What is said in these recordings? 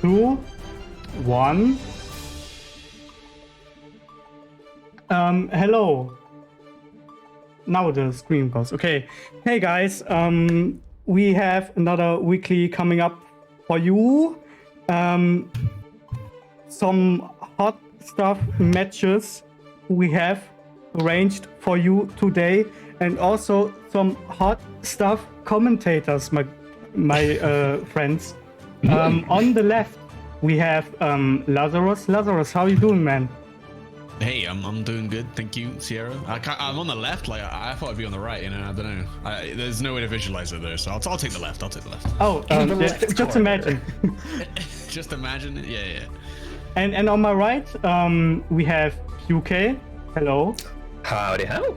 2, 1. Hello. Now the screen goes. Okay. Hey guys, we have another weekly coming up for you. Some hot stuff matches we have arranged for you today, and also some hot stuff commentators, my friends. On the left we have Lazarus. Lazarus, how you doing, man? Hey, I'm doing good, thank you, Sierra. I'm on the left. Like I thought I'd be on the right. You know, I don't know. There's no way to visualize it there, so I'll take the left. I'll take the left. Oh, just imagine. Just imagine it. Yeah. And on my right, we have UK. Hello. Howdy, how?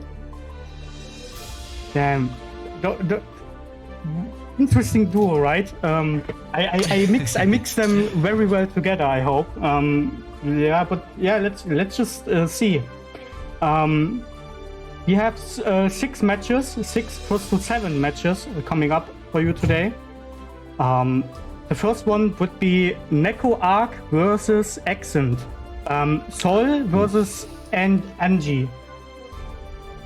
Damn. The interesting duo, right? I mix them very well together, I hope. Yeah, but yeah, let's just see. We have 6 matches, 6 close to 7 matches coming up for you today. The first one would be Neko Arc versus Accent. Sol versus Angie.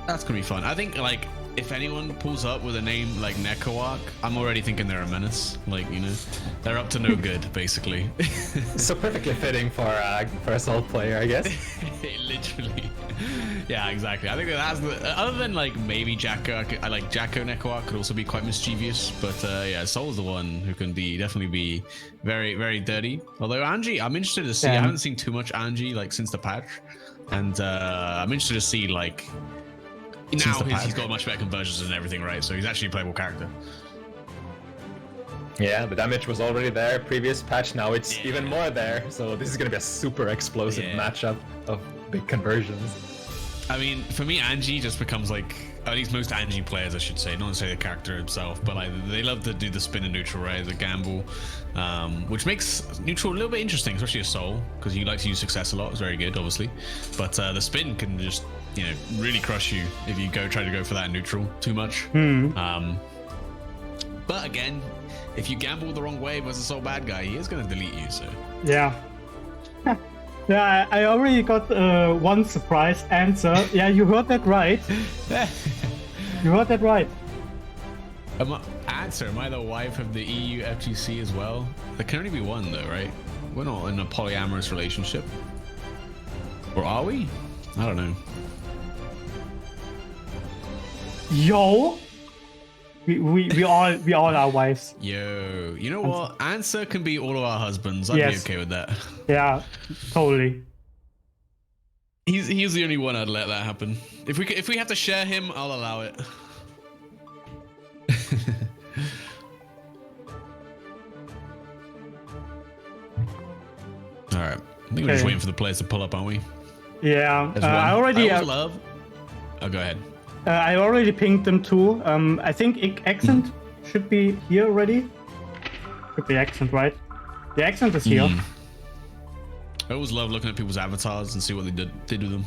That's gonna be fun. I think like if anyone pulls up with a name like Nekoark, I'm already thinking they're a menace. Like, you know, they're up to no good, basically. So perfectly fitting for a Sol player, I guess. Literally. Yeah, exactly. I think that's other than like maybe Jacko. I like Jacko Nekoark could also be quite mischievous, but yeah, Sol's the one who can definitely be very, very dirty. Although Angie, I'm interested to see. I haven't seen too much Angie like since the patch, and I'm interested to see like. Now he's got much better conversions and everything, right? So he's actually a playable character. Yeah, the damage was already there previous patch. Now it's even more there. So this is going to be a super explosive matchup of big conversions. I mean, for me, Angie just becomes like, at least most Angie players, I should say, not necessarily the character himself, but like they love to do the spin and neutral, right? The gamble, which makes neutral a little bit interesting, especially a Sol, because you like to use success a lot. It's very good, obviously, but the spin can just, you know, really crush you if you try to go for that neutral too much. But again, if you gamble the wrong way versus a Sol bad guy, he is going to delete you. So yeah. Yeah, I already got one surprise answer. Yeah, you heard that right. You heard that right. Am I the wife of the EU FGC as well? There can only be one though, right? We're not in a polyamorous relationship. Or are we? I don't know. Yo! We all are wives. Yo, you know what? Answer can be all of our husbands. I'd be okay with that. Yeah, totally. He's the only one I'd let that happen. If we have to share him, I'll allow it. All right, I think we're just waiting for the players to pull up, aren't we? Yeah, I already love. Oh, go ahead. I already pinged them too. I think Accent should be here already. Should be Accent, right? The Accent is here. I always love looking at people's avatars and see what they did with them.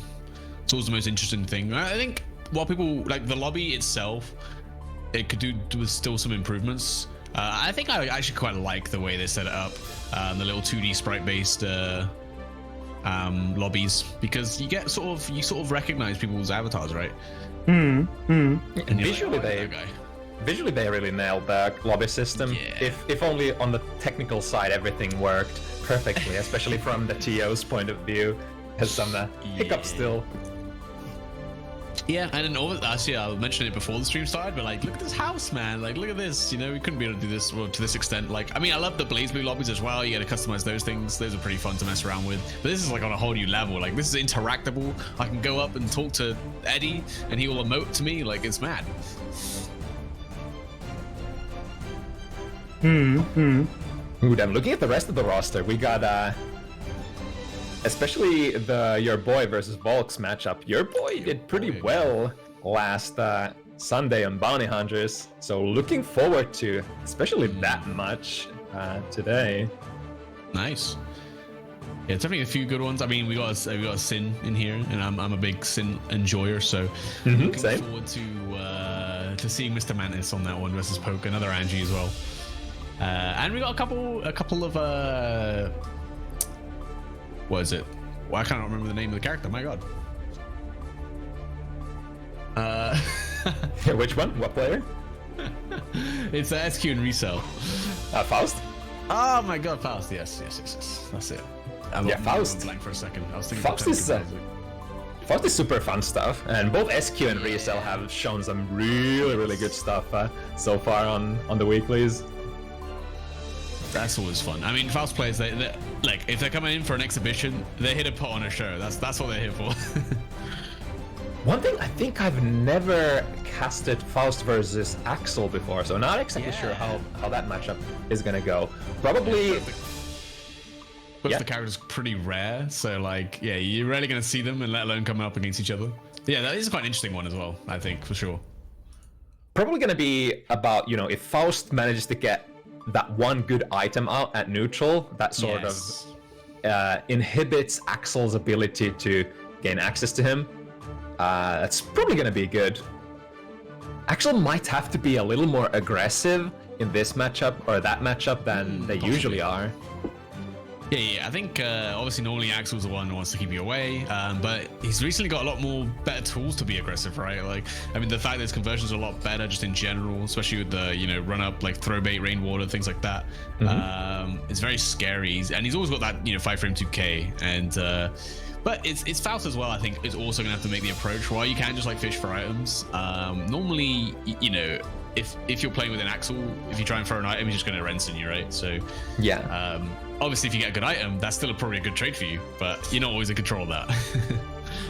It's always the most interesting thing. I think while people like the lobby itself, it could do with still some improvements. I think I actually quite like the way they set it up, the little 2D sprite-based lobbies, because you sort of recognize people's avatars, right? And visually, visually they really nailed the lobby system. Yeah. If only on the technical side everything worked perfectly, especially from the TO's point of view, has some hiccups still. Yeah, and then actually I mentioned it before the stream started, but like, look at this house, man. Like, look at this. You know, we couldn't be able to do this to this extent. Like, I mean, I love the Blaze Blue lobbies as well. You got to customize those things. Those are pretty fun to mess around with. But this is like on a whole new level. Like, this is interactable. I can go up and talk to Eddie, and he will emote to me. Like, it's mad. Ooh, I'm looking at the rest of the roster. We got especially your boy versus Volks matchup. Your boy did pretty well last Sunday on Bounty Hunters, so looking forward to especially that much today. Nice. Yeah, definitely a few good ones. I mean, we got a Sin in here, and I'm a big Sin enjoyer, so looking forward to seeing Mr. Mantis on that one versus Poke, another Angie as well. And we got a couple of what is it? Well, I can't remember the name of the character. My God. Which one? What player? It's SQ and Resell. Faust? Oh my God, Faust. Yes. That's it. Yeah, Faust. Blank for a second. I was thinking Faust is super fun stuff, and both SQ and Resell have shown some really good stuff so far on the weeklies. That's always fun. I mean, Faust players, they like if they're coming in for an exhibition, they're here to put on a show. That's what they're here for. One thing, I think I've never casted Faust versus Axel before, so not exactly sure how that matchup is gonna go. Probably. Both the characters pretty rare, so like, yeah, you're rarely gonna see them, and let alone coming up against each other. Yeah, that is quite an interesting one as well, I think, for sure. Probably gonna be about, you know, if Faust manages to get that one good item out at neutral, that sort of inhibits Axel's ability to gain access to him. That's probably gonna be good. Axel might have to be a little more aggressive in this matchup or that matchup than they usually are. Yeah, I think obviously normally Axel's the one who wants to keep you away, but he's recently got a lot more better tools to be aggressive, right? Like, I mean, the fact that his conversions are a lot better just in general, especially with the, you know, run up, like throw bait, rainwater, things like that. It's very scary, and he's always got that, you know, 5 frame 2K, and but it's Faust as well, I think, is also gonna have to make the approach. While you can just like fish for items, normally, you know, if you're playing with an Axel, if you try and throw an item, he's just gonna rinse in you, right? So yeah. Obviously, if you get a good item, that's still probably a good trade for you, but you're not always in control of that.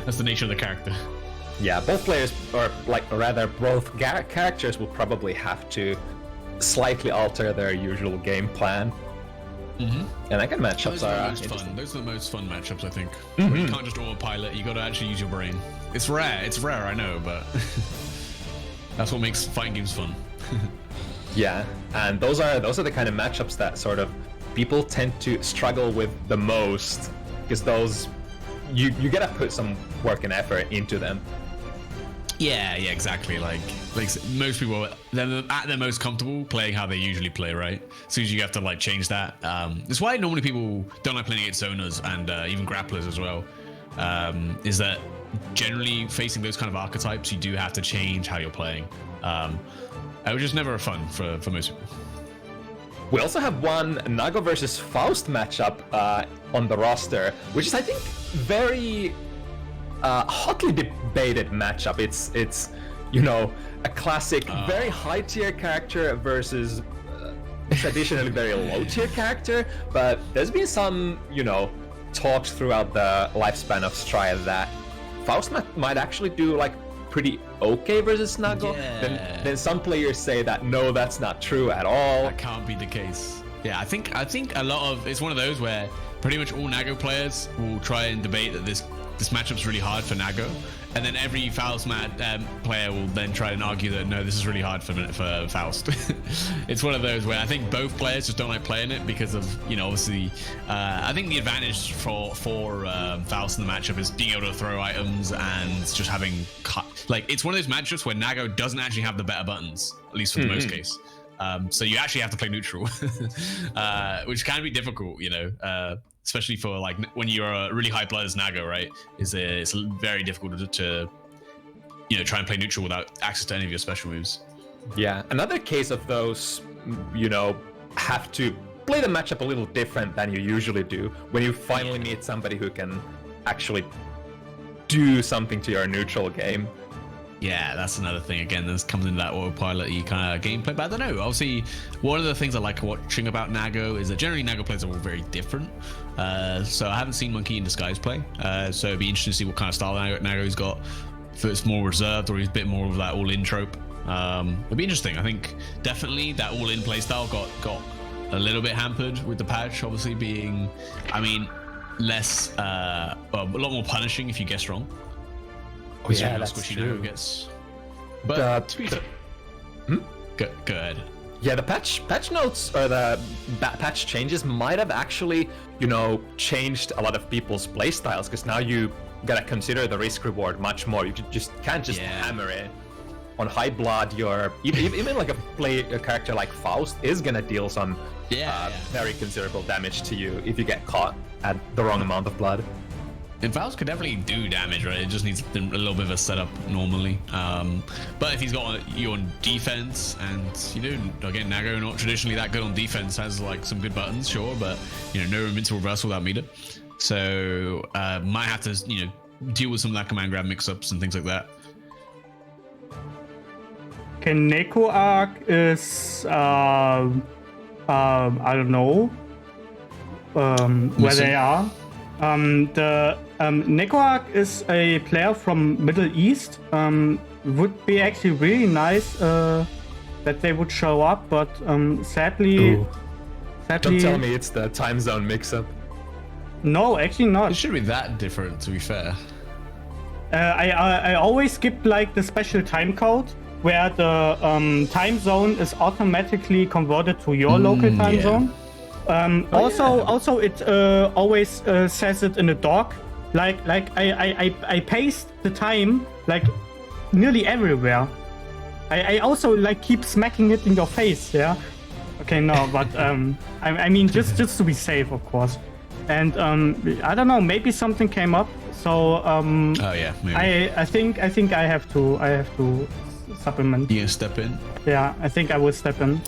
That's the nature of the character. Yeah, both players, or like rather both characters, will probably have to slightly alter their usual game plan. And I can matchups are fun. Those are the most fun matchups, I think. Where you can't just autopilot, you got to actually use your brain. It's rare, I know, but that's what makes fighting games fun. Yeah, and those are the kind of matchups that sort of people tend to struggle with the most, because those you gotta put some work and effort into them. Yeah, exactly. Like most people, they're at their most comfortable playing how they usually play, right? As soon as you have to like change that, it's why normally people don't like playing against zoners and even grapplers as well. Is that generally facing those kind of archetypes, you do have to change how you're playing, which is never fun for most people. We also have one Nago versus Faust matchup on the roster, which is, I think, very hotly debated matchup. It's you know, a classic very high tier character versus traditionally very low tier character, but there's been some, you know, talks throughout the lifespan of Stride that Faust might actually do like pretty okay versus Nago. Then some players say that no, that's not true at all. That can't be the case. Yeah, I think a lot of it's one of those where pretty much all Nago players will try and debate that this matchup's really hard for Nago, and then every Faust player will then try and argue that no, this is really hard for Faust. It's one of those where I think both players just don't like playing it because of, you know, obviously I think the advantage for Faust in the matchup is being able to throw items and just having like, it's one of those matchups where Nago doesn't actually have the better buttons, at least for the most case. So you actually have to play neutral, which can be difficult, you know, especially for like when you're a really high blood as Nago, right? It's very difficult to you know, try and play neutral without access to any of your special moves. Yeah, another case of those, you know, have to play the matchup a little different than you usually do when you finally meet somebody who can actually do something to your neutral game. Yeah, that's another thing. Again, this comes into that autopilot-y kind of gameplay. But I don't know. Obviously, one of the things I like watching about Nago is that generally Nago players are all very different. So I haven't seen Monkey in Disguise play. So it'd be interesting to see what kind of style Nago's got. If it's more reserved or he's a bit more of that all-in trope. It'd be interesting. I think definitely that all-in playstyle got a little bit hampered with the patch, obviously being, I mean, less, a lot more punishing if you guess wrong. Oh, yeah, that's true. But go ahead. Yeah, the patch notes or the patch changes might have actually, you know, changed a lot of people's playstyles, because now you gotta consider the risk reward much more. You just can't just hammer it. on high blood, your even like a character like Faust is gonna deal some very considerable damage to you if you get caught at the wrong amount of blood. And Faust could definitely do damage, right? It just needs a little bit of a setup normally. But if he's got you on defense, and you know, again, Nago not traditionally that good on defense, has like some good buttons, sure, but you know, no invincible reversal without meter. So might have to, you know, deal with some of that command grab mix-ups and things like that. Okay, Neko Arc is I don't know where they are. The Neko Arc is a player from Middle East. Would be actually really nice that they would show up, but sadly, don't tell me it's the time zone mix-up. No, actually not. It should be that different, to be fair. I always skip like the special time code where the time zone is automatically converted to your local time zone. Also, it always says it in a doc. Like I paste the time like nearly everywhere. I also like keep smacking it in your face. Yeah. Okay, no, but I mean just to be safe, of course. And I don't know, maybe something came up. So oh yeah, maybe. I think I have to supplement. You gonna step in? Yeah, I think I will step in.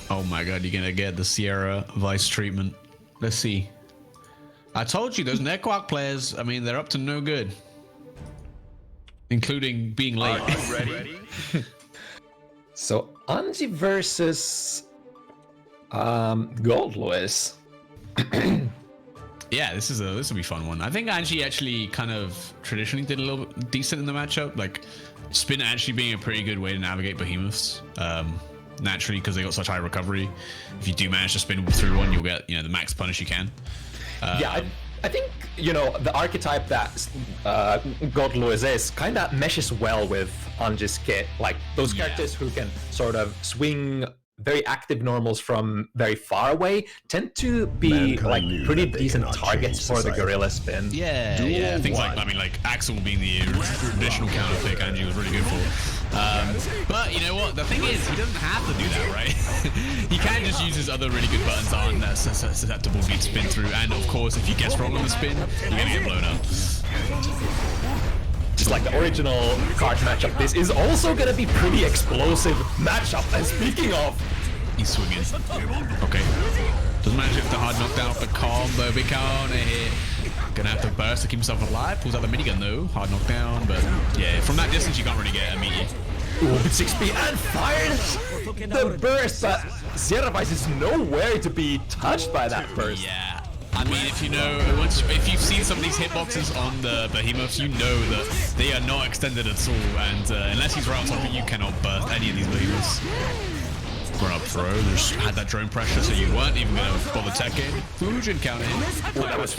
Oh my god, you're gonna get the Sierra Vice treatment. Let's see. I told you, those Netquark players, I mean, they're up to no good. Including being late. Are you ready? So, Anji versus Gold Lewis. Yeah, this will be a fun one. I think Anji actually kind of traditionally did a little decent in the matchup. Like, spin actually being a pretty good way to navigate behemoths. Naturally, because they got such high recovery. If you do manage to spin through one, you'll get, you know, the max punish you can. Yeah, I think, you know, the archetype that God Lewis is kind of meshes well with Anji's kit. Like, those characters who can sort of swing very active normals from very far away tend to be like pretty decent targets for the gorilla spin. Yeah, things like, I mean, like Axel being the traditional counter pick, Anji was really good for. But you know what? The thing is, he doesn't have to do that, right? He can just use his other really good buttons on that susceptible to spin through, and of course, if you guess wrong on the spin, you're gonna get blown up. Just like the original card matchup, this is also gonna be pretty explosive matchup. And speaking of, he's swinging. Okay, doesn't manage to get the hard knockdown off the combo. Big counter hit. Gonna have to burst to keep himself alive. Pulls out the minigun though. Hard knockdown, but yeah, from that distance you can't really get immediate. Ooh, 6p and fired the burst, but Sierra Vice is nowhere to be touched by that burst. Yeah. I mean, if you know, if you've seen some of these hitboxes on the behemoths, you know that they are not extended at all, and unless he's right on something, you cannot burst any of these behemoths. Run up throw, just had that drone pressure, so you weren't even going to bother teching. Fusion counter hit. That was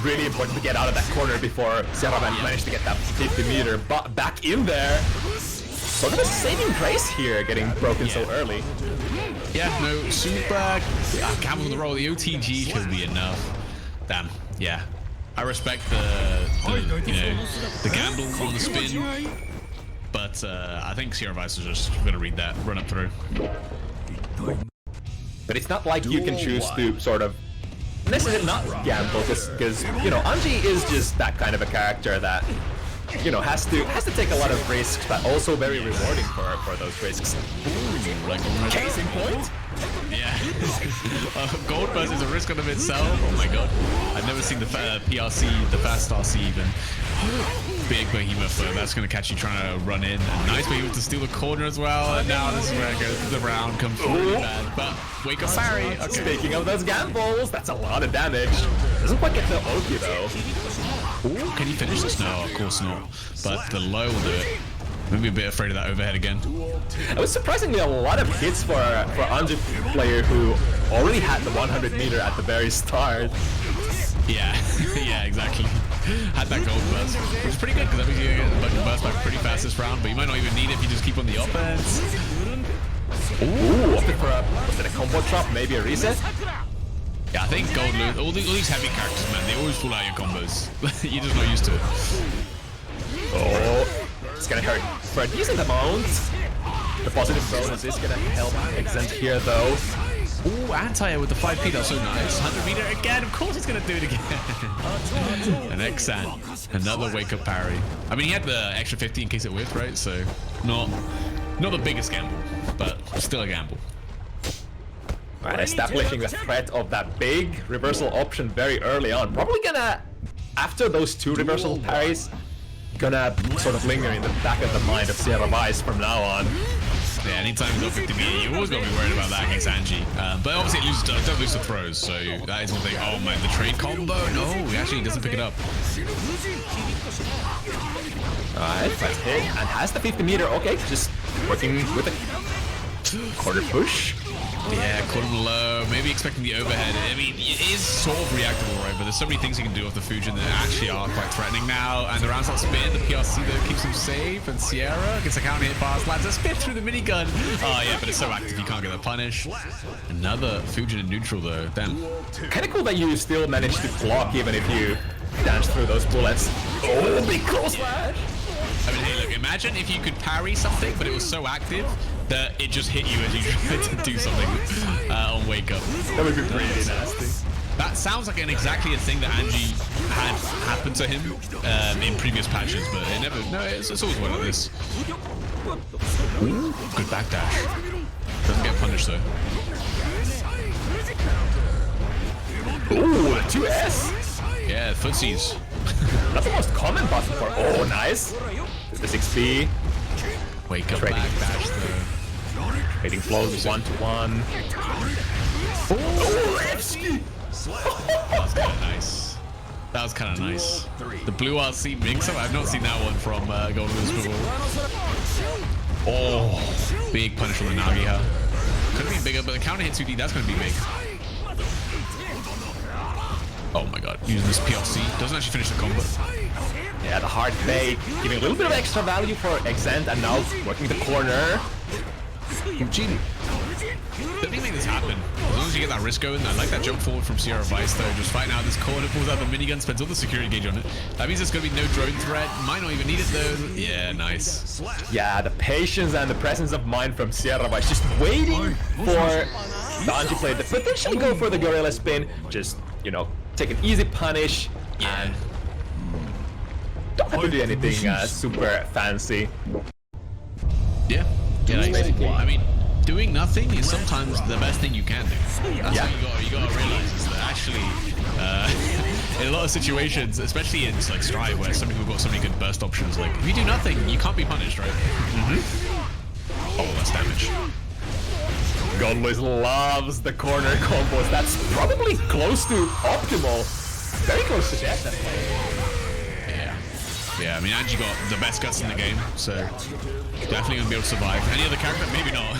really important to get out of that corner before Sierra managed to get that 50 meter back in there. Sort of a saving grace here, getting broken so early. Yeah, no, super gamble on the roll. The OTG should be enough. Damn, yeah. I respect the you know, the gamble on the spin, but I think Sierra Vice is just going to read that, run up through. But it's not like you can choose to sort of necessarily not gamble, because you know, Anji is just that kind of a character that, you know, has to take a lot of risks, but also very rewarding for those risks. Ooh, like case in point. Yeah. Gold burst is a risk on of itself. Oh my god. I've never seen the PRC, the fast RC even. Big behemoth though. That's going to catch you trying to run in. And nice behemoth to steal the corner as well. And now this is where it goes. The round comes really bad. But wake up parry. Okay. Speaking of those gambles, that's a lot of damage. Doesn't quite get the Oki though. Ooh, can he finish this? No, of course not. But the low will do it. Maybe a bit afraid of that overhead again. It was surprisingly a lot of hits for Anji player who already had the 100 meter at the very start. Yeah, yeah, exactly. Had that gold burst, which is pretty good because that means you're gonna get the burst back pretty fast this round, but you might not even need it if you just keep on the offense. Ooh, opted for was it a combo drop, maybe a reset? Yeah, I think gold loot, all these heavy characters, man, they always pull out your combos. You're just not used to it. Oh. It's gonna hurt for a decent amount. The positive bonus is gonna help Exent here though. Ooh, anti-air with the 5P, that's so nice. 100 meter again, of course he's gonna do it again. And Exant, another wake-up parry. I mean, he had the extra 50 in case it whiffed, right? So, not the biggest gamble, but still a gamble. Right, establishing the threat of that big reversal option very early on. Probably gonna, after those 2 reversal parries, gonna sort of linger in the back of the mind of Sierra Vice from now on. Yeah, anytime he's on 50 meter, you always gotta be worried about that against Angie. But obviously it don't lose the throws, so that is one thing. Oh man, the trade combo? No, he actually doesn't pick it up. Alright, first hit, and has the 50 meter. Okay, just working with a quarter push. Yeah, caught him low, maybe expecting the overhead. I mean, it is sort of reactable, right? But there's so many things you can do off the Fujin that actually are quite threatening now. And the round stop spin, the PRC though keeps him safe. And Sierra gets a counter hit pass, lands a spin through the minigun. Oh yeah, but it's so active you can't get the punish. Another Fujin in neutral though, damn. Kind of cool that you still managed to block even if you dance through those bullets. Oh, big close slash! I mean, hey, look, imagine if you could parry something, but it was so active that it just hit you as you tried to do something on wake up. That would be pretty nasty. That sounds like exactly a thing that Angie had happened to him in previous patches, but it never. No, it's always one of this. Ooh, good backdash. Doesn't get punished though. Ooh, 2S. Yeah, footsies. That's the most common button for. Oh, nice. The 6P. Wake up backdash though. Trading flows 1-to-1. Oh, FT. That was kind of nice. That was kind of nice. The blue RC mix-up, I've not seen that one from Golden Wheels before. Oh, big punish from the Nagiha. Could have been bigger, but the counter hit 2D, that's going to be big. Oh my god, using this PLC. Doesn't actually finish the combo. Yeah, the hard bait, giving a little bit of extra value for Exent, and now working the corner. Eugene. Let me make this happen. As long as you get that risk going, I like that jump forward from Sierra Vice though. Just fighting out this corner, pulls out the minigun, spends all the security gauge on it. That means there's going to be no drone threat. Might not even need it though. Yeah, nice. Yeah, the patience and the presence of mind from Sierra Vice, just waiting for the Angie player to potentially go for the gorilla spin. Just, you know, take an easy punish and don't have to do anything super fancy. Yeah. Yeah, I mean, doing nothing is sometimes the best thing you can do. That's what you gotta realize is that actually, in a lot of situations, especially in like Strive, where some people have got so many good burst options, like if you do nothing, you can't be punished, right? Oh, that's damage. Godless loves the corner combos. That's probably close to optimal. Very close to death. Yeah, I mean, Angie got the best guts in the game, so definitely gonna be able to survive. Any other character? Maybe not.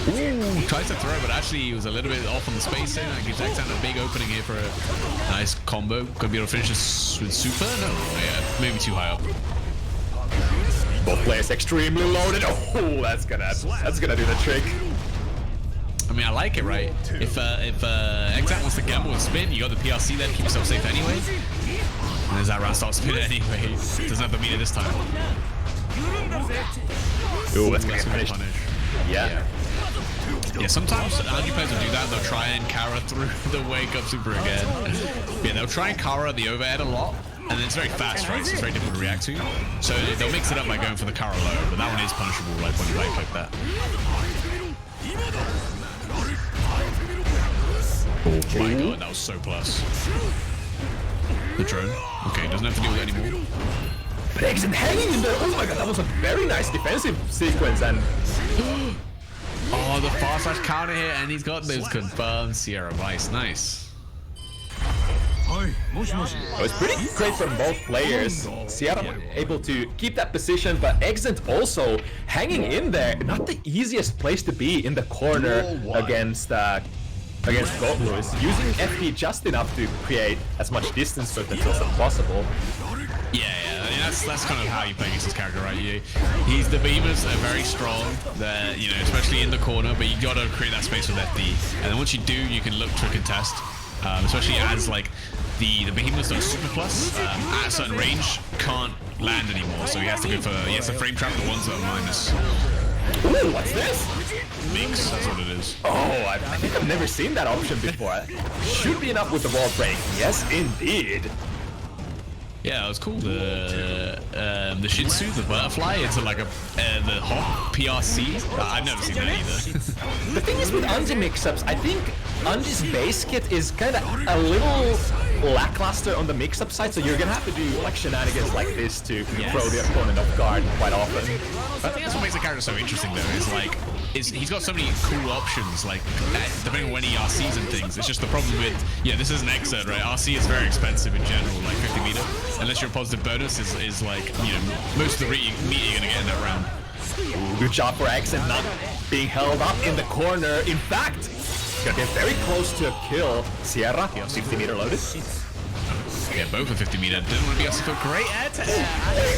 Ooh, tries to throw, but actually he was a little bit off on the spacing. That gives Exant a big opening here for a nice combo. Could be able to finish this with super? No, yeah, maybe too high up. Both players extremely loaded. Oh, that's gonna do the trick. I mean, I like it, right? If Exant wants to gamble and spin, you got the PRC there to keep yourself safe anyway. And there's that round start spin anyway. Doesn't have the meter this time. Ooh, that's gonna finish. Punish. Yeah. Yeah, sometimes Angie players will do that. They'll try and Kara through the wake up super again. Yeah, they'll try and Kara the overhead a lot. And it's very fast, right? So it's very difficult to react to. So they'll mix it up by going for the Kara low, but that one is punishable, right? When you like that. Oh my god, that was so plus. The drone. Okay, doesn't have to deal with it anymore. But Exant hanging in there. Oh my god, that was a very nice defensive sequence. And oh, the fast slash counter hit, and he's got those confirmed Sierra Vice. Nice. It was pretty great from both players. Sierra able to keep that position, but Exant also hanging in there. Not the easiest place to be in the corner against Godless. Using FT just enough to create as much distance for themselves as possible. Yeah, I mean, that's kind of how you play against this character, right? He's the beamers, they're very strong, they're, you know, especially in the corner, but you gotta create that space with FD. And then once you do, you can look to contest, especially as like the behemoths that are super plus at a certain range can't land anymore, so he has to go for frame trap the ones that are minus. Ooh, what's this? Mix, that's what it is. Oh, I think I've never seen that option before. Should be enough with the wall break. Yes, indeed. Yeah, it was cool. The Shih Tzu, the butterfly, into like the hot PRC. I've never seen that either. The thing is with Anji mix-ups, I think Anji's base kit is kind of a little lackluster on the mix-up side, so you're gonna have to do like shenanigans like this to throw the opponent off guard quite often. I think that's what makes the character so interesting, though. Is like, he's got so many cool options, like depending on when he RCs and things. It's just the problem with, this is an exert, right? RC is very expensive in general, like 50 meter. Unless your positive bonus is like, most of the meat you're gonna get in that round. Good job for Accent not being held up in the corner. In fact, gonna get very close to a kill. Sierra, 50 meter loaded. Yeah, both are 50 meter. Didn't want to be also great air to air.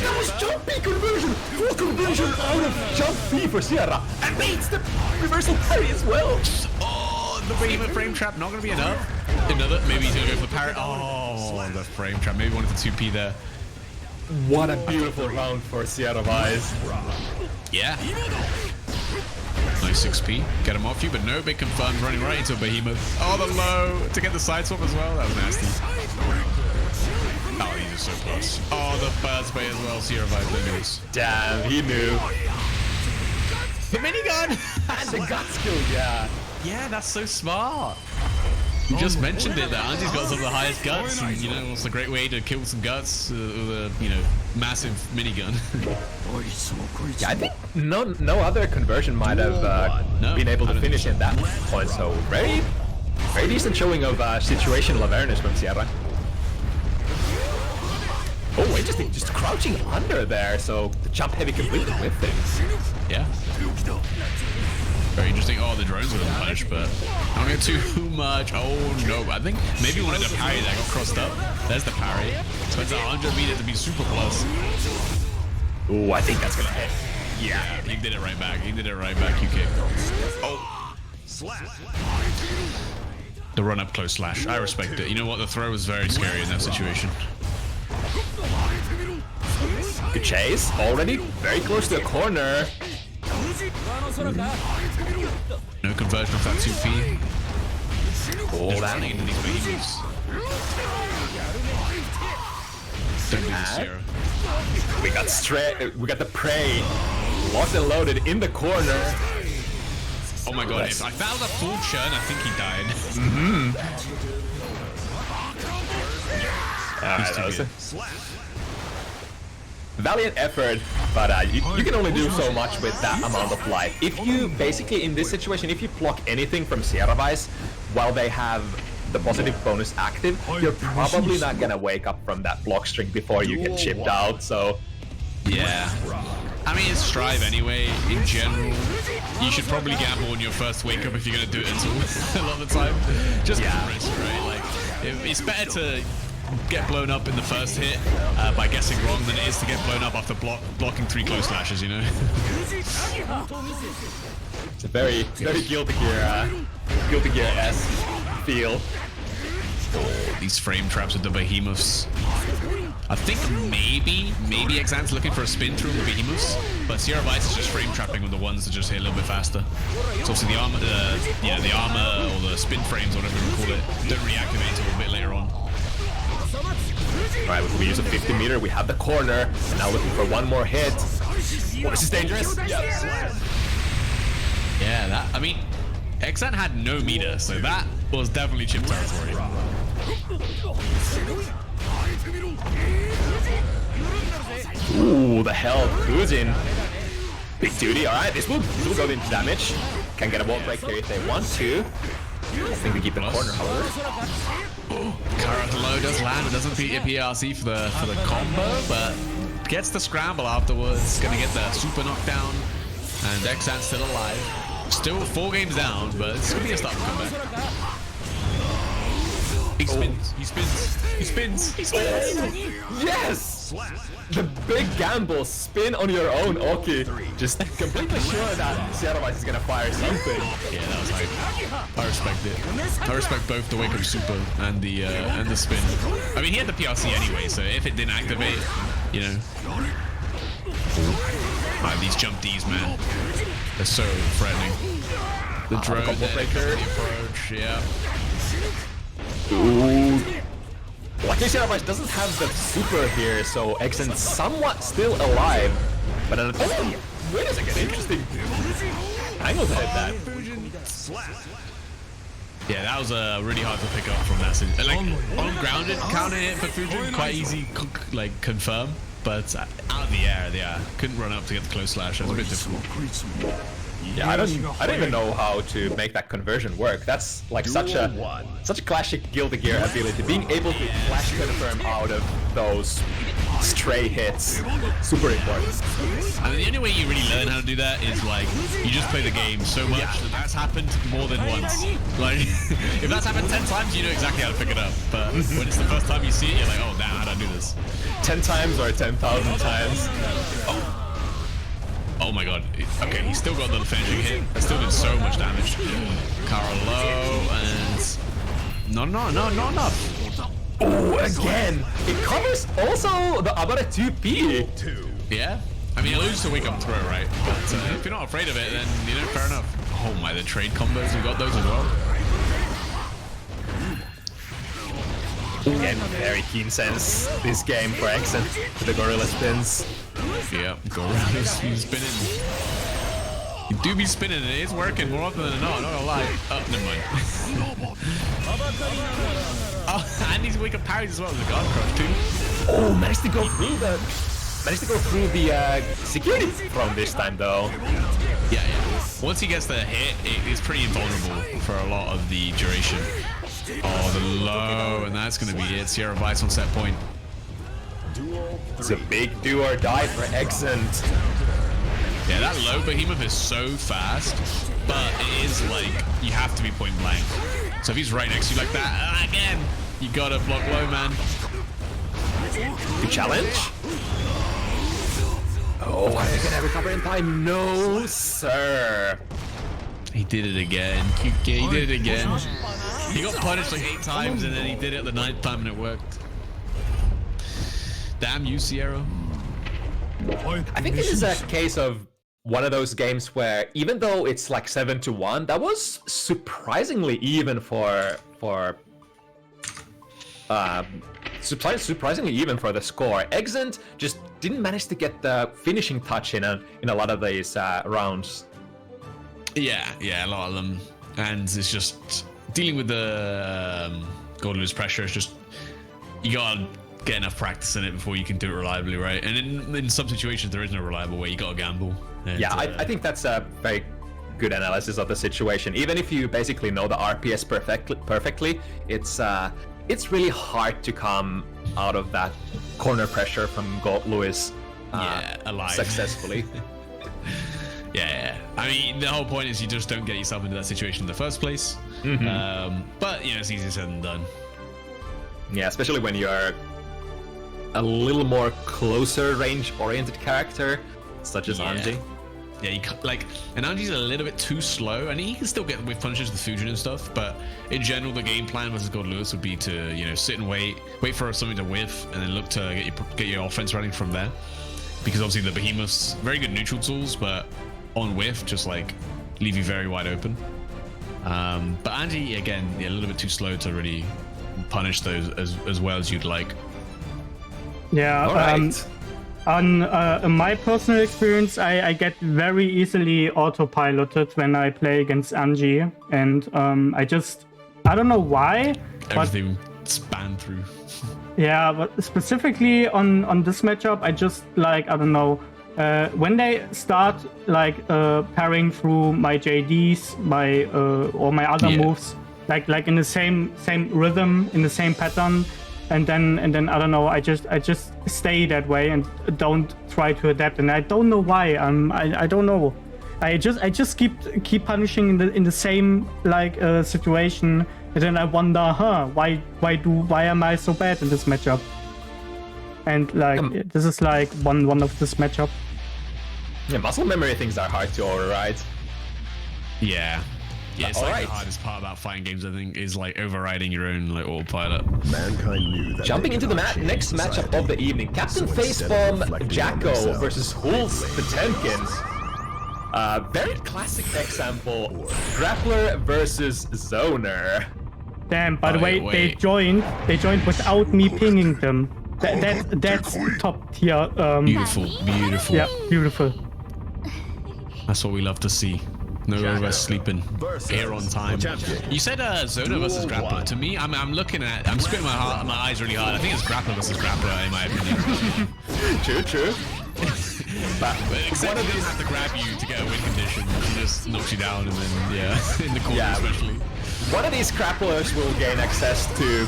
That was jump B conversion! Full conversion out of jump B for Sierra. And beats the reversal parry as well. Oh, the behemoth frame trap not gonna be enough. Another, maybe he's gonna go for the parry. Oh, the frame trap. Maybe wanted the 2P there. What a beautiful round for Sierra Vice. Yeah. Nice 6P. Get him off you, but no big confirmed running right into a behemoth. Oh, the low to get the side swap as well. That was nasty. Oh, these are so close. Oh, the birds bay as well. Sierra Vice, look at this. Damn, he knew. The minigun! And the gut skill, yeah. Yeah, that's so smart. You just mentioned it, that Anji's got some of the highest guts, and it's a great way to kill some guts with a, massive minigun. Yeah, I think no other conversion might have been able to finish in that point, so very decent showing of situational awareness from Sierra. Oh, interesting, just crouching under there, so the jump heavy completely with things. Yeah. Very interesting. Oh, the drones were punished, but I don't get too much. Oh no, I think maybe he wanted to parry that got crossed up. There's the parry. So it's 100 meters to be super plus. Ooh, I think that's gonna hit. Yeah, he did it right back. He did it right back. You kick. Oh. The run up close slash. I respect it. You know what? The throw was very scary in that situation. Good chase. Already very close to the corner. No conversion of that 2P. Oh, that running into these behemoths. Don't do this, Sierra. We got the prey locked and loaded in the corner. Oh my god, if I found a full churn, I think he died. Alright, that was valiant effort, but you can only do so much with that amount of life. If you basically, in this situation, if you block anything from Sierra Vice while they have the positive bonus active, you're probably not gonna wake up from that block string before you get chipped out, so... Yeah. I mean, it's Strive anyway, in general. You should probably gamble on your first wake up if you're gonna do it at all, a lot of the time. Just for risk, right? Like, it's better to get blown up in the first hit by guessing wrong than it is to get blown up after blocking 3 close slashes, It's a very Guilty Gear-esque feel. Oh, these frame traps with the behemoths. I think maybe Exan's looking for a spin through the behemoths, but Sierra Vice is just frame trapping with the ones that just hit a little bit faster. So obviously the armor, the armor or the spin frames, whatever you call it, don't reactivate until a bit later on. Alright, we use a 50 meter, we have the corner, and now looking for one more hit. Oh, this is dangerous. Yes. Yeah, that, I mean, Exan had no meter, so that was definitely chip territory. Ooh, the hell, Kuzin. Big duty, alright, this will go into damage. Can get a wall break here if they want to. I think we keep the corner, however. Kara low does land, it doesn't beat a PRC for the combo, but gets the scramble afterwards. Gonna get the super knockdown, and Exan's still alive. Still 4 games down, but it's gonna be a start to come back. He spins, he spins, he spins, he spins. Yes! The big gamble, spin on your own Oki. Just completely sure that Seattle Vice is gonna fire something. Yeah, that was hype. I respect it. I respect both the wake up super and the spin. I mean, he had the PRC anyway, so if it didn't activate, you know. These jump Ds, man, they're so threatening. The drone, the approach, yeah. Ooh. Luckily, Seattle Vice doesn't have the super here, so Exen's somewhat still alive. But wait a second, interesting angle to hit that. Yeah, that was really hard to pick up from that. Like on grounded, counter hit for Fujin, quite easy, like confirm. But out of the air, yeah, couldn't run up to get the close slash. That was a bit difficult. Yeah, I don't even know how to make that conversion work. That's like such a classic Guilty Gear ability. Being able to flash confirm out of those stray hits, super important. I mean, the only way you really learn how to do that is like you just play the game so much that that's happened more than once. Like if that's happened 10 times, you know exactly how to pick it up. But when it's the first time you see it, you're like, oh damn, how do I do this? 10 times or 10,000 times. Oh my god. Okay, he's still got the finishing hit. That still did so much damage. Kara low and... No, not enough. Oh, again! It covers also the Abara 2P. Yeah? I mean, it loses to wake up throw, right? But if you're not afraid of it, then, you know, fair enough. Oh my, the trade combos, we got those as well. Again, very keen sense this game for Exen with the gorilla spins. Yeah, gorillas spinning. You do be spinning, it is working more often than not gonna lie. Oh, never mind. Oh, and he's wake up parries as well as the guard crush too. Oh, managed to go through the security from this time though. Yeah. Once he gets the hit, it's pretty invulnerable for a lot of the duration. Oh, the low, and that's going to be it. Sierra Vice on set point. It's a big do or die for Exent. Yeah, that low behemoth is so fast, but it is like, you have to be point blank. So if he's right next to you like that, again, you got to block low, man. Good challenge. Oh, are they going to recover in time? No, sir. He did it again. He did it again. He got punished like 8 times and then he did it the 9th time and it worked. Damn you, Sierra. I think it is a case of one of those games where even though it's like 7-1, that was surprisingly even surprisingly even for the score. Exent just didn't manage to get the finishing touch in a lot of these rounds. Yeah, a lot of them. And it's just dealing with the goal lose pressure. It's just, you gotta get enough practice in it before you can do it reliably, right? And in some situations there is no reliable way. You gotta gamble. And, yeah, I think that's a very good analysis of the situation. Even if you basically know the RPS perfectly, it's really hard to come out of that corner pressure from Gold Lewis alive successfully. Yeah. I mean, the whole point is you just don't get yourself into that situation in the first place. But, you know, it's easier said than done. Yeah, especially when you're a little more closer range-oriented character, such as Anji. Yeah, and Anji's a little bit too slow, and he can still get with punishes with Fujin and stuff, but in general, the game plan versus God Lewis would be to, you know, sit and wait for something to whiff, and then look to get your offense running from there. Because obviously the Behemoth's very good neutral tools, but on whiff, just like leave you very wide open. But Anji, again, a little bit too slow to really punish those as well as you'd like. Yeah, right. In my personal experience, I get very easily autopiloted when I play against Anji, and I don't know why. Everything span through. Yeah, but specifically on this matchup, I just like, I don't know, when they start like pairing through my JDs, or my other moves, like in the same rhythm, in the same pattern, and then I don't know, I just stay that way and don't try to adapt, and I don't know why. I don't know. I just keep punishing in the same like situation, and then I wonder, why am I so bad in this matchup? And like this is like one of this matchup. Yeah, muscle memory things are hard to override. Yeah. Yeah, it's like Alright. the hardest part about fighting games, I think, is like overriding your own like autopilot. Mankind knew that Jumping into the next matchup of the evening, Captain Facepalm Jacko versus Hulz Potemkin. Very classic example, Grappler versus Zoner. Damn, by the way, wait. they joined without me pinging them. That's top tier. Beautiful, beautiful. Yeah, beautiful. That's what we love to see. No over sleeping. Here on time. You said Zoner versus Grappler. To me, I'm looking at. I'm squinting my eyes really hard. I think it's Grappler versus Grappler in my opinion. True. But except he doesn't have to grab you to get a win condition. She just knocks you down and then in the corner especially. One of these grapplers will gain access to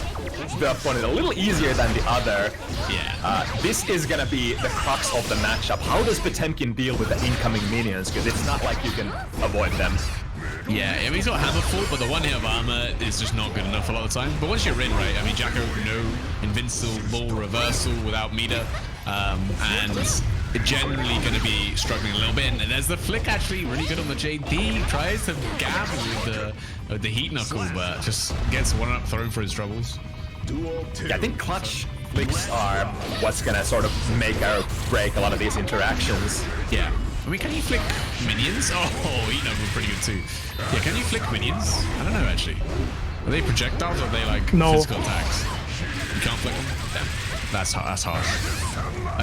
the opponent a little easier than the other. Yeah. This is gonna be the crux of the matchup. How does Potemkin deal with the incoming minions? Because it's not like you can avoid them. Yeah, I mean, he's got Hammerfall, but the one hit of armor is just not good enough a lot of the time. But once you're in, right, I mean, Jacko, no invincible reversal without meter, and generally going to be struggling a little bit. And there's the flick actually really good on the JD. Tries to gab with the heat knuckle, but just gets one up thrown for his troubles. Yeah, I think clutch flicks are what's gonna sort of make or break a lot of these interactions. Yeah. I mean, can you flick minions? Oh, heat knuckle's pretty good too. Yeah, can you flick minions? I don't know actually. Are they projectiles or are they like physical attacks? You can't flick them? Damn. That's harsh.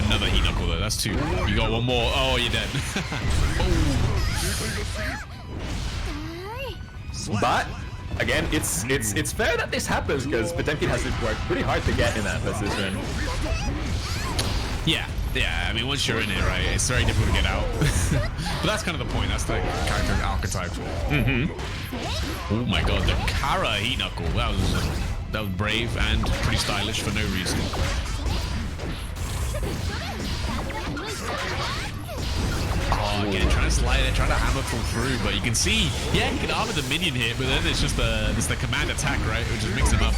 Another heat knuckle though. That's two. You got one more. Oh, you're dead. But again, it's fair that this happens because Potemkin has to work pretty hard to get in that position. Yeah. I mean, once you're in it, right, it's very difficult to get out. But that's kind of the point. That's the character archetype. Oh my god, the Kara heat knuckle. That was brave and pretty stylish for no reason. Oh, again, trying to slide it, trying to hammer pull through, but you can see, yeah, he can armor the minion hit, but then it's just the command attack, right? Which just mix him up.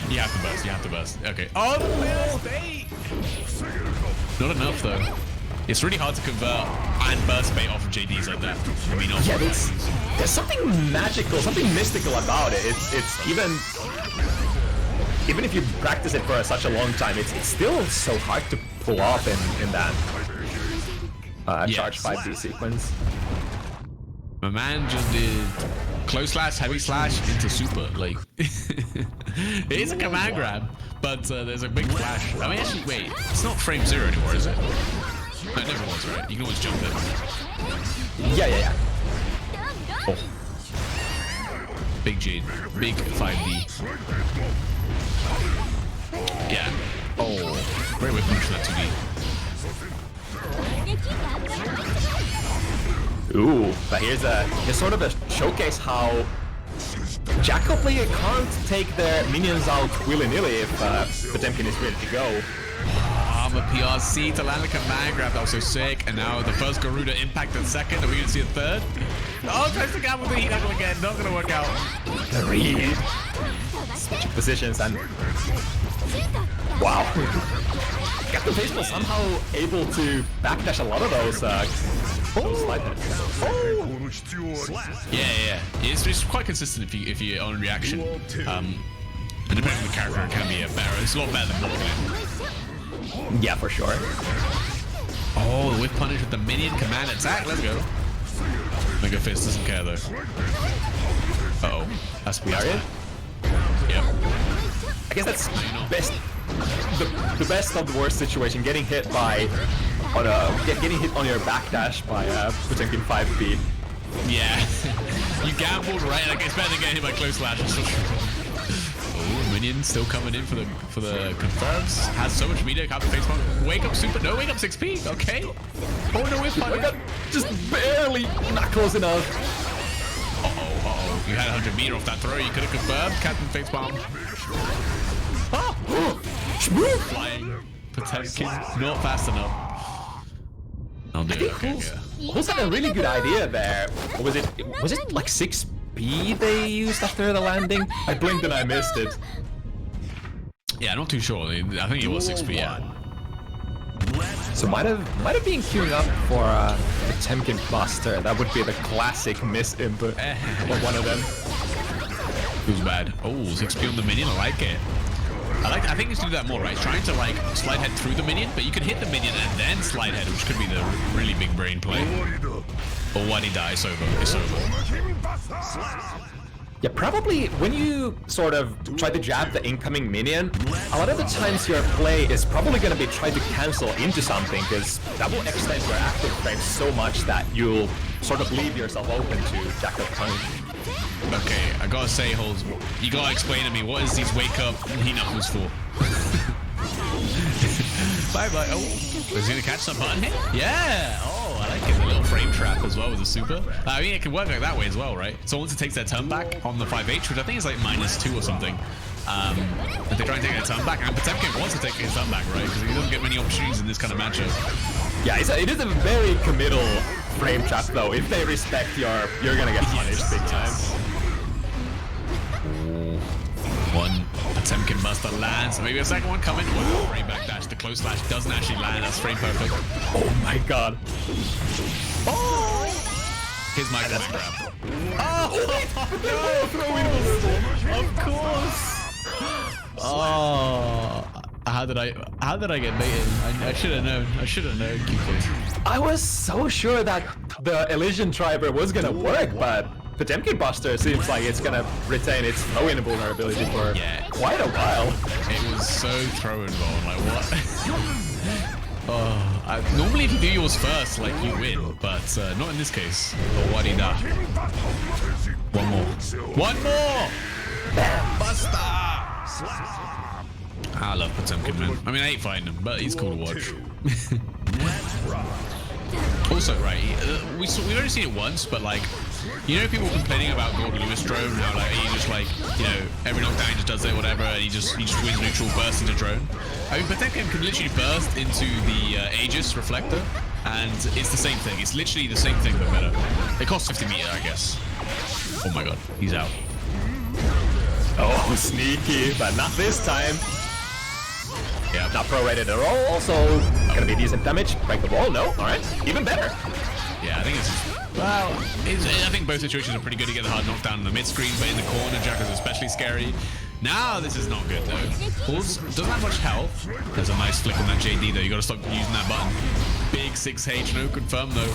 You have to burst. Okay. Oh, the clear state! Not enough, though. It's really hard to convert and burst bait off of JDs like that. I mean, yeah, there's something magical, something mystical about it. It's even if you practice it for such a long time, it's still so hard to pull off in that charge 5D sequence. My man just did close slash, heavy slash into super. Like, it is a command grab, but there's a big flash. I mean, actually, wait, it's not frame 0 anymore, is it? No, it never was, right? You can always jump it. Yeah. Oh. Big Jade. Big 5D. Yeah. Oh. Great way of punishing that 2D. Ooh, but here's sort of a showcase how Jacko player can't take their minions out willy-nilly if Potemkin is ready to go. I'm a PRC to land a command grab. That was so sick. And now the first Garuda impacted second. Are we gonna see a third? Oh, tries to grab with the heat knuckle again. Not gonna work out. The read. Switching positions and wow. Captain Facepalm somehow able to backdash a lot of those slide hits. Yeah. It's quite consistent if you own reaction. And depending on the character, it can be a better. It's a lot better than blocking it. Yeah, for sure. Oh, the whip punish with the minion command attack. Let's go. Mega Fist doesn't care though. Uh-oh. That's weird. Yep. I guess that's best. The best of the worst situation, getting hit on your backdash by Potemkin 5B. Yeah, you gambled, right? Like, it's better than getting hit by close slash. Oh, minion still coming in for the confirms. Has so much meter. Captain Facepalm. Wake up super. No, wake up 6P. Okay. Oh no, whip punish. Just barely not close enough. Uh-oh. You had 100 meter off that throw. You could have confirmed. Captain Facepalm. Oh! Flying. Potemkin. Not fast enough. I'll do it. Okay, Hulz had a really good idea there. Was it like 6B they used after the landing? I blinked and I missed it. Yeah, not too sure. I think it was 6 p.m. So might have been queuing up for the Temkin Buster. That would be the classic miss input for one of them. Who's bad? Oh, 6p on the minion. I like it. I think you should do that more, right? Trying to like slide head through the minion, but you could hit the minion and then slide head, which could be the really big brain play. But when he dies, it's over. It's over. Yeah, probably when you sort of try to jab the incoming minion, a lot of the times your play is probably going to be trying to cancel into something, because that will extend your active frame so much that you'll sort of leave yourself open to jack up punch. Okay, I gotta say, Holes, you gotta explain to me, what is these wake up heat knuckles for? Bye bye. Oh, is he gonna catch some button hit? Yeah. Oh, I like it. A little frame trap as well with the super. I mean, it can work like that way as well, right? So once it takes their turn back on the 5H, which I think is like -2 or something, if they try and take their turn back, and Potemkin wants to take his turn back, right? Because he doesn't get many opportunities in this kind of matchup. Yeah, it is a very committal frame trap though. If they respect you're gonna get punished big time. One Potemkin Buster lands. Maybe a second one coming. Wow, frame backdash. The close slash doesn't actually land. That's frame perfect. Oh my god. Oh! Here's my grab. Oh! Of course! Oh! How did I get baited? I should have known. I should have known, QK. I was so sure that the Elysian Triber was gonna work, but Potemkin Buster seems like it's gonna retain its throw invulnerability for quite a while. It was so throw involved. Like what? Normally if you do yours first, like you win, but not in this case. Oh, what did that? One more. One more! Buster! I love Potemkin, man. I mean, I hate fighting him, but he's cool to watch. Also, right, we've only seen it once, but like, you know, people complaining about Gordon Lewis drone, how like he just like, you know, every knockdown he just does it, whatever, and he just wins neutral, bursts into drone. I mean, Potemkin can literally burst into the Aegis reflector, and it's the same thing. It's literally the same thing, but better. It costs 50 meter, I guess. Oh my god, he's out. Oh, sneaky, but not this time. Yeah, not prorated at all. Also, gonna be decent damage. Break the wall. No, all right, even better. Yeah, I think it's well. I think both situations are pretty good to get the hard knockdown in the mid screen, but in the corner, Jack is especially scary. Now this is not good though. Pulls doesn't have much health. There's a nice flick on that JD though. You gotta stop using that button. Big 6H, no confirm though.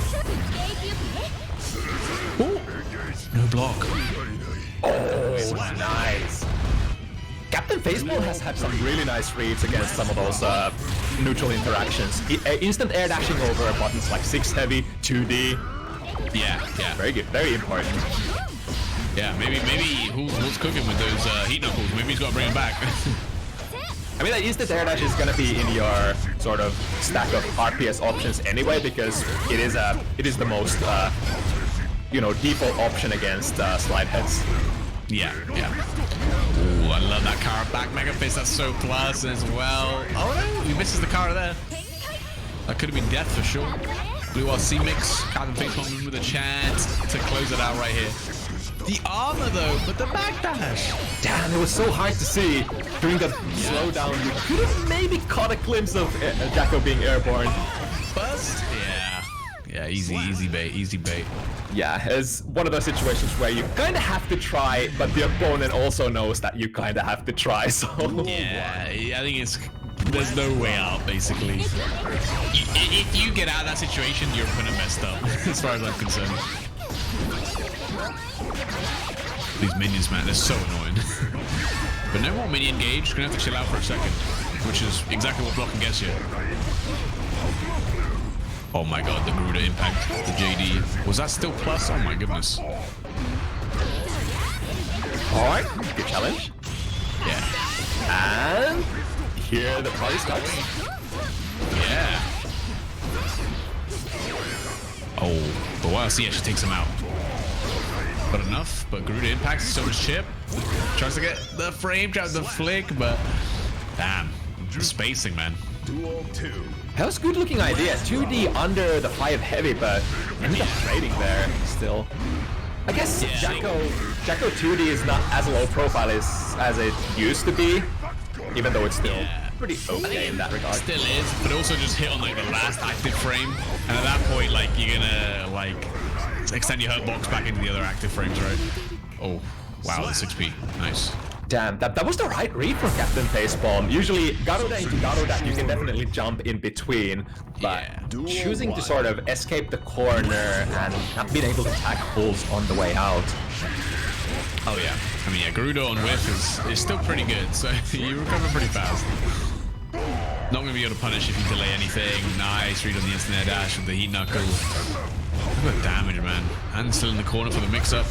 Ooh. No block. Oh, nice. Captain Faceball has had some really nice reads against some of those neutral interactions. Instant air dashing over buttons like 6 heavy, 2D. Yeah. Very good, very important. Yeah, maybe who's cooking with those heat knuckles? Maybe he's got to bring them back. I mean, that instant air dash is gonna be in your sort of stack of RPS options anyway, because it is the most default option against slide heads. Yeah. Ooh, I love that Kara back Mega Fist. That's so plus as well. Oh no, he misses the Kara there. That could have been death for sure. Blue RC mix. Captain Faceball with a chance to close it out right here. The armor though, but the backdash. Damn, it was so hard to see during the slowdown. You could have maybe caught a glimpse of Jacko being airborne. Bust? Yeah, easy bait. Yeah, it's one of those situations where you kind of have to try, but the opponent also knows that you kind of have to try, so... Yeah, I think there's no way out, basically. If you get out of that situation, you're kind of messed up, as far as I'm concerned. These minions, man, they're so annoying. But no more minion gauge, gonna have to chill out for a second, which is exactly what blocking gets you. Oh my god, the Garuda impact, the JD. Was that still plus? Oh my goodness. Alright, good challenge. Yeah. And here the party starts. Yeah. Oh, but wow, see, actually takes him out. But enough, but Garuda impacts, so does Chip. Tries to get the frame trap, the flick, but damn, the spacing, man. That was a good looking idea. 2D under the 5 heavy, but ended up trading there still. I guess Jacko 2D is not as low profile as it used to be. even though it's still pretty okay in that regard. Still is, but also just hit on like the last active frame, and at that point, like you're gonna like extend your hurt box back into the other active frames, right? Oh, wow, the 6p, nice. Damn, that was the right read for Captain Facepalm. Usually, Garuda into Garuda, you can definitely jump in between, but choosing to sort of escape the corner and not being able to attack pulls on the way out. Oh yeah, I mean, yeah, Garuda on whiff is still pretty good, so you recover pretty fast. Not gonna be able to punish if you delay anything. Nice read on the instant air dash with the heat knuckle. Look at the damage, man. And still in the corner for the mix-up.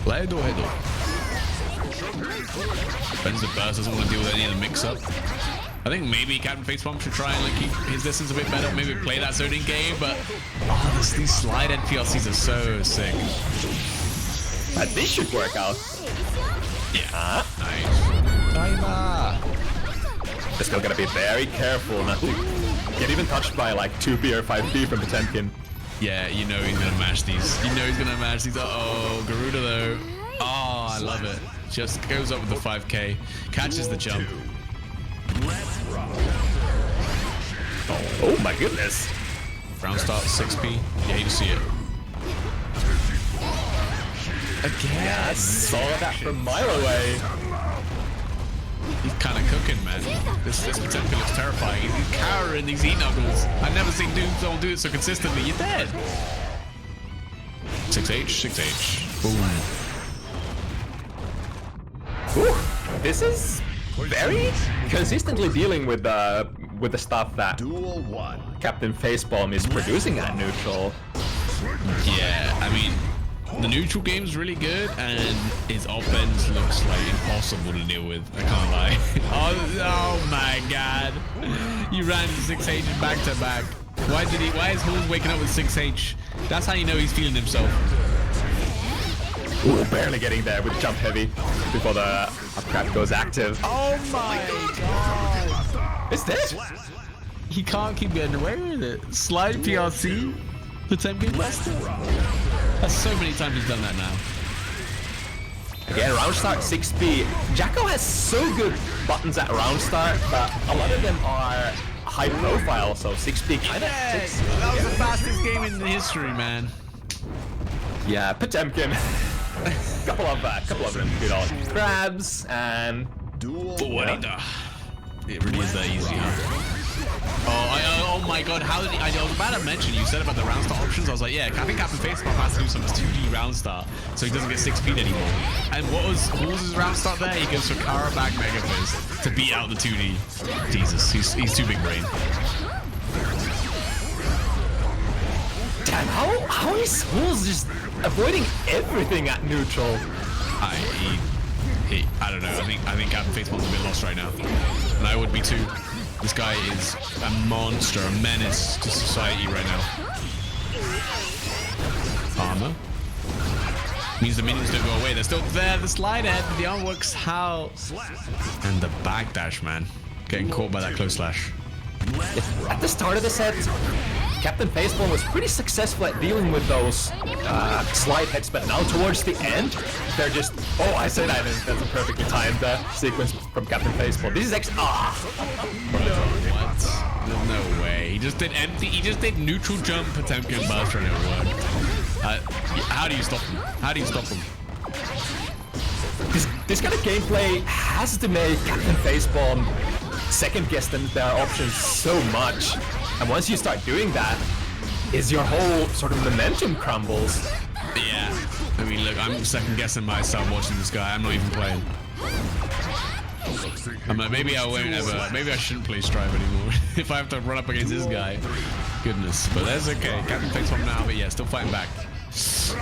Hedo. Bends the burst, doesn't want to deal with any of the mix-up. I think maybe Captain Facepalm should try and like keep his distance a bit better. Maybe play that certain game, but these slide end PLCs are so sick. This should work out. Yeah. Nice. Timer. They're still gonna be very careful not to get even touched by like 2B or 5B from Potemkin. Yeah, you know he's gonna mash these. You know he's gonna mash these. Uh-oh, Garuda though. Oh, I love it. Just goes up with the 5k, catches the jump. Oh my goodness. Round start 6p. You hate to see it. Again. Yeah, I saw that from a mile away. He's kind of cooking, man. This Potemkin looks terrifying. He's cowering these E-knuckles. I've never seen someone do it so consistently. You're dead. 6H. Boom. Ooh, this is very consistently dealing with the stuff that Captain Facepalm is producing at neutral. Yeah, I mean, the neutral game's really good, and his offense looks like impossible to deal with. I can't lie. Oh my god. You ran 6H back to back. Why is Halls waking up with 6H? That's how you know he's feeling himself. Ooh, barely getting there with jump heavy before the upcrap goes active. Oh my god. It's dead. He can't keep getting away with it. Slide PRC. Potemkin Buster. That's so many times he's done that now. Again, round start 6B. Jacko has so good buttons at round start, but a lot of them are high profile, so 6B kind of... That was the fastest game in history, man. Yeah, Potemkin. couple of them good old grabs and... It really is that easy, huh? Oh my god, how did he... I was about to mention, you said about the round start options. I was like, yeah, I think Captain Facepalm has to do some 2D round start so he doesn't get 6-speed anymore. And what was Halls' round start there? He goes for Kara back Mega Fizz to beat out the 2D. Jesus, he's too big brain. Damn, how is Halls just avoiding everything at neutral? I don't know. I think Captain Facepalm's a bit lost right now, and I would be too. This guy is a monster, a menace to society right now. Armor means the minions don't go away. They're still there. The slide head, the arm works how? And the backdash, man, getting caught by that close slash. At the start of the set, Captain Facepalm was pretty successful at dealing with those slide heads, but now towards the end, they're just... Oh, I said that, that's a perfectly timed sequence from Captain Facepalm. This is What? There's no way. He just did empty. He just did neutral jump Potemkin burst and it worked. How do you stop him? How do you stop him? This kind of gameplay has to make Captain Facepalm second guess their options so much. And once you start doing that, is your whole sort of momentum crumbles. Yeah. I mean, look, I'm second guessing myself watching this guy. I'm not even playing. I'm like, maybe I won't ever. Maybe I shouldn't play Strive anymore if I have to run up against this guy. Goodness, but that's okay. Captain Facepalm now, but yeah, still fighting back.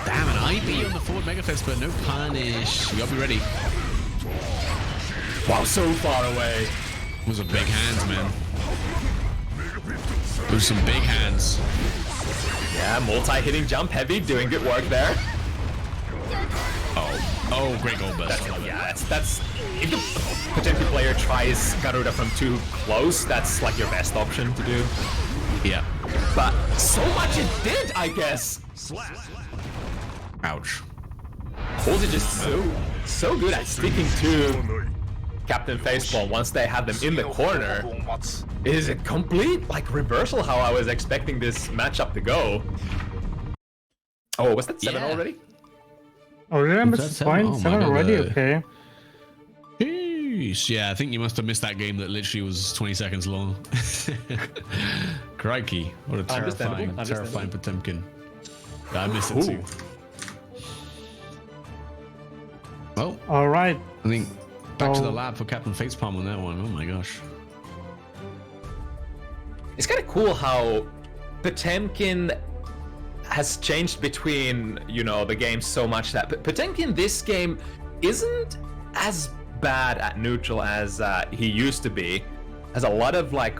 Damn, an IB on the forward Mega Fist, but no punish. You gotta be ready. Wow, so far away. Those are big hands, man. Those are some big hands. Yeah, multi-hitting jump heavy, doing good work there. Oh, great gold burst. That's if the Potemkin player tries Garuda from too close, that's like your best option to do. Yeah. But so much it did, I guess. Ouch. Halsey just so good at sticking to Captain Facepalm once they have them in the corner. It is a complete like reversal how I was expecting this matchup to go. Oh, was that 7 already? Oh, remember Was that 7 7? Oh my already? God. Okay. Jeez. Yeah, I think you must have missed that game that literally was 20 seconds long. Crikey. What a terrifying Potemkin. I missed it too. Well, All right. I think back to the lab for Captain Facepalm on that one. Oh my gosh. It's kind of cool how Potemkin has changed between, you know, the games so much that Potemkin this game isn't as bad at neutral as he used to be. Has a lot of like,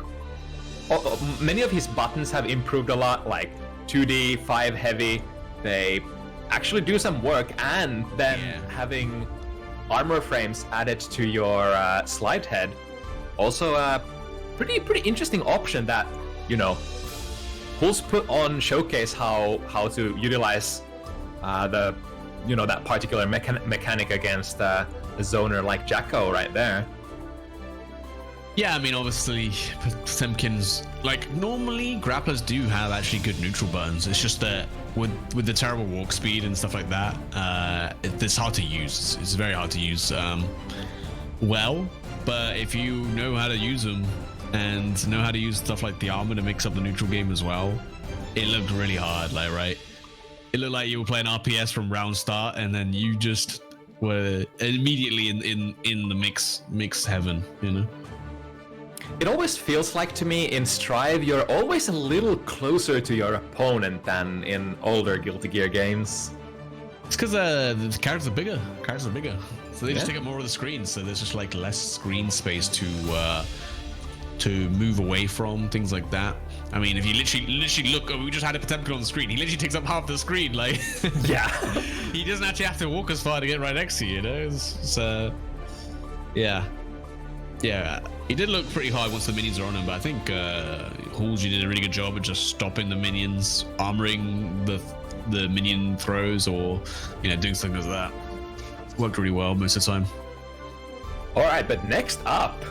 many of his buttons have improved a lot, like 2D, 5 heavy. They actually do some work, and then having armor frames added to your slide head, also a pretty interesting option that, you know, Pulse put on showcase how to utilize the, you know, that particular mechanic against a zoner like Jacko right there. Yeah, I mean, obviously, Potemkin's like normally grapplers do have actually good neutral buttons. It's just that with the terrible walk speed and stuff like that, it's hard to use. It's very hard to use well. But if you know how to use them and know how to use stuff like the armor to mix up the neutral game as well, it looked really hard. Like, right, it looked like you were playing RPS from round start, and then you just were immediately in the mix heaven, you know. It always feels like to me in Strive you're always a little closer to your opponent than in older Guilty Gear games. It's because the characters are bigger. So they just take up more of the screen. So there's just like less screen space to move away from, things like that. I mean, if you literally look, we just had a Potemkin on the screen. He literally takes up half the screen. Like, yeah, he doesn't actually have to walk as far to get right next to you. You know, yeah. He did look pretty hard once the minions are on him, but I think Halsey did a really good job of just stopping the minions, armoring the minion throws, or, you know, doing something like that. Worked really well most of the time. All right, but next up,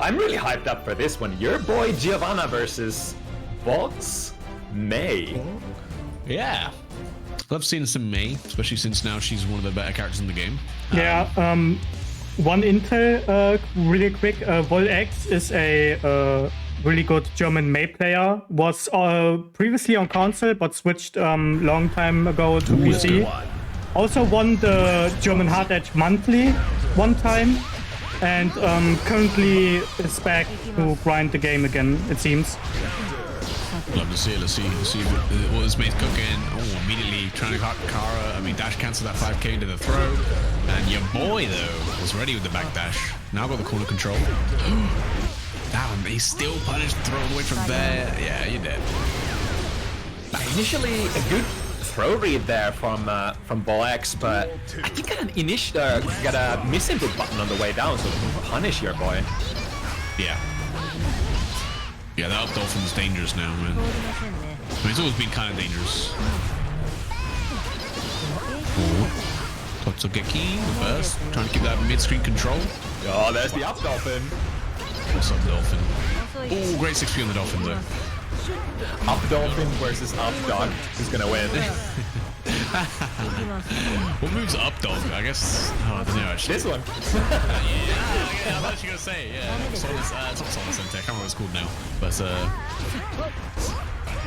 I'm really hyped up for this one. Your boy Giovanna versus Box May. Yeah, love seeing some May, especially since now she's one of the better characters in the game. Yeah. One intel, really quick. Vol-X is a really good German May player. Was previously on console, but switched long time ago to PC. Also won the German HardEdge monthly one time, and currently is back to grind the game again, it seems. Love to see it. Let's see what this May's cooking. Oh, immediately trying to cut Kara. Dash cancel that 5k into the throw. And your boy, though, was ready with the back dash. Now got the corner control. Damn, he's still punished, thrown away from there. Yeah, you're dead. Initially, a good throw read there from Vol-X, but I think got a misinput button on the way down, so it can punish your boy. Yeah. Yeah, that up Dolphin's dangerous now, man. I mean, it's always been kind of dangerous. Totsugeki, reverse, trying to keep that mid-screen control. Oh, there's the up Dolphin. What's up, Dolphin? Oh, great 6p on the Dolphin, though. Up Dolphin versus Up Dog. Who's gonna win? What moves Up Dog? I guess. Oh, I don't know, actually. This one. Yeah, I was actually gonna say, yeah. It's not Solid Center, I can't remember what it's called now. But,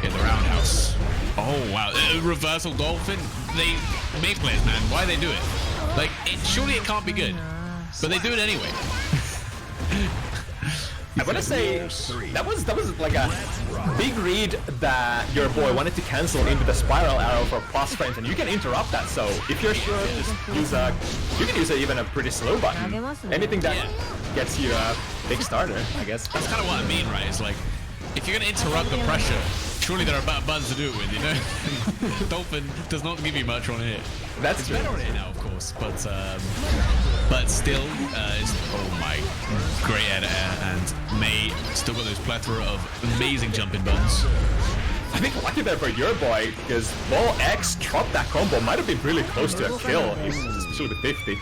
yeah, the roundhouse. Oh, wow. Reversal Dolphin. They May players, man. Why they do it? Like, surely it can't be good. But they do it anyway. I want to say that was like a big read that your boy wanted to cancel into the spiral arrow for plus frames, and you can interrupt that. So if you're sure, just you can use even a pretty slow button. Anything that gets you a big starter, I guess. That's kind of what I mean, right? It's like, if you're gonna interrupt the pressure, surely there are better buttons to do it with, you know? Dolphin does not give you much on hit. That's true. Better on hit now, of course, but still, it's, oh my, great air to air, and May still got those plethora of amazing jumping buttons. I think lucky there for your boy, because Ball X dropped that combo, might have been really close to a kill, especially with 50.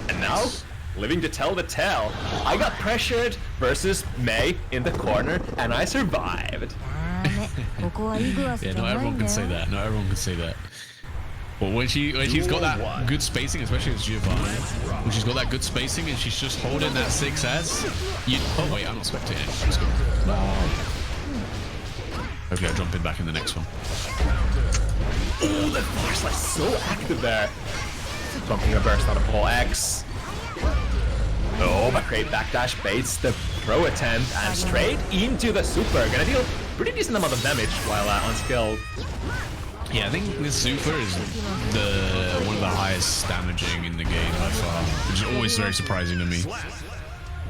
And now, living to tell the tale. I got pressured versus Mei in the corner, and I survived. Yeah, not everyone can say that. Not everyone can say that. But when she's got that good spacing, especially with Giovanni, when she's got that good spacing and she's just holding that 6S, oh wait, I'm not spectating. Let's go. Hopefully I'll jump in back in the next one. Oh, the Force Slash so active there. Bumping a burst out of Ball X. Oh, but great backdash baits the throw attempt and straight into the super. Gonna deal pretty decent amount of damage while unskilled. Yeah, I think this super is one of the highest damaging in the game by far, which is always very surprising to me.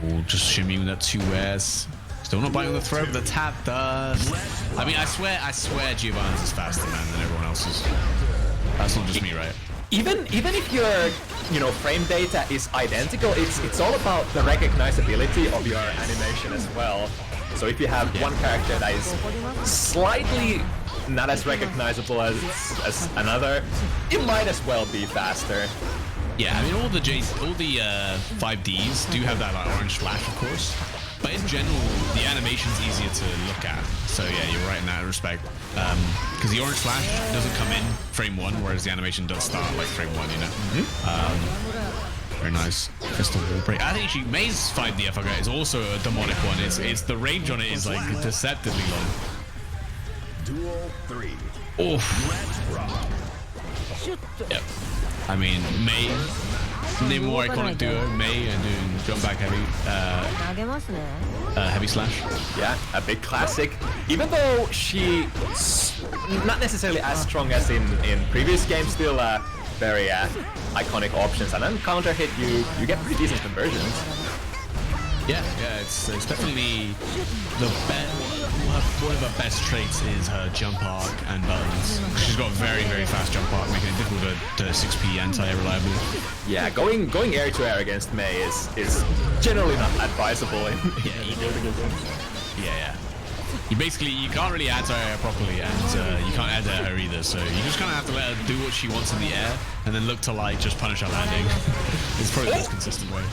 Oh, just shimmying that 2S. Still not biting on the throw, but the tap does. I mean, I swear Giovanni's is faster, man, than everyone else's. That's not just me, right? Even if your frame data is identical, it's all about the recognizability of your animation as well. So if you have one character that is slightly not as recognizable as another, it might as well be faster. Yeah, I mean all the 5Ds do have that like orange flash, of course, but in general the animation's easier to look at. So yeah, you're right in that respect, because the orange flash doesn't come in frame 1, whereas the animation does start like frame 1, you know. Very nice. Crystal wall break. I think Mei's 5D FRG is also a demonic one. It's the range on it is like deceptively long. Duel 3. Yep. I mean, Mei, the more iconic duo, Mei and doing jump back heavy slash. Yeah, a big classic. Even though she's not necessarily as strong as in previous games, still very iconic options. And then counter hit, you get pretty decent conversions. Yeah, it's definitely the best. One of her best traits is her jump arc and buttons. She's got a very, very fast jump arc, making it difficult to 6P anti-reliably. Yeah, going air to air against Mei is generally not advisable in Yeah. You can't really anti-air properly, and you can't anti-air her either. So you just kind of have to let her do what she wants in the air, and then look to like just punish her landing. It's probably the most consistent way.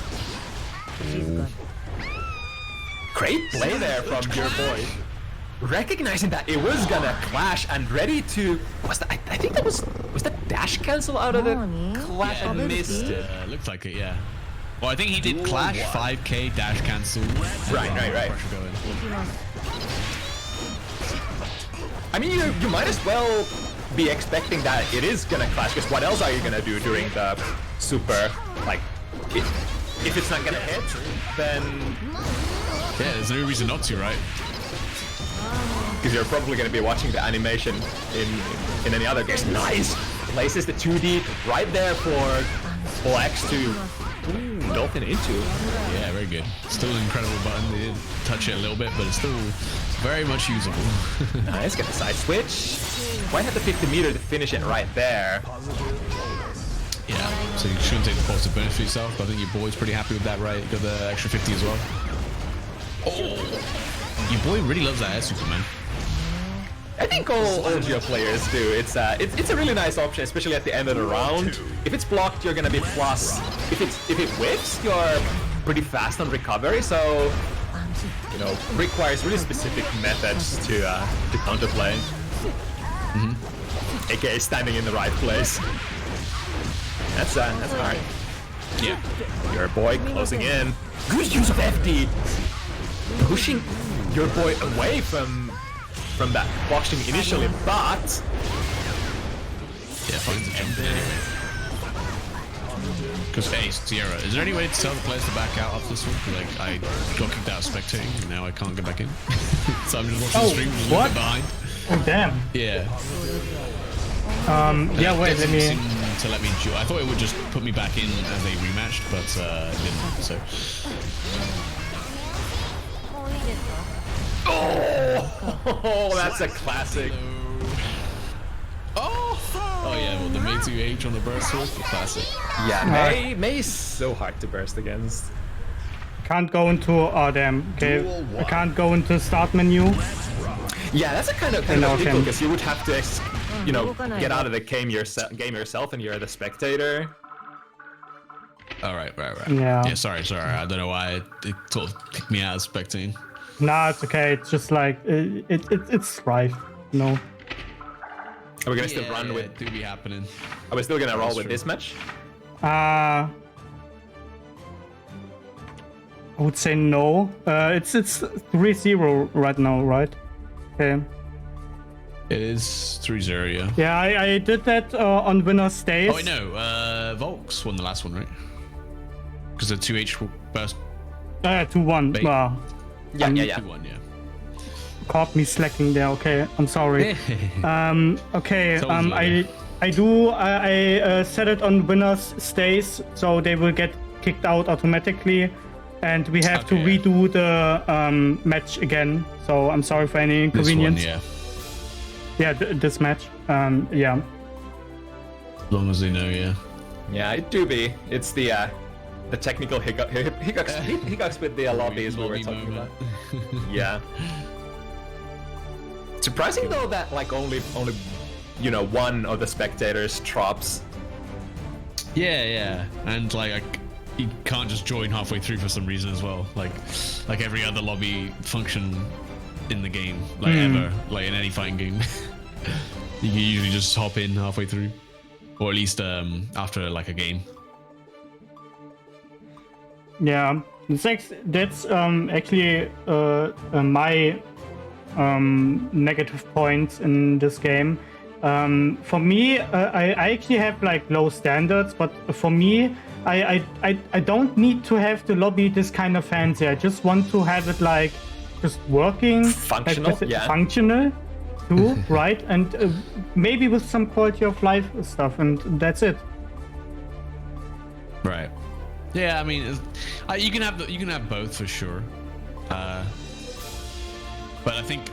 Great play there from your boy. Recognizing that it was gonna clash and ready to... I think that was that dash cancel out of the clash and missed it? Looked like it, yeah. Well, I think he did clash, 5K, dash cancel. Right. I mean, you might as well be expecting that it is gonna clash, because what else are you gonna do during the super? Like, if it's not gonna hit, then... Yeah, there's no reason not to, right? Because you're probably going to be watching the animation in any other case. Nice! Places the 2D right there for X to dolphin into. Yeah, very good. Still an incredible button. They did touch it a little bit, but it's still very much usable. Nice, get the side switch. Might have the 50 meter to finish it right there. Yeah, so you shouldn't take the positive benefit for yourself, but I think your boy's pretty happy with that, right? You got the extra 50 as well. Oh! Your boy really loves that air super, man. I think all Geo players do. It's a really nice option, especially at the end of the round. If it's blocked, you're gonna be plus. If it whips, you're pretty fast on recovery. So requires really specific methods to counterplay. AKA standing in the right place. That's hard. Yeah. Your boy closing in. Good use of FD. Pushing your boy away from that boxing initially, but yeah, finds the jump in anyway. Because hey, Sierra, is there any way to tell the players to back out of this one? Like, I got kicked out of spectating, and now I can't get back in. So I'm just watching the stream, just looking behind. Oh damn. Yeah. Yeah, wait, let me... To let me I thought it would just put me back in as they rematched, but it didn't, so... Oh, that's a classic. Oh yeah, well the Mei 2H on the burst was the classic. Yeah, Mei is so hard to burst against. Can't go into... Oh damn, okay. I can't go into start menu. Yeah, that's a kind of know, illegal Ken. because you would have to, get out of the game yourself, and you're the spectator. All right. Yeah. Yeah. Sorry. I don't know why it sort of kicked me out of spectating. Nah, it's okay. It's just like it's strife. No. Are we gonna still run with? Do be happening. Are we still gonna roll with true. this match? I would say no. It's 3-0 right now, right? Okay. It is 3-0. Yeah. Yeah, I did that on winner's days. Oh wait, no. Volks won the last one, right? Because the 2H burst. 2-1. Bait. Wow. Yeah. 2-1, yeah. Caught me slacking there. Okay, I'm sorry. Okay. So easy. I set it on winners stays, so they will get kicked out automatically, and we have to Okay. redo the match again. So I'm sorry for any This one, inconvenience. yeah. Yeah, this match. Yeah. As long as they know, yeah. Yeah, it do be. It's the technical hiccups with the lobbies we were Lobby talking moment. about. Yeah. Surprising though that like only one of the spectators drops. Yeah, and like you can't just join halfway through for some reason as well. Like every other lobby function in the game, like ever, like in any fighting game, you can usually just hop in halfway through, or at least after like a game. Yeah, that's actually my negative points in this game. For me, I actually have like low standards, but for me, I don't need to have the lobby this kind of fancy. I just want to have it like just working, Functional, like, yeah. functional too, right? And maybe with some quality of life stuff, and that's it. Right. Yeah, I mean, you can have both for sure. But I think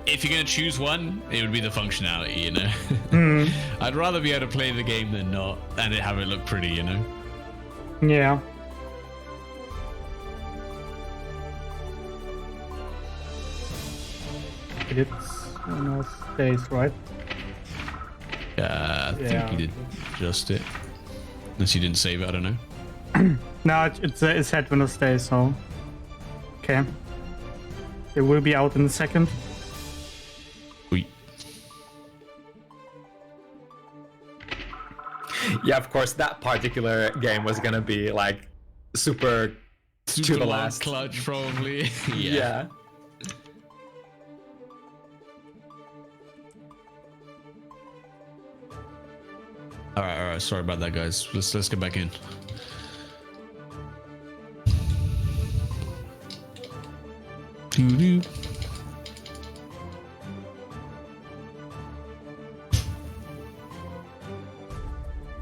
if you're gonna choose one, it would be the functionality, you know. I'd rather be able to play the game than not, and have it look pretty, you know. Yeah. It's one of days, right? I think Yeah. you did just it. Unless you didn't save it, I don't know. No, it's had Windows Day, so okay. It will be out in a second. Sweet. Yeah, of course, that particular game was gonna be like super to the long last. clutch, probably. Yeah. All right. Sorry about that, guys. Let's get back in. Doo-doo.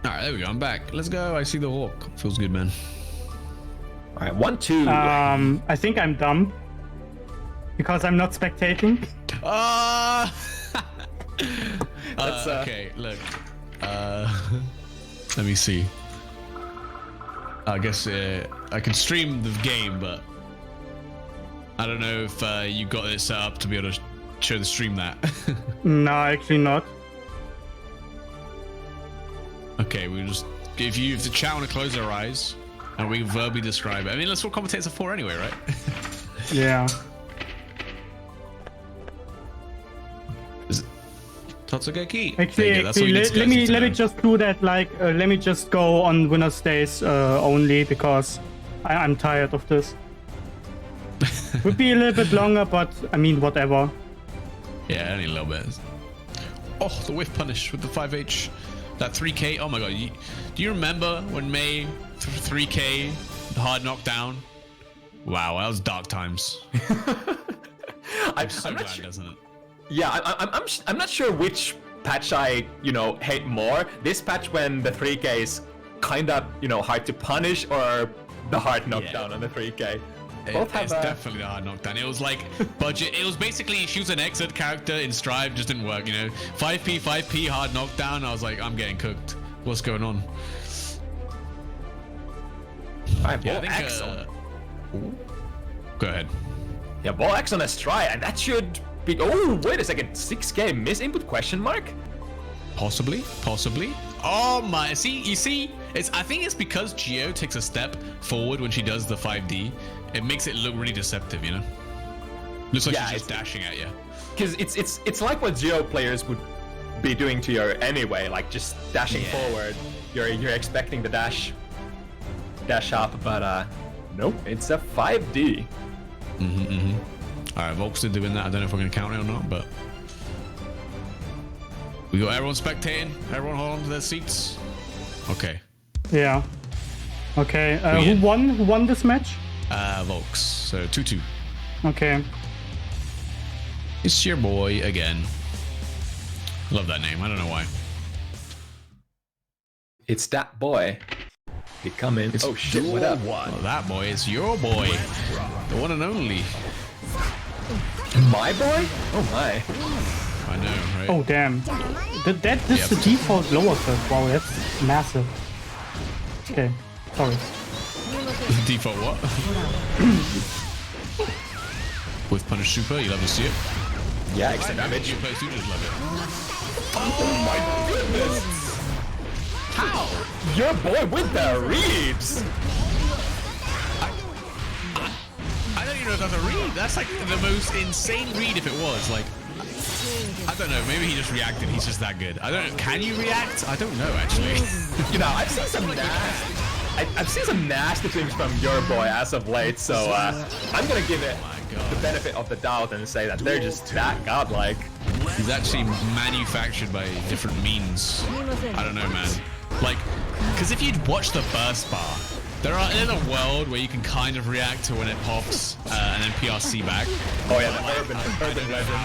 All right, there we go. I'm back. Let's go. I see the hawk. Feels good, man. All right, 1-2. I think I'm dumb because I'm not spectating. That's, okay, look. Let me see. I guess I can stream the game, but I don't know if you got it set up to be able to show the stream that. No, actually not. Okay, we just if the chat want to close their eyes and we verbally describe it. I mean, that's what commentators are for anyway, right? Yeah. Totsugeki. Actually, let me just do that. Like, let me just go on Winner's Days only because I'm tired of this. Would be a little bit longer, but I mean, whatever. Yeah, only a little bit. Oh, the whiff punish with the 5H. That 3K. Oh my god. Do you remember when May 3K hard knockdown? Wow, that was dark times. I'm so glad it doesn't. Yeah, I'm not sure which patch I hate more. This patch when the 3K is kind of hard to punish, or the hard knockdown on the 3K. It's definitely the hard knockdown. It was like budget. It was basically she was an exit character in Strive, just didn't work. 5p hard knockdown. I was like, I'm getting cooked. What's going on? I Yeah, I think. Go ahead. Yeah, ball X on a strike, and that should Oh, wait a second. 6K miss input question mark? Possibly. Oh my, see, you see, I think it's because Geo takes a step forward when she does the 5D. It makes it look really deceptive, you know? Looks like she's just dashing at you. Because it's like what Geo players would be doing to you anyway, like just dashing forward. You're expecting the dash up, but nope, it's a 5D. Alright, Volk's still doing that. I don't know if we're gonna count it or not, but we got everyone spectating. Everyone hold on to their seats. Okay. Yeah. Okay. Who won this match? Volks. So 2-2. Okay. It's your boy again. Love that name. I don't know why. It's that boy. He come in. Oh shit! What up? Well, that boy is your boy, the one and only. My boy? Oh my. I know, right? Oh damn. This is the default lower third. Wow, that's massive. Okay. Sorry. Default what? With Punish Super, you love to see it. Yeah, extra damage. You players do just love it. Oh my goodness! How? Your boy with the reads! I don't even know if that's a read. That's like the most insane read if it was. Like, I don't know. Maybe he just reacted. He's just that good. I don't know. Can you react? I don't know, actually. You know, I've seen some nasty things from your boy as of late, so I'm gonna give it the benefit of the doubt and say that they're just that godlike. He's actually manufactured by different means. I don't know, man. Like, because if you'd watch the burst bar, there's a world where you can kind of react to when it pops and then PRC back. Oh yeah, the urban legend.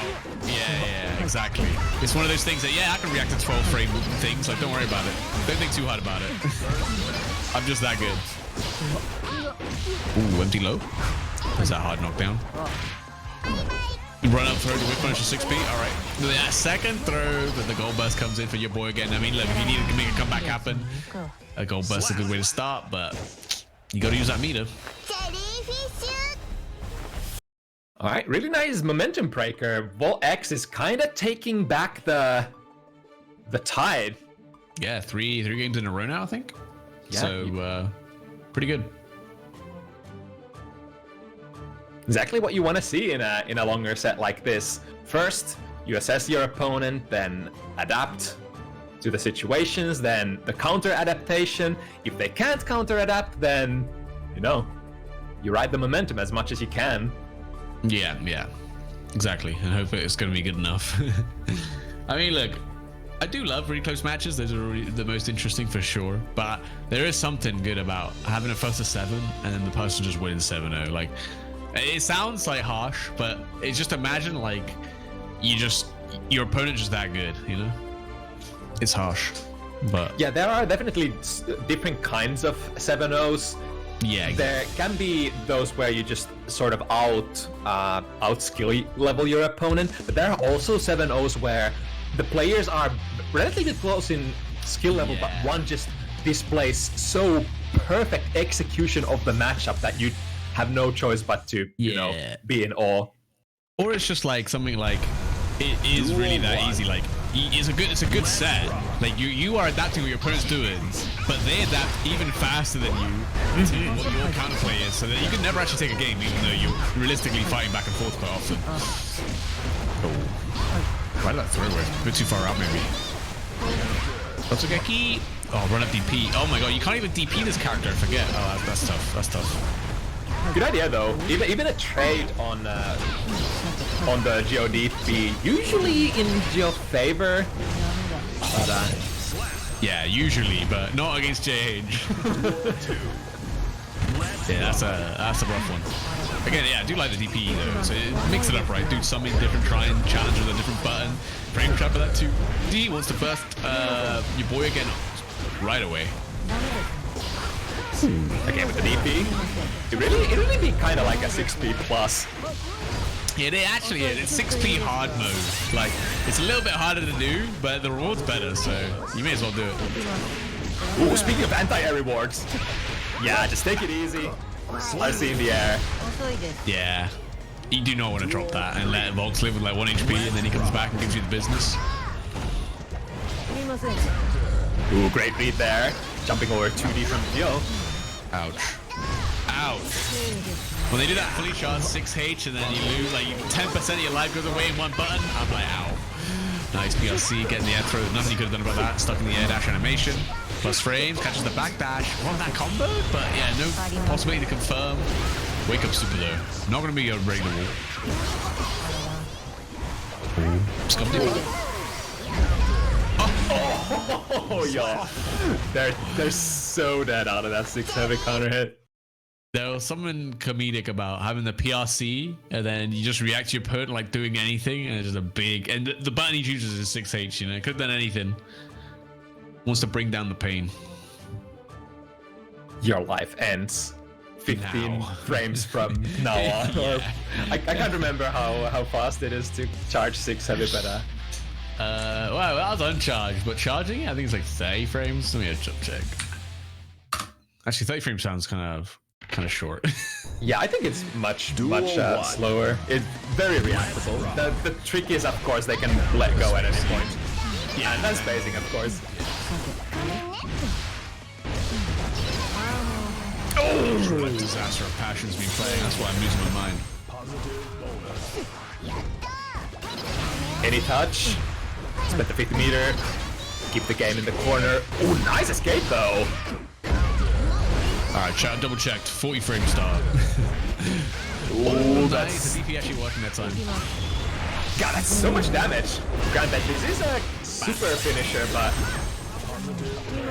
Yeah, exactly. It's one of those things that, I can react to 12 frame things, like don't worry about it. Don't think too hard about it. I'm just that good. Ooh, empty low. Is that hard knockdown? You run up throw the whip punch to 6p. All right. That second throw, but the gold burst comes in for your boy again. I mean, look, if you need to make a comeback happen, a gold burst is a good way to start, but you got to use that meter. All right, really nice momentum breaker. Volt X is kind of taking back the tide. Yeah, three games in a row now, I think. Yeah. So pretty good. Exactly what you want to see in a longer set like this. First, you assess your opponent, then adapt to the situations, then the counter adaptation. If they can't counter adapt, then you ride the momentum as much as you can. Yeah, exactly, and hope it's going to be good enough. I mean, look, I do love really close matches. Those are really the most interesting for sure. But there is something good about having a first to 7 and then the person just winning 7-0. Like, it sounds like harsh, but it's just imagine like your opponent just that good, you know? It's harsh, but yeah, there are definitely different kinds of 7-0s. Yeah, exactly. There can be those where you just sort of out skill level your opponent, but there are also 7-0s where the players are relatively close in skill level, but one just displays so perfect execution of the matchup that you have no choice but to be in awe. Or it's just like something like it is really that easy. Like it's a good set. Like you are adapting what your opponent's doing, but they adapt even faster than you to what your counterplay is, so that you can never actually take a game, even though you're realistically fighting back and forth quite often. Oh, why did that throw away? A bit too far out, maybe. Otsugeki. Oh, run up DP. Oh my god, you can't even DP this character. I forget. Oh, that's tough. That's tough. Good idea though. Even a trade on the GeoDP usually in Geo's favor. But, yeah, usually, but not against JH. Yeah, that's a rough one. Again, yeah, I do like the DP though. So mix it up right. Do something different. Try and challenge with a different button. Frame trap for that too. D wants to burst your boy again right away. Again with the DP, it really be kind of like a 6p plus. Yeah, they actually is. It's 6p hard mode. Like, it's a little bit harder to do, but the reward's better, so you may as well do it. Ooh, speaking of anti-air rewards, yeah, just take it easy. RC in the air. Yeah. You do not want to drop that and let Volks live with like 1 HP, and then he comes back and gives you the business. Ooh, great read there. Jumping over 2D from Gil. Ouch. Ouch. When they do that fully charged 6H and then you lose like 10% of your life goes away in one button, I'm like, ow. Nice PLC, getting the air throw. Nothing you could have done about that. Stuck in the air dash animation. Plus frames, catches the back dash. Well, that combo, but yeah, no possibility to confirm. Wake up super low. Not going to be a regular wall. Scum dip. Oh, yeah. They're so dead out of that 6-heavy counter hit. There was something comedic about having the PRC and then you just react to your opponent like doing anything, and it's just a big, and the button he chooses is 6H, you know, could have done anything. Wants to bring down the pain. Your life ends 15 now. frames from now on. Yeah. I can't remember how fast it is to charge 6-heavy, but well, that was uncharged, but charging, I think it's like 30 frames. Let me check. Actually, 30 frames sounds kind of short. yeah, I think it's much slower. It's very reactable. The trick is, of course, they can let go at any point. Yeah, and that's phasing, of course. Oh, what disaster of passion's been playing. That's why I'm losing my mind. Any touch. Split the 50 meter. Keep the game in the corner. Oh, nice escape though. Alright, chat, double checked. 40 frame start. Oh, nice. The DP actually working that time. God, that's so much damage. Granted, this is a super finisher, but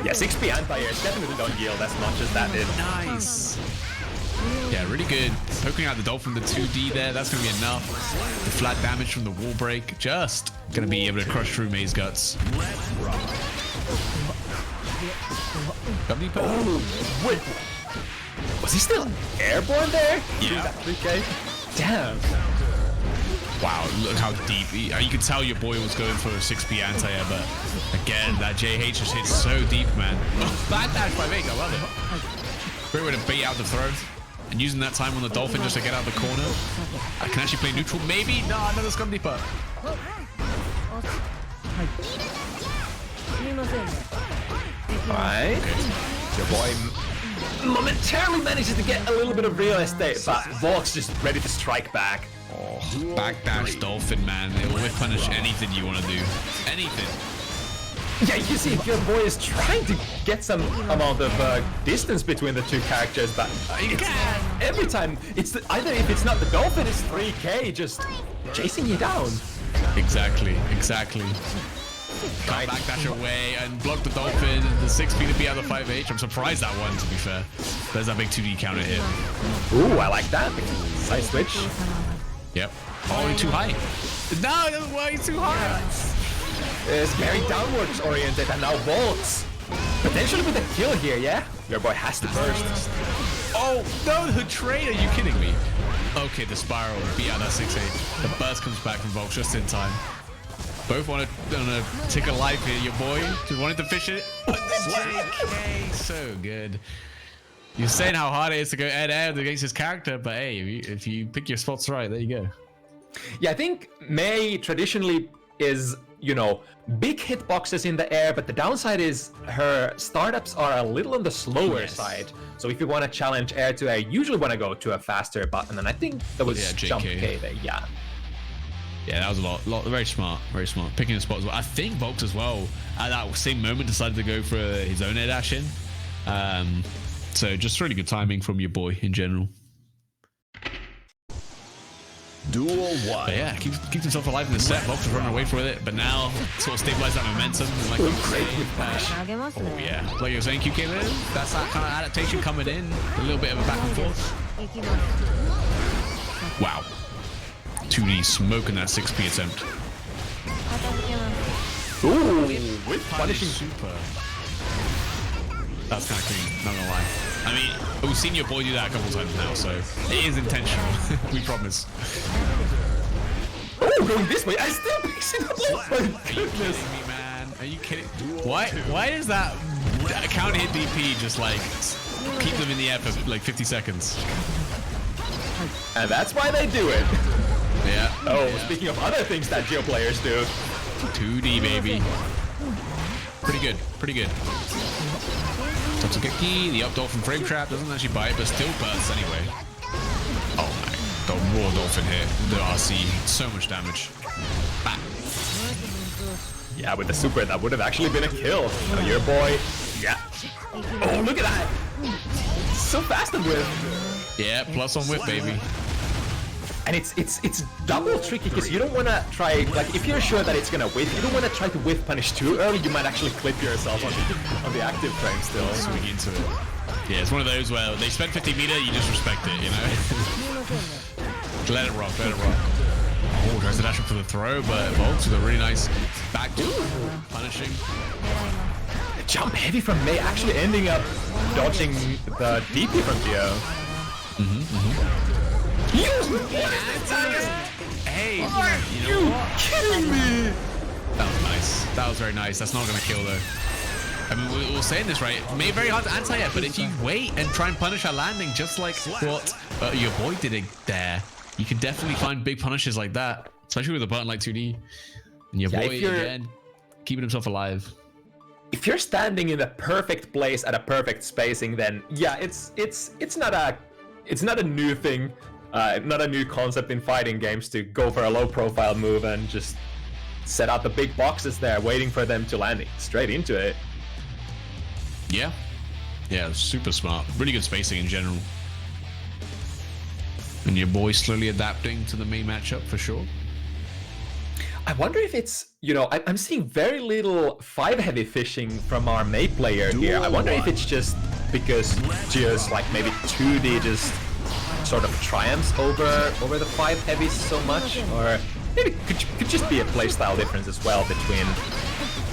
yeah, 6p anti-airs definitely don't yield as much as that did. Nice. Yeah, really good. Poking out the Dolphin, the 2D there, that's going to be enough. The flat damage from the wall break, just going to be able to crush through May's guts. Oh, wait. Was he still airborne there? Yeah. 3K? Damn. Wow, look how deep. You could tell your boy was going for a 6p anti-air, but again, that JH just hits so deep, man. Bad dash by Vega, I love it. Great way to bait out the throw. And using that time on the Dolphin just to get out the corner. I can actually play neutral, maybe? No, another Scum Deeper. Alright. Okay. Your boy momentarily manages to get a little bit of real estate, but Volk's just ready to strike back. Oh, backdash Dolphin, man. It will whip punish anything you want to do. Anything. Yeah, you see, your boy is trying to get some amount of distance between the two characters, but every time, it's either if it's not the Dolphin, it's 3K just chasing you down. Exactly. Can't backdash away and block the Dolphin. The 6p to be out of 5H. I'm surprised that one, to be fair. There's that big 2D counter hit. Ooh, I like that. Side switch. Yep. Oh, too high. No, it doesn't work. It's too high. It's very downwards oriented, and now Volks. Potentially with a kill here, yeah? Your boy has to burst. Oh, no, the trade. Are you kidding me? Okay, the spiral beat out that 6-8. The burst comes back from Volks just in time. Both want to take a life here, your boy. Just wanted to fish it. JK, so good. You're saying how hard it is to go head-to-head against his character, but hey, if you pick your spots right, there you go. Yeah, I think Mei traditionally is, you know, big hitboxes in the air, but the downside is her startups are a little on the slower side. So if you want to challenge air to air, you usually want to go to a faster button, and I think that was Jump K there, yeah. Yeah, that was a lot. Very smart. Picking the spots. I think Volks as well, at that same moment, decided to go for his own air dash in. So just really good timing from your boy in general. Duel 1. But yeah, keeps himself alive in the set. Volks was running away from it, but now sort of stabilized that momentum. And like oh yeah, like you were saying, QK, that's that kind of adaptation coming in. A little bit of a back and forth. Wow. 2D smoking that 6p attempt. Ooh, with punishing super. That's kind of clean, not gonna lie. I mean, we've seen your boy do that a couple times now, so it is intentional. We promise. Oh, going this way. I still picked it up. Oh my goodness. Are you kidding me, man? Are you kidding? Why is that counter hit DP just like keep them in the air for like 50 seconds? And that's why they do it. Yeah. Oh, yeah. speaking of other things that Geo players do. 2D, baby. Pretty good. Pretty good. Totsugeki, the up dolphin frame trap doesn't actually bite, but still bursts anyway. Oh my. The raw dolphin hit. The RC. So much damage. Bam. Yeah, with the super, that would have actually been a kill. Now your boy. Yeah. Oh, look at that. So fast and whiff. Yeah, plus on whip, baby. And it's double tricky because you don't want to try, like, if you're sure that it's gonna whiff, you don't want to try to whiff punish too early. You might actually clip yourself on the active frame still. Swing into it. Yeah, it's one of those where they spend 50 meter, you just respect it, you know? Let it rock, let it rock. Oh, tries to dash up for the throw, but Volks with a really nice back punishing. Jump heavy from May, actually ending up dodging the DP from Geo. Hey, you know what? Kidding me? That was nice. That was very nice. That's not going to kill, though. I mean, we were saying this, right? May very hard to anti-it, but if you wait and try and punish our landing, just like what your boy did it there, you can definitely find big punishes like that, especially with a button like 2D. And your boy, again, keeping himself alive. If you're standing in the perfect place at a perfect spacing, then yeah, it's not a new thing, not a new concept in fighting games to go for a low-profile move and just set out the big boxes there, waiting for them to land straight into it. Yeah, yeah, super smart. Really good spacing in general. And your boy slowly adapting to the main matchup for sure. I wonder if it's, you know, I'm seeing very little 5-heavy fishing from our May player here. I wonder if it's just because Geo's like maybe 2D just sort of triumphs over the 5-heavies so much, or maybe could just be a playstyle difference as well between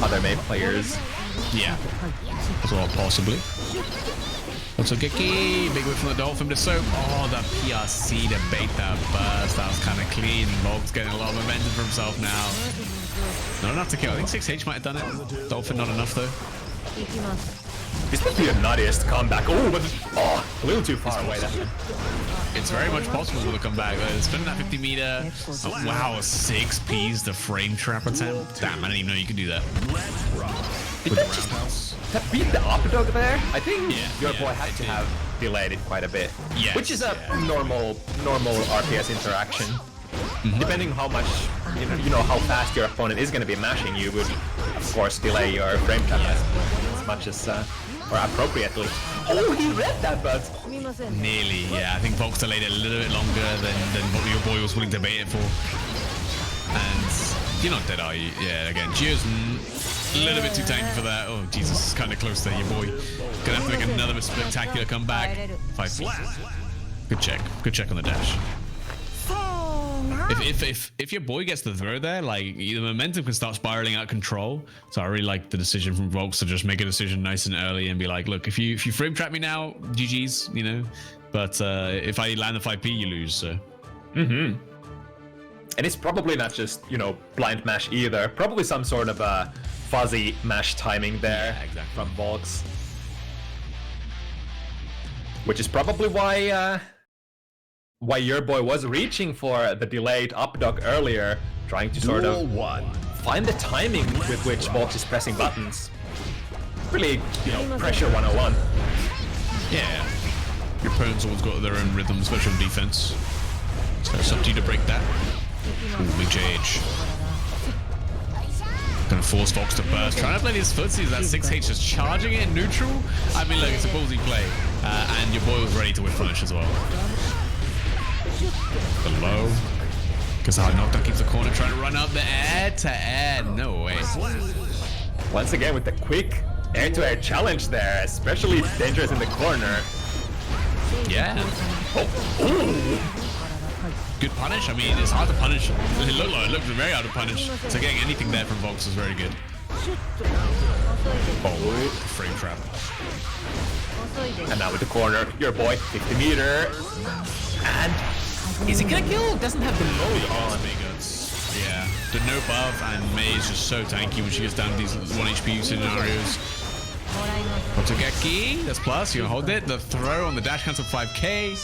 other May players. Yeah, as well, possibly. Totsugeki, big whip from the dolphin to soap. Oh, the PRC to bait that burst. That was kind of clean. Volk's getting a lot of momentum for himself now. Not enough to kill. I think 6H might have done it. Dolphin not enough though. This would be the nuttiest comeback. Oh, but a little too far away. It's very much possible with a comeback. Spinning that 50 meter. Oh, wow, 6 Ps the frame trap attempt. Damn, I didn't even know you could do that. Did that beat the Opdog there? I think your boy had to have delayed it quite a bit. Yes, which is a normal RPS interaction. Depending how much, you know how fast your opponent is going to be mashing, you would of course delay your frame trap as much as or appropriately. Oh, he read that, but nearly. Yeah, I think Volks delayed it a little bit longer than what your boy was willing to bait it for. And you're not dead, are you? Yeah, again, Geo's a little bit too tanky for that. Oh, Jesus, it's kind of close there, your boy. Gonna have to make another spectacular comeback. 5 feet. Good check. Good check on the dash. If your boy gets the throw there, like, the momentum can start spiraling out of control. So I really like the decision from Volks to just make a decision nice and early and be like, look, if you frame trap me now, GG's, you know. But if I land the 5P, you lose. So. And it's probably not just, you know, blind mash either. Probably some sort of a fuzzy mash timing there from Volks. Which is probably why your boy was reaching for the delayed up dog earlier, trying to sort of find the timing with which Volks is pressing buttons. Really, you know, pressure 101. Yeah. Your opponent's always got their own rhythm, especially on defense. So it's up to you to break that. Ooh, big JH. Gonna force Volks to burst. Trying to play these footsies. That 6H just charging it in neutral. I mean, look, it's a ballsy play. And your boy was ready to whip punish as well. The low. Because our knockdown keeps the corner trying to run up the air to air. No way. Once again with the quick air-to-air challenge there, especially dangerous in the corner. Yeah. Oh. Good punish. I mean, it's hard to punish. It looked very hard to punish. So getting anything there from Volks was very good. Oh, frame trap. And now with the corner, your boy, 50 meter. And is it gonna kill? Doesn't have the load on. Yeah, the no buff, and May is just so tanky when she gets down to these 1 HP scenarios. Totsugeki, that's plus, you hold it. The throw on the dash cancel 5k.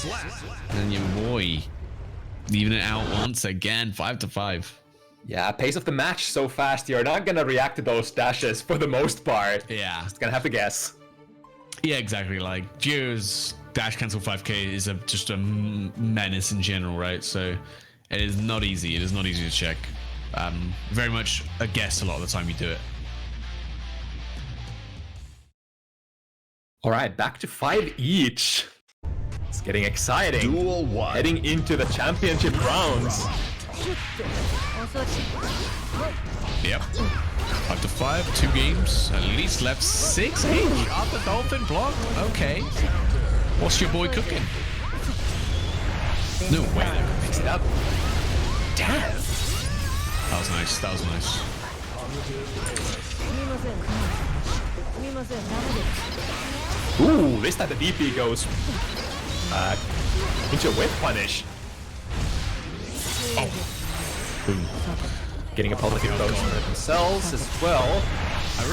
And your boy leaving it out once again, 5-5. Yeah, pace of the match so fast, you're not gonna react to those dashes for the most part. Yeah. Just gonna have to guess. Yeah, exactly. Like, Gio's dash cancel 5k is just a menace in general, right? So it is not easy. It is not easy to check. Very much a guess a lot of the time you do it. All right, back to 5 each. It's getting exciting. Duel 1. Heading into the championship rounds. Yep. 5-5, 2 games. At least left 6 each. After Dolphin block. Okay. What's your boy cooking? No way. Mix it up. Damn. That was nice. That was nice. Ooh, this time the DP goes into a whip punish. Oh. Boom. Getting a positive bonus for themselves as well. I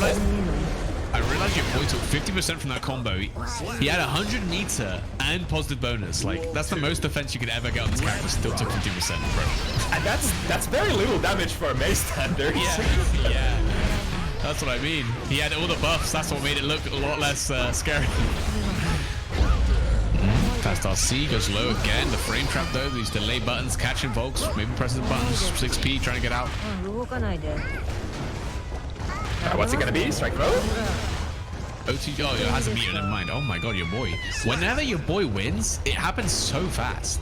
realized your boy took 50% from that combo. He had 100 meter and positive bonus. Like, that's the most defense you could ever get on this character. Still took 50%, bro. And that's very little damage for a May standard. Yeah, yeah. That's what I mean. He had all the buffs. That's what made it look a lot less scary. Fast RC goes low again. The frame trap though. These delay buttons catching Volks. Maybe pressing the buttons. 6p trying to get out. What's it gonna be? Strike throw? OT. Oh, it has a meter. Never mind. Oh my god, your boy. Whenever your boy wins, it happens so fast.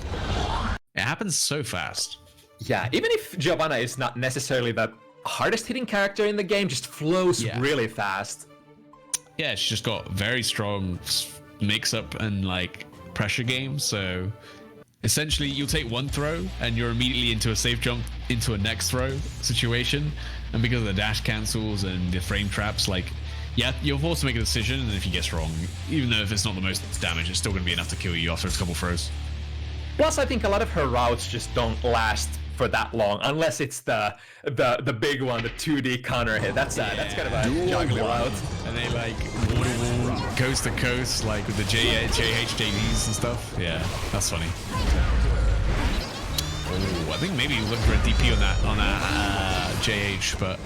It happens so fast. Yeah, even if Giovanna is not necessarily the hardest hitting character in the game, just flows really fast. Yeah, she's just got very strong mix-up and like pressure game. So essentially, you'll take one throw and you're immediately into a safe jump into a next throw situation. And because of the dash cancels and the frame traps, like, yeah, you're forced to make a decision. And if you guess wrong, even though if it's not the most damage, it's still going to be enough to kill you after a couple throws. Plus, I think a lot of her routes just don't last for that long, unless it's the big one, the 2D counter hit. That's kind of a juggly route. And they like wall, coast to coast, like with the JHJDs and stuff. Yeah, that's funny. Oh, I think maybe you look for a DP on that JH, but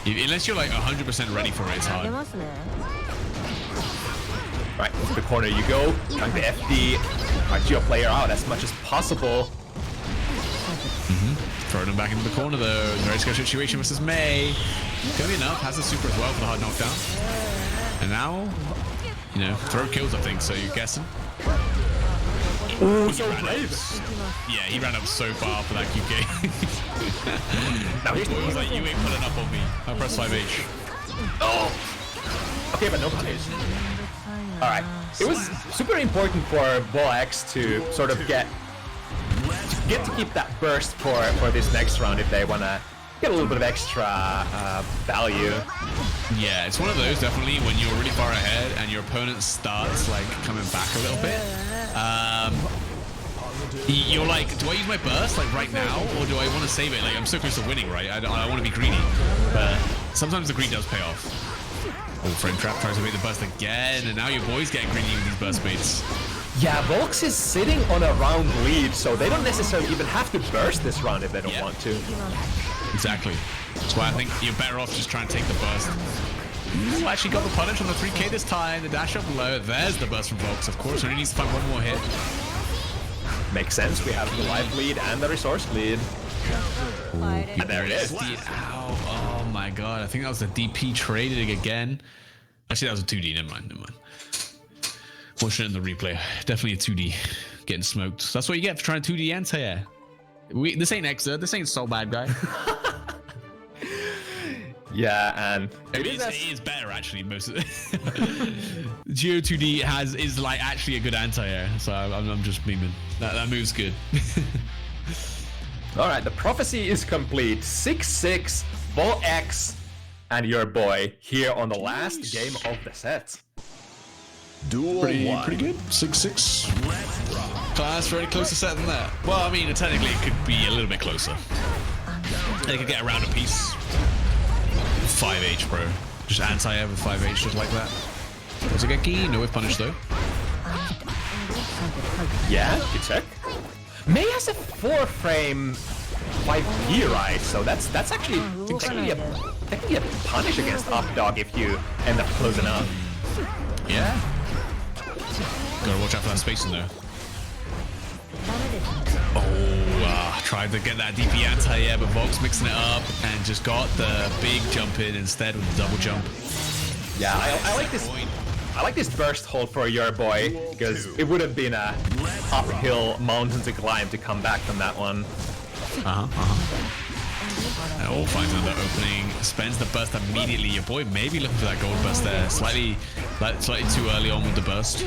unless you're like 100% ready for it, it's hard. Right, into the corner you go, trying to FD Archeo player out as much as possible. Throwing him back into the corner though. Very scary situation versus May. Gonna be enough. Has the super as well for the hard knockdown. And now, you know, throw kills, I think. So you're guessing. Oh, so brave. Yeah, he ran up so far for that QK. Now here's He was like, you ain't pulling up on me. I press 5H. Oh! Okay, but no punish. Alright. It was super important for Ball X to sort of get to keep that burst for this next round if they want to get a little bit of extra value. Yeah, it's one of those definitely when you're really far ahead and your opponent starts like coming back a little bit. You're like, do I use my burst like right now or do I want to save it? Like I'm so close to winning, right? I want to be greedy, but sometimes the greed does pay off. Oh, frame trap tries to make the burst again, and now your boy's getting greedy with these burst baits. Yeah, Volks is sitting on a round lead, so they don't necessarily even have to burst this round if they don't want to. Exactly. That's why I think you're better off just trying to take the burst. Ooh, actually got the punish on the 3k this time. The dash up low. There's the burst from Volks, of course. Only needs to find one more hit. Makes sense. We have the life lead and the resource lead. And there it is. Ow. Oh my god. I think that was the DP traded again. Actually, that was a 2D. Never mind. Watching it in the replay. Definitely a 2D. Getting smoked. That's what you get for trying 2D anti-air. This ain't Exa. This ain't so bad, guy. Yeah, and it is better actually. Most of it. Geo 2D is like actually a good anti-air. So I'm just memeing. That move's good. All right, the prophecy is complete. 6-6, Ball X, and your boy here on the last game of the set. Duel 1. Pretty good. 6-6. Class very close to set than that. Well, I mean, technically it could be a little bit closer. They could get around a piece. 5H, bro. Just anti-air with 5H, just like that. Was it get key? No with punish though. Yeah, good check. Mei has a 4-frame 5P, right? So that's actually technically a punish against Updog if you end up close enough. Yeah. Gotta watch out for that spacing though. Oh, tried to get that DP anti, but Volk's mixing it up and just got the big jump in instead with the double jump. Yeah, I like this. I like this burst hold for your boy because it would have been a uphill mountain to climb to come back from that one. And finds another opening. Spends the burst immediately. Your boy maybe looking for that gold burst there. Slightly too early on with the burst.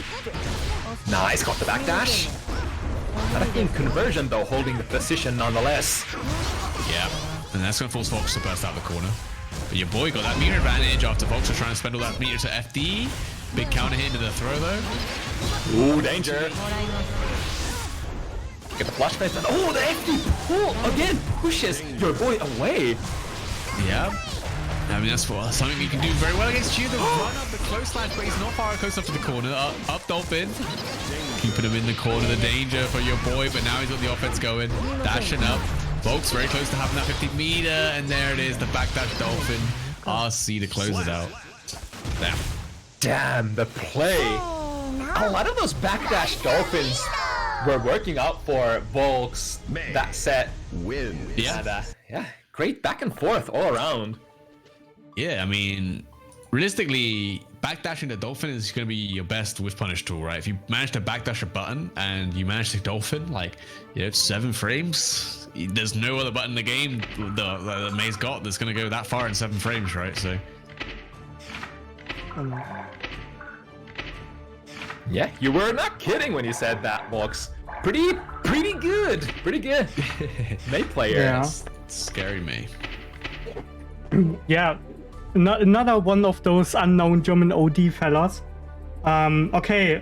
Nice, got the backdash. Not a clean conversion though, holding the position nonetheless. Yeah, and that's going to force Fox to burst out the corner. But your boy got that meter advantage after Fox was trying to spend all that meter to FD. Big counter hit into the throw though. Ooh, danger. Get the flash face. Oh, the FD pull again pushes your boy away. Yeah. I mean, that's something you can do very well against you. The run up the close line, but he's not far close enough to the corner. Up Dolphin. Keeping him in the corner, the danger for your boy, but now he's got the offense going. Dashing up. Volk's very close to having that 50 meter, and there it is, the backdash Dolphin. RC to close it out. Damn. Damn, the play. A lot of those backdash Dolphins were working out for Volks that set. Win. Yeah. And, yeah, great back and forth all around. Yeah, I mean, realistically, backdashing the Dolphin is going to be your best whiff punish tool, right? If you manage to backdash a button and you manage to Dolphin, like, you know, 7 frames, there's no other button in the game that Mei's got that's going to go that far in 7 frames, right? So. Yeah, you were not kidding when you said that, Volks. Pretty good. Pretty good. Mei player. Yeah. It's scary Mei. Yeah, another one of those unknown German OD fellas. Okay,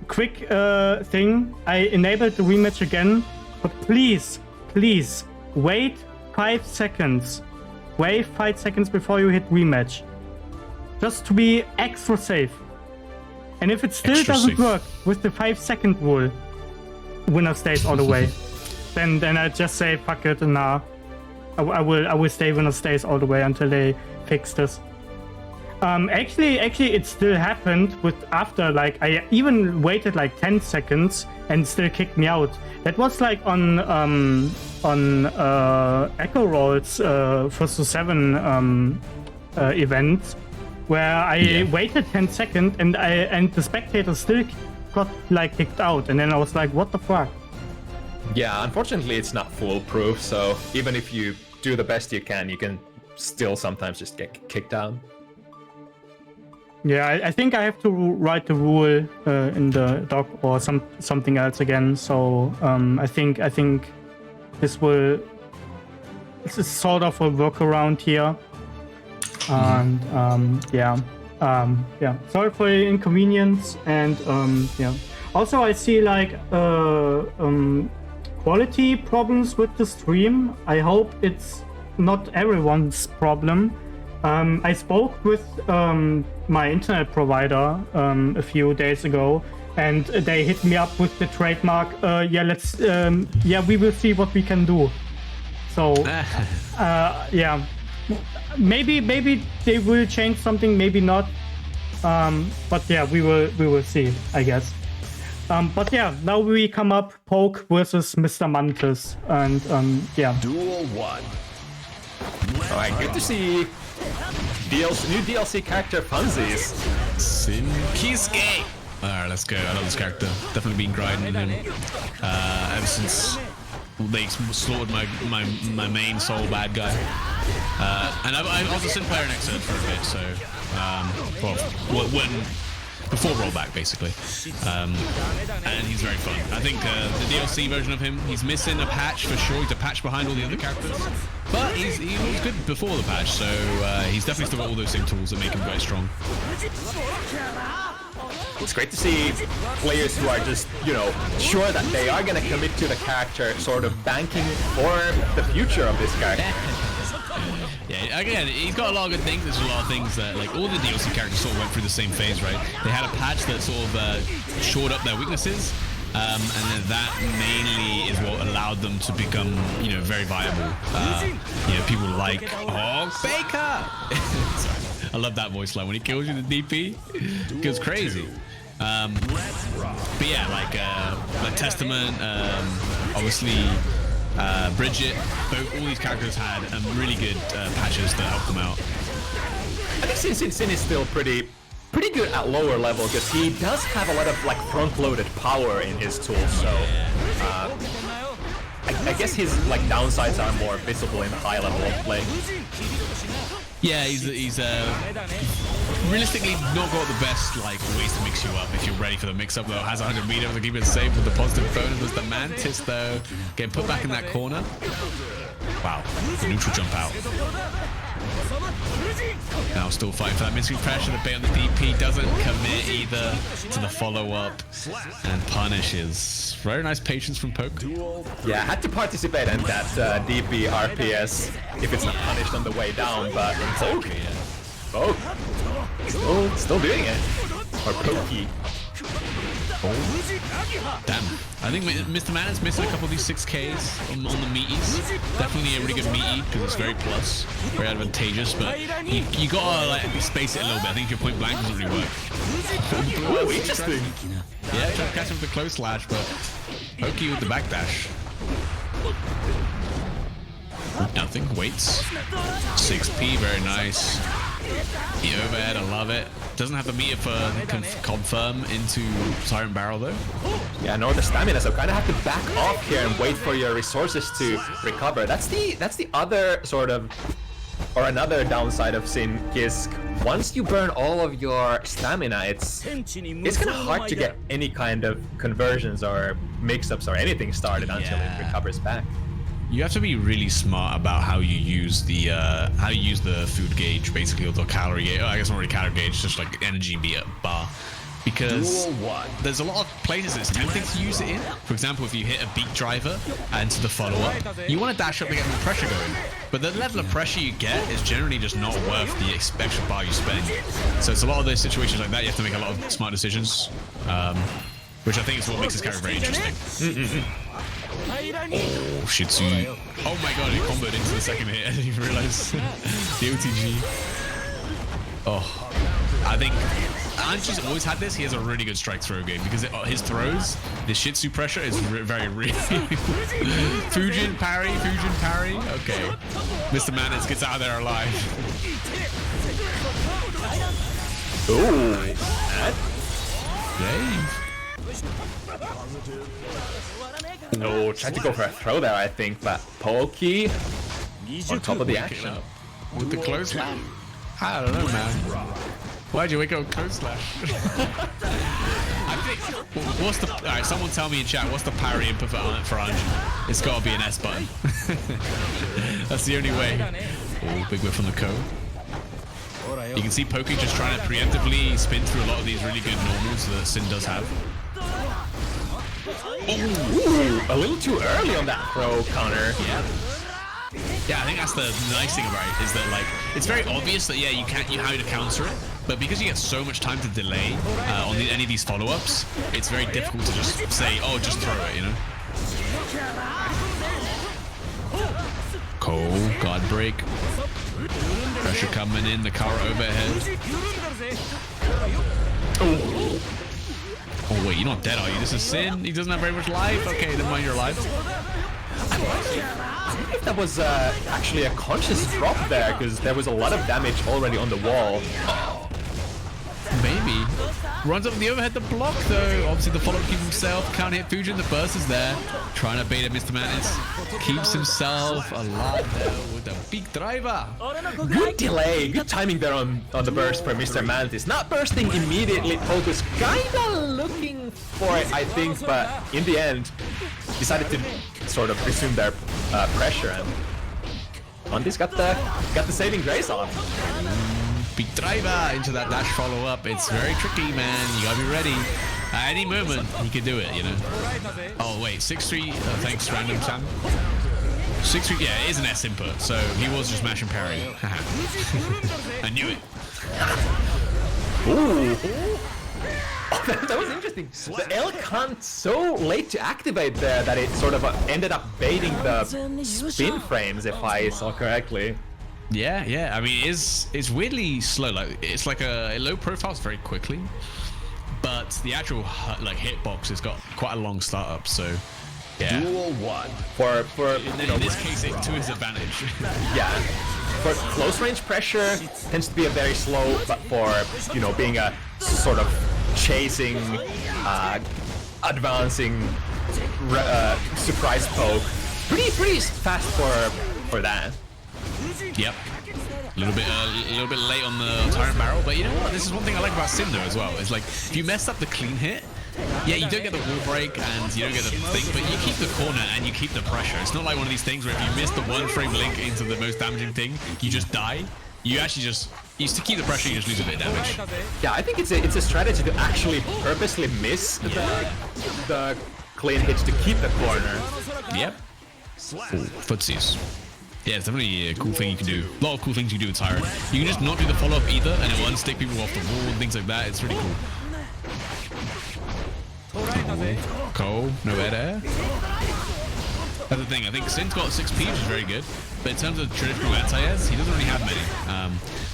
quick thing. I enabled the rematch again, but please wait 5 seconds. Wait 5 seconds before you hit rematch, just to be extra safe. And if it still doesn't work with the 5-second rule, winner stays all the way. Then I just say fuck it and nah. I will stay winner stays all the way until they fix this. Actually, it still happened with after, like, I even waited like 10 seconds and still kicked me out. That was like on Echo Roll's first 7 event, where I waited 10 seconds and the spectator still got like kicked out, and then I was like, what the fuck? Yeah, unfortunately it's not foolproof, so even if you do the best you can still sometimes just get kicked out. Yeah, I think I have to write the rule in the doc or something else again. So I think this is sort of a workaround here. And yeah. Sorry for the inconvenience, and yeah. Also, I see like quality problems with the stream. I hope it's not everyone's problem. I spoke with my internet provider a few days ago, and they hit me up with the trademark. Yeah, we will see what we can do. So, yeah, maybe they will change something, maybe not. But yeah, we will see, I guess. But yeah, now we come up Poke versus Mr. Mantis, and yeah. Duel 1. Alright, good to see new DLC character Funsies. Kisuke! Alright, let's go. I love this character. Definitely been grinding him ever since they slaughtered my main soul bad guy. And I was a Sin player next to it for a bit, so before rollback basically, and he's very fun. I think the DLC version of him, he's missing a patch for sure. He's a patch behind all the other characters, but he was good before the patch, so he's definitely still got all those same tools that make him quite strong. It's great to see players who are just, you know, sure that they are going to commit to the character, sort of banking for the future of this character. Yeah, again, he's got a lot of good things. There's a lot of things that, like, all the DLC characters sort of went through the same phase, right? They had a patch that sort of shored up their weaknesses, and then that mainly is what allowed them to become, you know, very viable. You know, people like, oh, Baker! Sorry. I love that voice line when he kills you. The DP goes crazy. But yeah, like Testament, obviously. Bridget, all these characters had really good patches that helped them out. I think Sin is still pretty good at lower level because he does have a lot of like front-loaded power in his tools. So I guess his like downsides are more visible in high level of play. Yeah, he's realistically not got the best like ways to mix you up if you're ready for the mix-up though. Has 100 meters to keep it safe with the positive bonus. There's the Mantis though, getting put back in that corner. Wow, the neutral jump out. Now still fighting for that mystery pressure. The bait on the DP doesn't commit either to the follow-up and punishes. Very nice patience from Poke. Yeah, I had to participate in that DP RPS if it's not punished on the way down, but Poke, still doing it. Or Pokey. Damn. I think Mr. Man is missing a couple of these 6Ks on the meaties. Definitely a really good meaty because it's very plus, very advantageous, but you gotta like space it a little bit. I think if your point blank doesn't really work. Oh, interesting. Yeah, trying to catch him with the close slash, but Pokey with the backdash. Nothing, waits. 6P, very nice. The overhead, I love it. Doesn't have the meter for confirm into Siren Barrel though. Yeah, no, the stamina, so kind of have to back off here and wait for your resources to recover. That's the other sort of, or another downside of Sin is once you burn all of your stamina, it's kind of hard to get any kind of conversions or mix-ups or anything started until it recovers back. You have to be really smart about how you use the food gauge, basically, or the calorie gauge. Oh, I guess not really calorie gauge, just like energy bar. Because there's a lot of places it's tempting to use it in. For example, if you hit a beak driver and to the follow-up, you want to dash up to get more pressure going. But the level of pressure you get is generally just not worth the extra bar you spend. So it's a lot of those situations like that. You have to make a lot of smart decisions, which I think is what makes this character very interesting. Oh, Shih Tzu. Oh my god, it comboed into the second hit. I didn't even realize. The OTG. Oh, I think Anji's always had this. He has a really good strike throw game because his throws, the Shih Tzu pressure is very real. Fujin parry. Okay. Mr. Manus gets out of there alive. Ooh. Dave. Oh, tried to go for a throw there, I think, but Pokey on top of the action. With the close slash. I don't know, man. Why'd you wake up with close slash? I think. What's the? All right, someone tell me in chat. What's the parry input for Anji? It's got to be an S button. That's the only way. Oh, big whip from the Ko. You can see Pokey just trying to preemptively spin through a lot of these really good normals that Sin does have. Ooh, a little too early on that throw counter. Yeah, I think that's the nice thing about it is that like it's very obvious that you how to counter it, but because you get so much time to delay on any of these follow-ups, it's very difficult to just say, oh, just throw it, you know. Cole, guard break. Pressure coming in, the car overhead. Oh wait, you're not dead, are you? This is Sin. He doesn't have very much life. Okay, never mind, you're alive. I don't know if that was actually a conscious drop there, because there was a lot of damage already on the wall. Maybe. Runs up the overhead, the block though. Obviously the follow-up keeps himself. Can't hit Fujin. The burst is there. Trying to bait at Mr. Mantis. Keeps himself alive there with a big driver. Good delay. Good timing there on the burst for Mr. Mantis. Not bursting immediately. Focus kinda looking for it, I think, but in the end decided to sort of resume their pressure, and Mantis got the saving grace on. Big driver into that dash follow-up. It's very tricky, man. You gotta be ready. At any moment, he could do it, you know. Oh, wait. 6-3. Thanks, Random Sam. 6-3, yeah, it is an S input, so he was just mashing parry. I knew it. Ooh. That was interesting. The L can't so late to activate there that it sort of ended up baiting the spin frames, if I saw correctly. Yeah. I mean, it's weirdly slow. Like it's like a low profiles very quickly, but the actual like hitbox has got quite a long startup. So yeah. Duel 1. For in this case, it's to his advantage. Yeah. For close range pressure tends to be a very slow, but for being a sort of chasing, advancing surprise poke, pretty fast for that. Yep. A little bit late on the tyrant barrel, but you know what? This is one thing I like about Sin though as well. It's like if you mess up the clean hit, yeah, you don't get the wall break and you don't get the thing, but you keep the corner and you keep the pressure. It's not like one of these things where if you miss the 1-frame link into the most damaging thing, you just die. You actually just to keep the pressure, you just lose a bit of damage. Yeah, I think it's a strategy to actually purposely miss the clean hits to keep the corner. Yep. Ooh, footsies. Yeah, it's definitely a cool thing you can do. A lot of cool things you can do with Tyrant. You can just not do the follow-up either, and it will unstick people off the wall and things like that. It's really cool. Cole, no air. That's the thing. I think Sin's got 6P, which is very good. But in terms of traditional anti-airs, he doesn't really have many.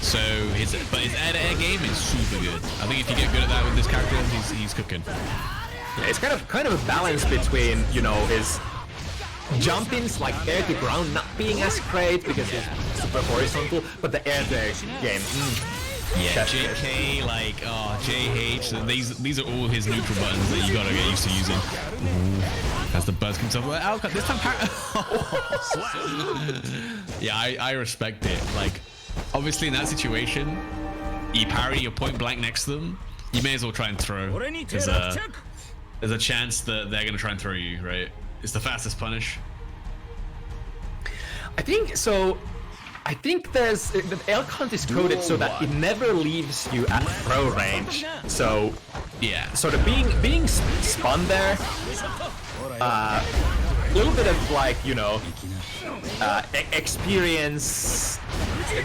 So his air-to-air game is super good. I think if you get good at that with this character, he's cooking. Yeah, it's kind of a balance between his jump-ins like air to ground not being as great because it's super horizontal, but the air-to-air game. Yeah, JK, like, JH, these are all his neutral buttons that you gotta get used to using. Ooh, as the buzz comes up, Alcott, this time yeah, I respect it. Like, obviously in that situation, you parry, you're point blank next to them, you may as well try and throw. There's a chance that they're gonna try and throw you, right? It's the fastest punish. I think so. I think there's the L count is coded so that it never leaves you at throw range. So yeah, sort of being spun there, a little bit of like experience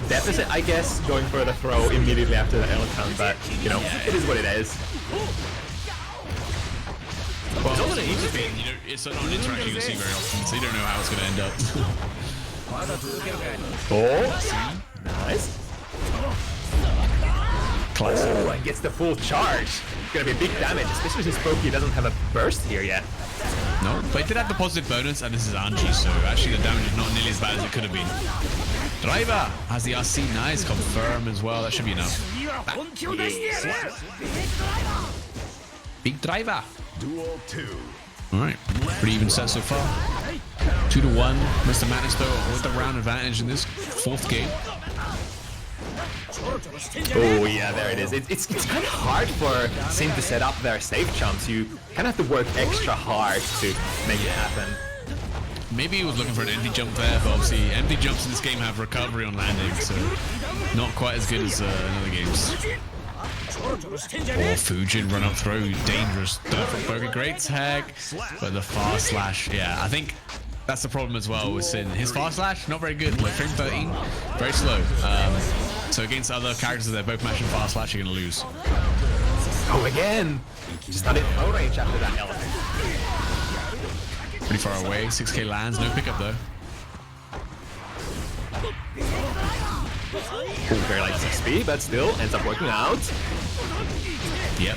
deficit, I guess, going for the throw immediately after the L count. But it is what it is. Well, it's also an easy thing. It's not an interaction you see very often, so you don't know how it's going to end up. Oh, nice. Classic. Oh, and gets the full charge. It's gonna be a big damage, especially since Pokey doesn't have a burst here yet. No, but it did have the positive bonus, and this is Anji, so actually the damage is not nearly as bad as it could have been. Driver has the RC, nice, confirm as well. That should be enough. Big driver. Duel 2. Alright, pretty even set so far. 2-1. Mr. Madness though with the round advantage in this 4th game. Oh yeah, there it is. It's kind of hard for Sin to set up their safe jumps. You kind of have to work extra hard to make it happen. Maybe he was looking for an empty jump there, but obviously empty jumps in this game have recovery on landing, so not quite as good as in other games. Or Fujin run up throw, dangerous. Great tag, but the fast slash, yeah, I think that's the problem as well with Sin. His fast slash, not very good, like frame 13, very slow. So against other characters that they're both mashing fast slash, you're gonna lose. Oh, again! Just not in low range after that element. Pretty far away, 6k lands, no pickup though. Very light 6p, but still ends up working out. Yep.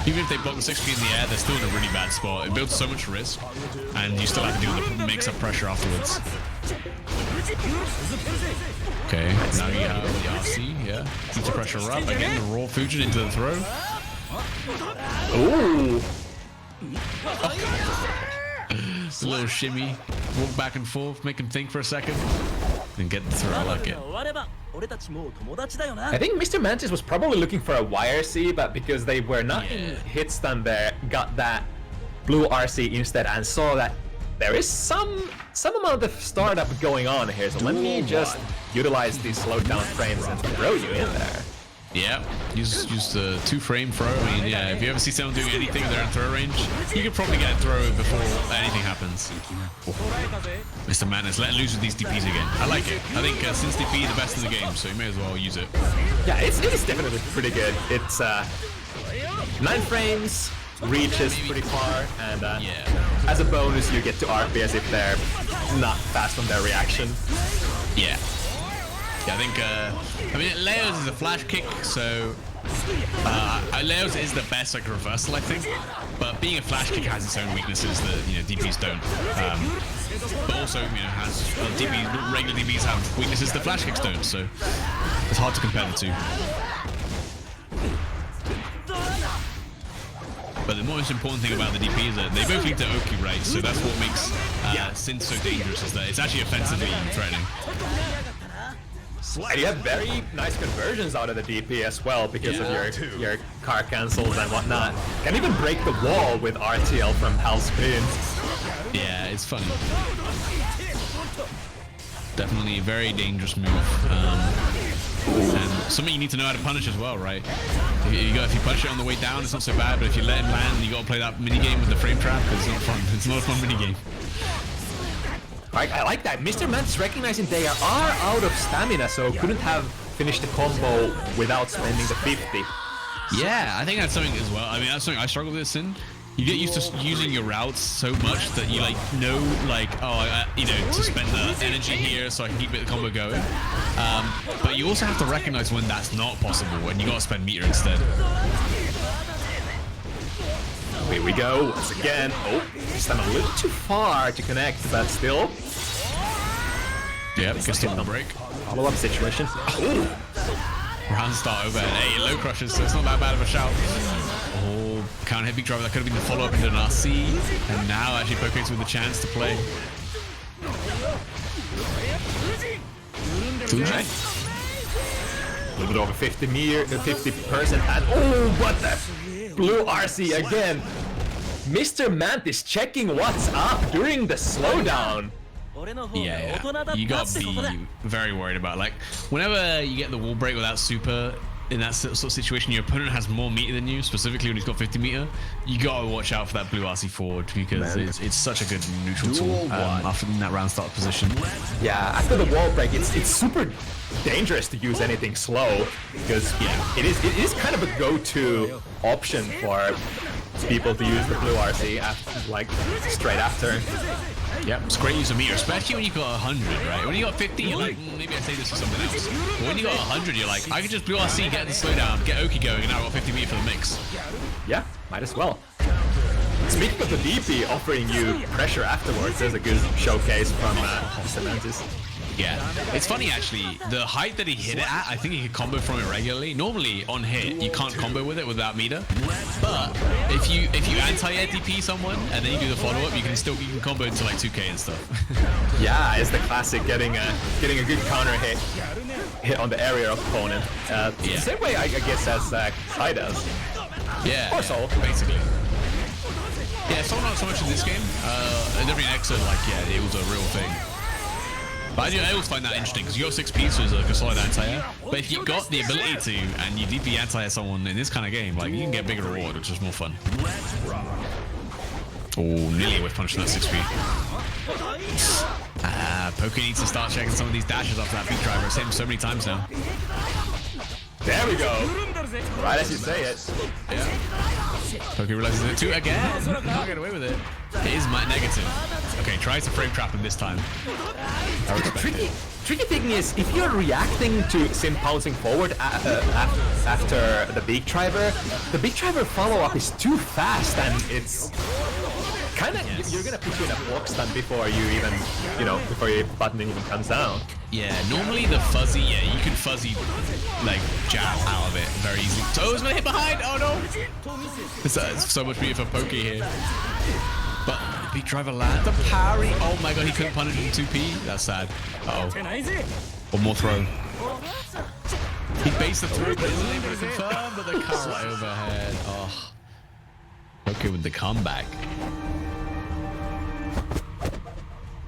Even if they block the 6p in the air, they're still in a really bad spot. It builds so much risk, and you still have to do the mix-up pressure afterwards. Okay, now you have the RC, yeah. Keep the pressure up. Again, the raw Fujin into the throw. Ooh! A little shimmy, walk back and forth, make him think for a second, and get the throw. I like it. I think Mr. Mantis was probably looking for a YRC, but because they were not in hit stun there, got that blue RC instead and saw that there is some amount of startup going on here. So let me just utilize these slowed down frames and throw you in there. Yeah, use the 2-frame throw. I mean, yeah, if you ever see someone doing anything they're in throw range, you could probably get a throw before anything happens. Mr. Madness, let loose with these DPs again. I like it. I think since DP is the best in the game, so you may as well use it. Yeah, it is definitely pretty good. It's 9 frames, reaches pretty far, and yeah. as a bonus you get to RP as if they're not fast on their reaction. Yeah. Yeah, I think, I mean, Leo's is a flash kick, so Leo's is the best like reversal, I think. But being a flash kick has its own weaknesses that, you know, DPs don't. But also, you know, regular DPs have weaknesses that flash kicks don't, so it's hard to compare the two. But the most important thing about the DP is that they both lead to Oki, right? So that's what makes Sin so dangerous, is that it's actually offensively threatening. And you have very nice conversions out of the DP as well because of your car cancels and whatnot. Can even break the wall with RTL from half spin. Yeah, it's funny. Definitely a very dangerous move. And something you need to know how to punish as well, right? If you punish it on the way down, it's not so bad, but if you let him land, you gotta play that mini game with the frame trap. It's not fun. It's not a fun mini game. I like that. Mr. Mant's recognizing they are out of stamina, so couldn't have finished the combo without spending the 50. Yeah, I think that's something as well. I mean, that's something I struggle with this in. You get used to using your routes so much that you know, you know, to spend the energy here so I can keep the combo going. But you also have to recognize when that's not possible, when you gotta spend meter instead. Here we go, once again. Oh, this time a little too far to connect, but still. Yeah, good stop the break. Follow-up situation. Ooh. Round start overhead. Hey, low crushes, so it's not that bad of a shout. Oh, counter hit big driver. That could have been the follow-up into an RC. And now actually Poke's with a chance to play. Fuji. A little bit over 50%, and oh, what the blue RC again. Mr. Mant is checking what's up during the slowdown. Yeah. You gotta be very worried about, like, whenever you get the wall break without super in that sort of situation, your opponent has more meter than you, specifically when he's got 50 meter. You gotta watch out for that blue RC forward because it's such a good neutral tool after in that round start position. Yeah, after the wall break, it's super dangerous to use anything slow because it is kind of a go-to option for people to use the blue RC after, like, straight after. Yep, it's great use of meter, especially when you got 100, right? When you got 50, you're like, maybe I say this for something else. But when you got 100, you're like, I can just blue RC, get the slowdown, get Oki going, and now I've got 50 meter for the mix. Yeah, might as well. Speaking of the DP offering you pressure afterwards, there's a good showcase from Semantis. Yeah, it's funny actually, the height that he hit it at, I think he could combo from it regularly. Normally on hit, you can't combo with it without meter. But if you anti-air DP someone and then you do the follow-up, you can combo into like 2K and stuff. Yeah, it's the classic getting a good counter hit on the area opponent. The same way I guess as Kai does. Yeah, or Soul. Basically. Yeah, Soul not so much in this game. Every Exo, like, it was a real thing. But I always find that interesting because you got 6 pieces like a solid anti-air. But if you got the ability to and you DP anti-air someone in this kind of game, like, you can get bigger reward, which is more fun. Oh, nearly with punching that 6P. Poke needs to start checking some of these dashes after that beat driver. It's hit him so many times now. There we go. Right as you say it. Yeah. Poke realizes it too again. Can't get away with it. It is my negative. Okay, tries to frame trap him this time. Tricky thing is, if you're reacting to Sim bouncing forward after the big driver follow-up is too fast, and it's kind of you're gonna put you in a box stun before you even, before your button even comes down. Yeah, normally the fuzzy, you can fuzzy, like, jab out of it very easily. So it's gonna hit behind. Oh no! It's so much meter for Poke here. But big driver land the parry. Oh my god, he couldn't punish him 2P. That's sad. Uh-oh. One more throw. He based the throw, but isn't able to confirm. But the car overhead. Oh. Okay, with the comeback.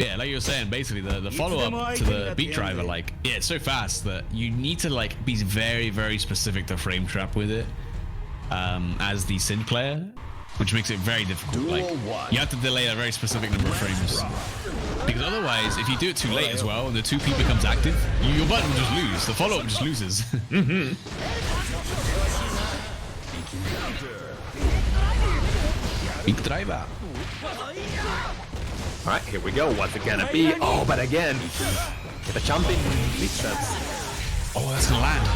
Yeah, like you were saying, basically the follow-up to the beat driver, like, yeah, it's so fast that you need to like be very, very specific to frame trap with it as the synth player, which makes it very difficult. Like, you have to delay a very specific number of frames. Because otherwise, if you do it too late as well, and the 2P becomes active, your button will just lose. The follow-up just loses. Beat driver. All right, here we go. What's it gonna be? Oh, but again, with the jumping mix-ups. Oh, that's gonna land.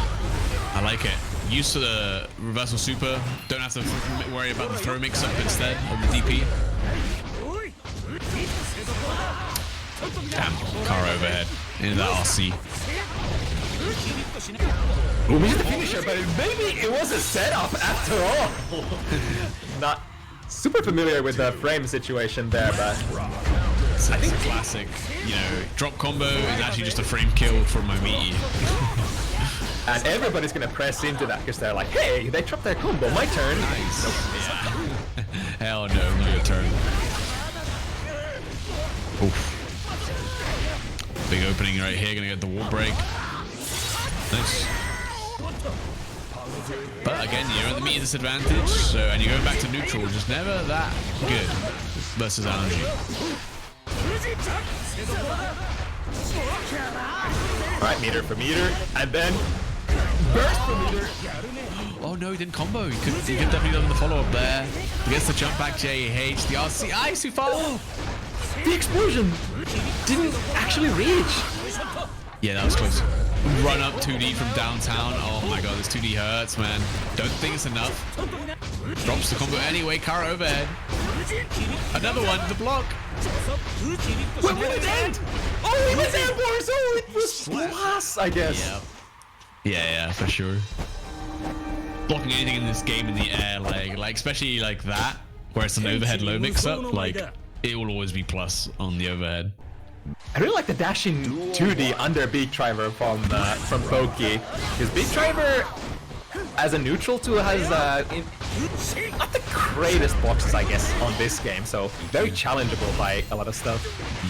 I like it. Used to the reversal super. Don't have to worry about the throw mix-up instead of the DP. Damn, car overhead into that RC. Ooh, we hit the finisher, but maybe it was a setup after all. Not super familiar with the frame situation there, but I think classic, you know, drop combo is actually just a frame kill for my meaty. And everybody's gonna press into that because they're like, hey, they dropped their combo, my turn. Nice. Yeah. Hell no, not your turn. Oof. Big opening right here, gonna get the wall break. Nice. But again, you're at the meter disadvantage, so, and you're going back to neutral, which is never that good versus LNG. Alright, meter for meter, and then burst for meter. Oh no, he didn't combo. He could definitely done the follow-up there. He gets the jump back JH, the RC. Ice who follow! The explosion didn't actually reach. Yeah, that was close. Run up 2D from downtown. Oh my god, this 2D hurts, man. Don't think it's enough. Drops the combo anyway. Kara overhead. Another one, the block. What did it end? Oh, it was airborne, so it was plus, I guess. Yeah, for sure. Blocking anything in this game in the air, like especially like that, where it's an overhead low mix-up, like it will always be plus on the overhead. I really like the dashing 2D under Beat Driver from Pokey. Because Beat Driver, as a neutral tool, has not the greatest boxes, I guess, on this game. So very challengeable by a lot of stuff.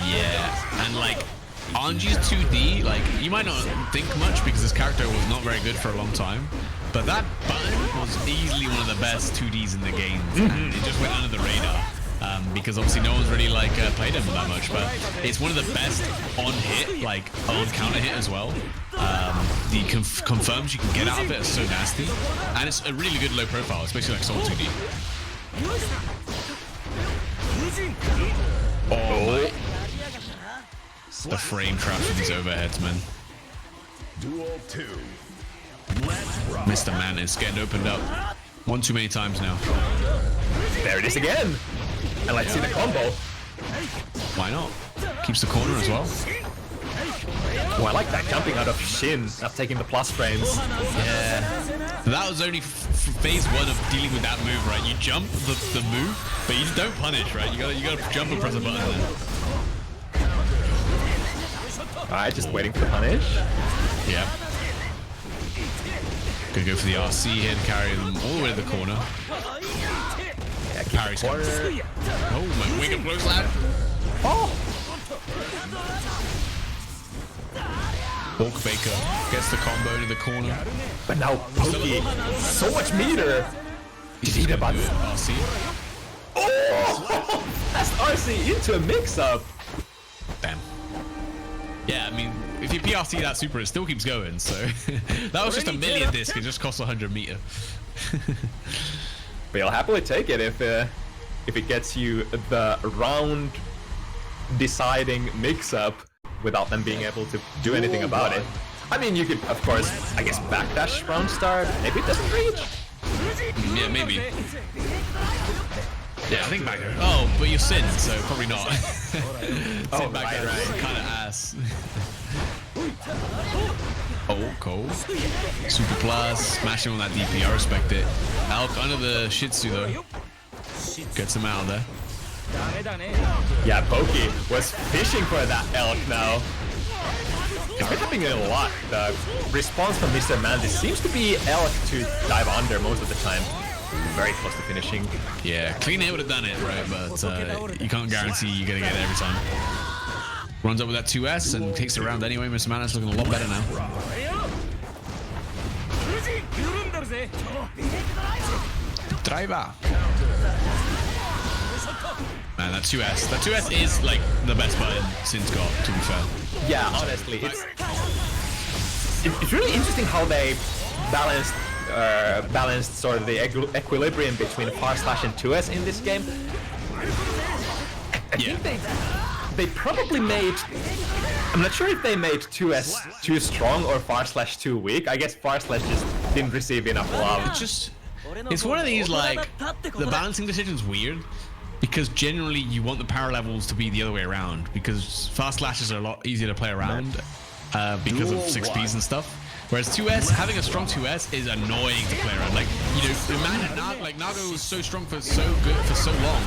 Yeah, and like Anji's 2D, like you might not think much because this character was not very good for a long time, but that button was easily one of the best 2Ds in the game, and it just went under the radar. Because obviously no one's really like played him that much, but it's one of the best on hit, like on counter hit as well. The confirms you can get out of it are so nasty, and it's a really good low profile, especially like Soul 2D. Oh, the frame traps with these overheads, man. Duel 2. Mr. Man is getting opened up one too many times now. There it is again. And let's see the combo. Why not? Keeps the corner as well. Oh, I like that jumping out of Shin, not taking the plus frames. Yeah. That was only phase one of dealing with that move, right? You jump the move, but you don't punish, right? You gotta jump and press a button then. Alright, just waiting for the punish. Yeah. Gonna go for the RC here and carry them all the way to the corner. Yeah, Parry's corner. Oh, my wing up close lad. Oh! Bulk Baker gets the combo into the corner. But now Pokey, so much meter. He's just gonna do it. RC. Oh! That's RC into a mix-up. Bam. Yeah, I mean, if you PRC that super, it still keeps going, so... that was just a million disc, it just costs 100 meter. But you'll happily take it if it gets you the round deciding mix-up without them being able to do anything about it. I mean, you could, of course, I guess, backdash round start. Maybe it doesn't reach. Yeah, maybe. Yeah, I think back there. Oh, but you're Sin, so probably not. Oh, back there is kind of ass. Oh, cold. Super plus, smashing on that DP, I respect it. Alk under the Shih Tzu though. Gets him out of there. Yeah, Pokey was fishing for that elk now. It's been happening a lot. The response from Mr. Mandis seems to be elk to dive under most of the time. Very close to finishing. Yeah, clean hit would have done it, right? But you can't guarantee you're gonna get it every time. Runs up with that 2S and takes it around anyway. Mr. Mana's looking a lot better now. Driver. Man, that 2S. That 2S is like the best button since got, to be fair. Yeah, honestly, it's really interesting how they balanced sort of the equilibrium between // and 2S in this game. I think they probably made. I'm not sure if they made 2S too strong or / too weak. I guess / just didn't receive enough love. It's one of these, like, the balancing decision's weird because generally you want the power levels to be the other way around because fast slashes are a lot easier to play around because of 6Ps and stuff. Whereas 2S, having a strong 2S is annoying to play around. Like, you know, imagine Nago was so strong for so long,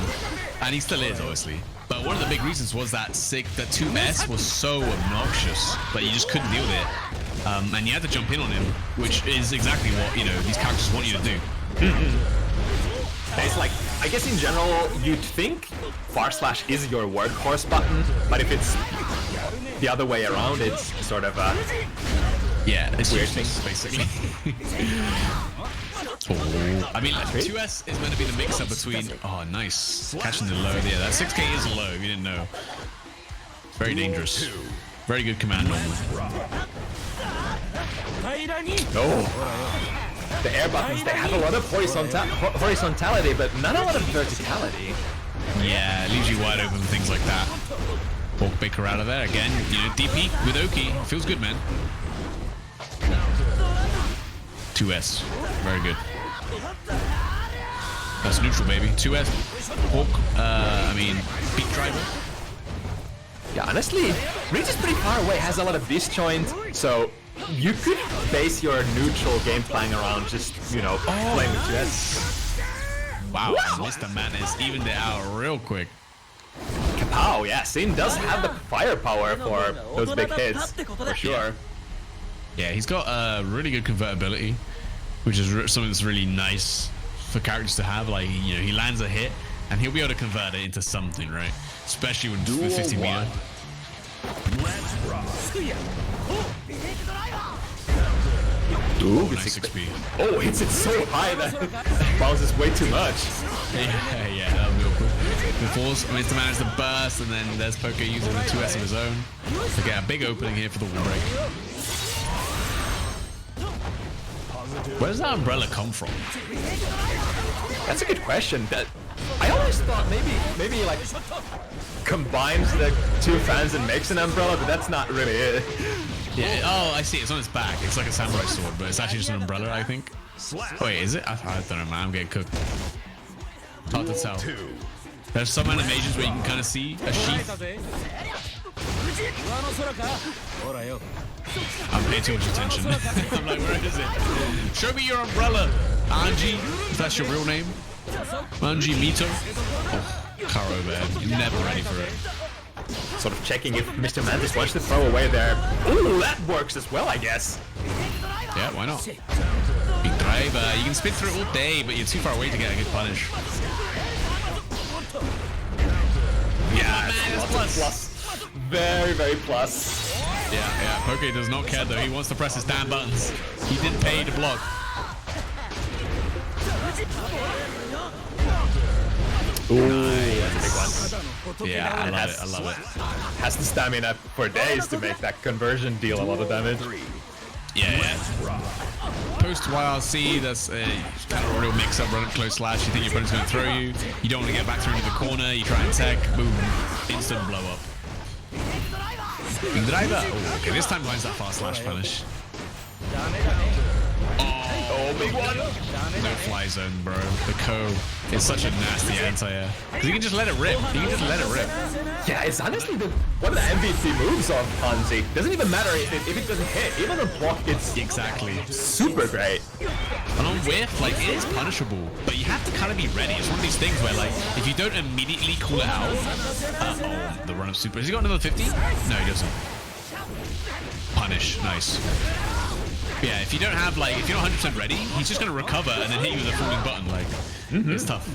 and he still is, obviously. But one of the big reasons was that 2S was so obnoxious that you just couldn't deal with it. And you had to jump in on him, which is exactly what, you know, these characters want you to do. It's like, I guess in general, you'd think / is your workhorse button, but if it's the other way around, it's sort of yeah, it's weird useless, basically. I mean, 2S is meant to be the mix-up between... Oh, nice. Catching the low. Yeah, that 6K is low, if you didn't know. Very dangerous. Very good command normally. Oh. The air buttons, they have a lot of horizontality, but not a lot of verticality. Yeah, it leaves you wide open, things like that. Pork Baker out of there again. You know, DP with Oki. Feels good, man. 2S. Very good. That's neutral, baby. 2S. Pork. I mean, beat driver. Yeah, honestly, Reach is pretty far away, has a lot of disjoint, so you could base your neutral game playing around just, you know, playing with 2S. Wow, Mr. Madness evened it out real quick. Kapow, yeah, Sin does have the firepower for those big hits, for sure. Yeah, he's got really good convertibility, which is something that's really nice for characters to have. Like, you know, he lands a hit, and he'll be able to convert it into something, right? Especially with 50 meter. Let's rock. Ooh, nice 6P. Oh, hits it so high that bounces way too much. Yeah, that was real cool. Before Mr. Man is the burst, and then there's Poké using the 2S of his own to get a big opening here for the wall break. Where does that umbrella come from? That's a good question. I always thought maybe like combines the two fans and makes an umbrella, but that's not really it. Yeah. Oh, I see. It's on its back. It's like a samurai sword, but it's actually just an umbrella, I think. Oh, wait, is it? I don't know, man. I'm getting cooked. Hard to tell. There's some animations where you can kind of see a sheath. I'm paying too much attention. I'm like, where is it? Show me your umbrella, Anji. If that's your real name. Anji Mito. Oh, Karo, man. You're never ready for it. Sort of checking if Mr. Mantis wants to throw away there. Ooh, that works as well, I guess. Yeah, why not? Big driver. You can spin through it all day, but you're too far away to get a good punish. Yeah, man, plus. Very, very plus. Yeah. Poké does not care though. He wants to press his damn buttons. He didn't pay to block. Ooh, that's a big one. Yeah, I love it. Has the stamina for days to make that conversion deal a lot of damage. Yeah. Post YRC, that's a kind of a real mix-up, run up close slash. You think your opponent's going to throw you. You don't want to get back through into the corner. You try and tech, boom, instant blow up. Big driver. Oh, okay, this time finds that fast slash punish. Oh, big one. No fly zone, bro. The Ko is such a nasty anti-air. Because you can just let it rip. Yeah, it's honestly one of the MVP moves of Hanzi. Doesn't even matter if it doesn't hit. Even on block, it's exactly super great. And on whiff, like, it is punishable, but you have to kind of be ready. It's one of these things where, like, if you don't immediately call it out, oh, the run of super. Has he got another 50? No, he doesn't. Punish, nice. Yeah, if you don't have, like, if you're not 100% ready, he's just gonna recover and then hit you with a falling button. Like, It's tough.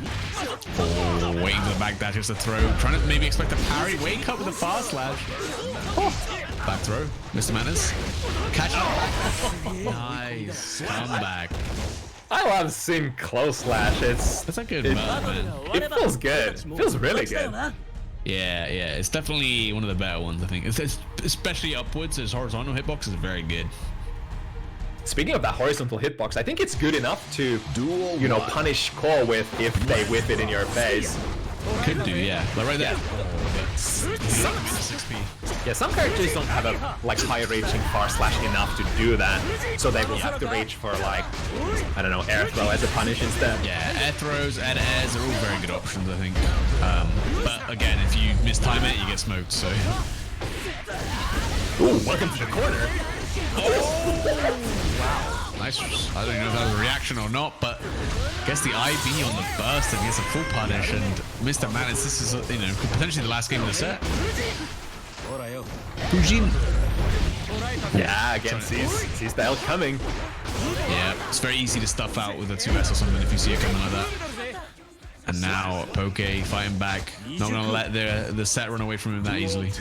Oh, waiting for the back dash, just a throw. Trying to maybe expect a parry. Wake up with a fast slash. Oh. Back throw. Mr. Manners. Catch up. Nice. Comeback. I love seeing close slash. That's a good move, man. It feels good. It feels really good. Yeah, it's definitely one of the better ones, I think. It's especially upwards, his horizontal hitbox is very good. Speaking of that horizontal hitbox, I think it's good enough to, you know, punish core with if they whip it in your face. Could do, yeah. Like right there. Yeah, some characters don't have a like high reaching far slash enough to do that, so they will have to reach for like, I don't know, air throw as a punish instead. Yeah, air throws, air to airs are all very good options, I think. But again, if you mistime it, you get smoked. So. Ooh, welcome to the corner. Wow. Nice. I don't know if that was a reaction or not, but I guess the IB on the burst and gets a full punish, and Mr. Manners, this is, you know, potentially the last game of the set. Fujin. Yeah, again, sees the L coming. Yeah, it's very easy to stuff out with a 2S or something if you see it coming like that. And now Poke fighting back. Not gonna let the set run away from him that easily.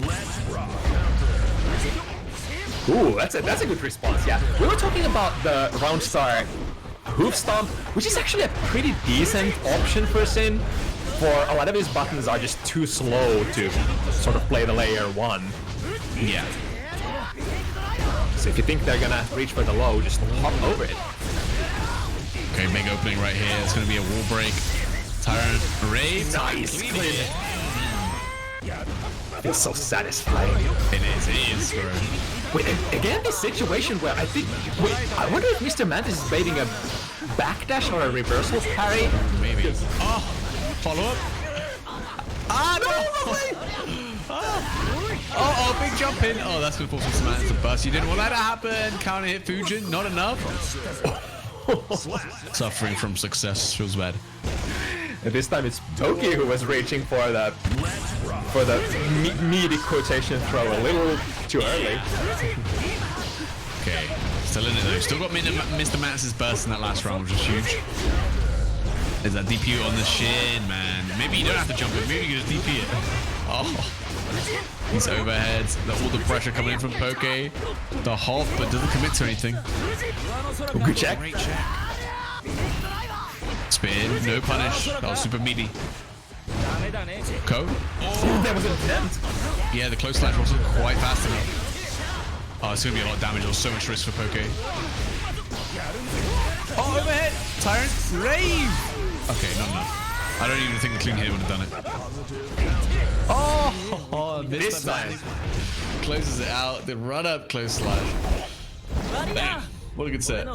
Let's rock. Ooh, that's a good response. Yeah, we were talking about the round star hoof stomp, which is actually a pretty decent option for Sin. For a lot of his buttons are just too slow to sort of play the layer 1. Yeah. So if you think they're gonna reach for the low, just hop over it. Okay, big opening right here. It's gonna be a wall break. Tyrant raid. Nice. Feels so satisfying. It is, bro. Wait, again, this situation where I think... Wait, I wonder if Mr. Mantis is baiting a backdash or a reversal parry? Maybe. Oh, follow up. Ah, no! Oh, big jump in. Oh, that's going to force Mr. Mantis to burst. You didn't want that to happen. Counter hit Fujin. Not enough. Suffering from success. Feels bad. And this time it's Toki who was reaching for the meaty quotation throw a little too early. Okay, still in it though. Still got Mr. Mantis' burst in that last round, which was huge. There's that DP on the shin, man. Maybe you don't have to jump it. Maybe you can just DP it. Oh, these overheads. All the pressure coming in from Poke. The hop, but doesn't commit to anything. Oh, good check. Great check. Spin, no punish. That was super meaty. Ko? Oh, that was intense. Yeah, the close slash wasn't quite fast enough. Oh, it's gonna be a lot of damage. There was so much risk for Poke. Oh, overhead! Tyrant, rave! Okay, not enough. I don't even think the clean hit would have done it. Oh, this time. Closes it out. The run up close slash. Bam. What a good set.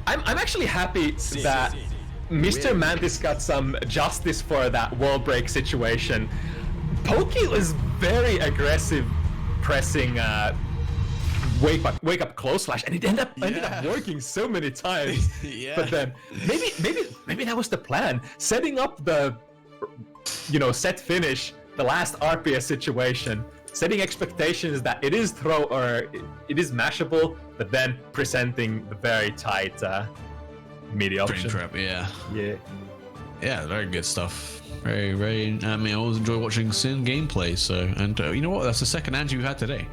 I'm actually happy that Mr. Mantis got some justice for that wall break situation. Pokey was very aggressive pressing wake up close slash, and it ended up working so many times. Yeah. But then maybe that was the plan, setting up the set finish, the last RPS situation, setting expectations that it is throw or it is mashable, but then presenting the very tight media option. Trap, yeah. Yeah, Very good stuff. Very, very. I mean, I always enjoy watching Sin gameplay. So, and you know what? That's the second Angie we've had today.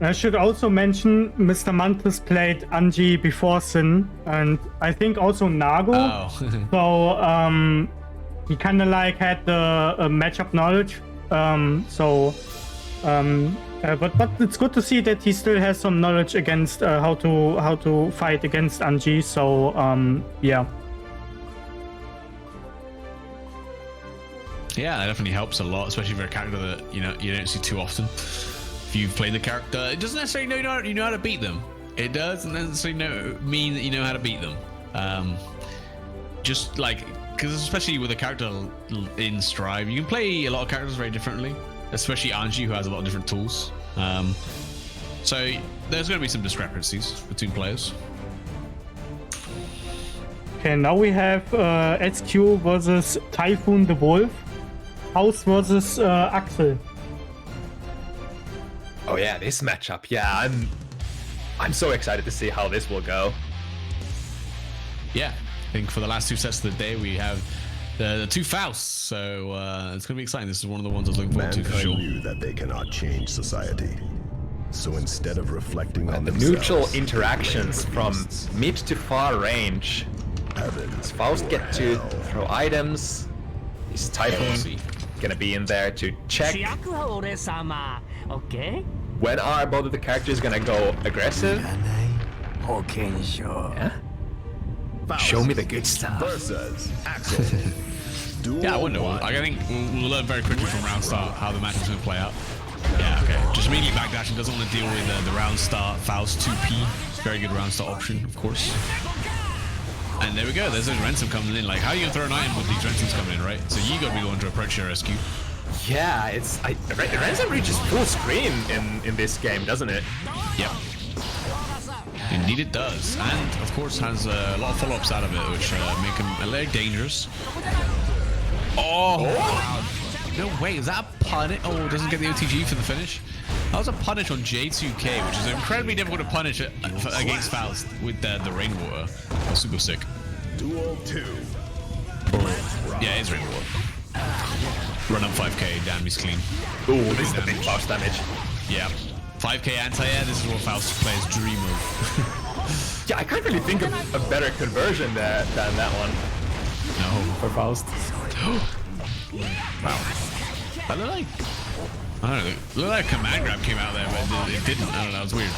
I should also mention Mr. Mantis played Angie before Sin, and I think also Nago. Oh. So he kind of like had the matchup knowledge. But it's good to see that he still has some knowledge against how to fight against Angie. So yeah. Yeah, that definitely helps a lot, especially for a character that you don't see too often. If you've played the character, it doesn't necessarily mean you know how to beat them. It doesn't necessarily mean that you know how to beat them. Just like, because especially with a character in Strive, you can play a lot of characters very differently, especially Angie, who has a lot of different tools. So there's going to be some discrepancies between players. Okay, now we have SQ versus Typhoon the Wolf, House versus Axel. Oh yeah, this matchup. Yeah, I'm so excited to see how this will go. yeah, I think for the last 2 sets of the day, we have the 2 Fausts. So it's going to be exciting. This is one of the ones I was looking forward to for sure. Mankind knew that they cannot change society. So instead of reflecting on The themselves, neutral interactions from mid to far range. Does Faust get to throw items? Is Typhoon gonna be in there to check? When are both of the characters gonna go aggressive? Yeah. Faust Show me the good stuff. versus Axel. Duel Yeah, I wonder. one. I think we'll learn very quickly from round start how the match is going to play out. Yeah, okay. Just immediately backdashing. Doesn't want to deal with the round start Faust 2P. Very good round start option, of course. And there we go. There's those ransom coming in. Like, how are you going to throw an item with these ransoms coming in, right? So you got to be the one to approach your rescue. Yeah, it's Ransom reaches full screen in this game, doesn't it? Yep. Indeed it does. And, of course, has a lot of follow-ups out of it, which make him a little dangerous. Oh! Wow. No way, is that a punish? Oh, doesn't get the OTG for the finish. That was a punish on J2K, which is incredibly difficult to punish against Faust with the rainwater. That's super sick. Duel 2. Yeah, it's rainwater. Run up 5k, damn, he's clean. Ooh, this is the big Faust damage. Yeah. 5k anti-air, this is what Faust players dream of. Yeah, I can't really think of a better conversion than that one. No. For Faust. Wow. That looked like... I don't know. It looked like a command grab came out there, but it didn't. I don't know. It was weird.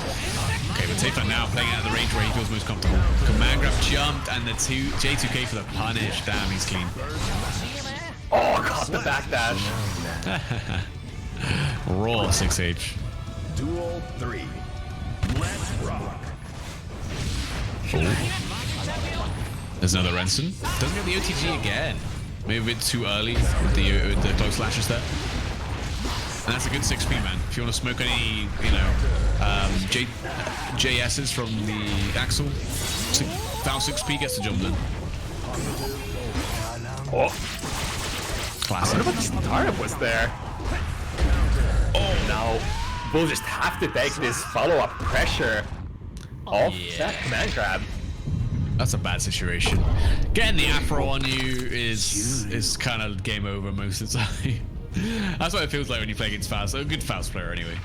Okay, but Tayfun now playing out of the range where he feels most comfortable. Command grab jumped, and the J2K for the punish. Damn, he's clean. Oh, got the backdash. Raw 6H. Duel 3. Let's rock. There's another Renson. Doesn't get the OTG again. Maybe a bit too early with the close slashes there. And that's a good 6P, man. If you want to smoke any, you know, JS's from the Axel, Faust 6P gets the job done. Oh, Classic. what about the startup was there? Oh, now we'll just have to take this follow-up pressure off that command grab. That's a bad situation. Getting the Afro on you is kind of game over most of the time. That's what it feels like when you play against Faust. A good Faust player anyway.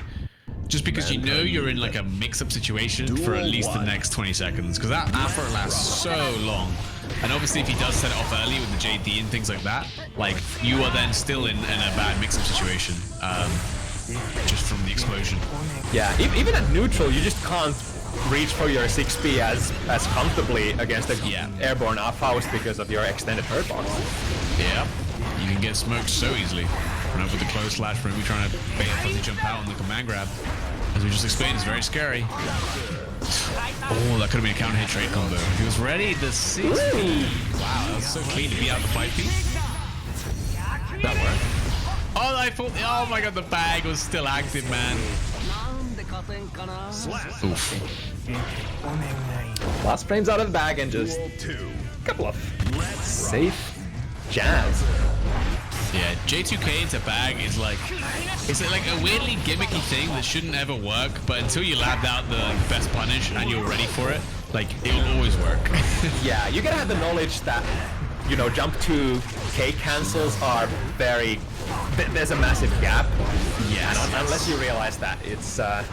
Just because you know you're in like a mix-up situation for at least the next 20 seconds. Because that Afro lasts so long. And obviously if he does set it off early with the JD and things like that, like you are then still in a bad mix-up situation. Just from the explosion. Yeah, even at neutral, you just can't reach for your 6P as comfortably against the airborne Faust because of your extended hurt box. Yeah, you can get smoked so easily. Run up with the close slash, maybe trying to bait a fuzzy jump out on the command grab. As we just explained, it's very scary. Oh, that could have been a counter hit trade combo. He was ready, the 6P. Wow, that was so clean to be out the 5P. That worked. Oh, I thought, oh my god, the bag was still active, man. Oof. Last frames out of the bag and just a couple of safe jabs. Yeah, J2K into bag is like, it's like a weirdly gimmicky thing that shouldn't ever work, but until you labbed out the best punish and you're ready for it, like, it'll always work. Yeah, you gotta have the knowledge that, you know, jump 2 K cancels are very, there's a massive gap. Yes. And unless you realize that, it's, I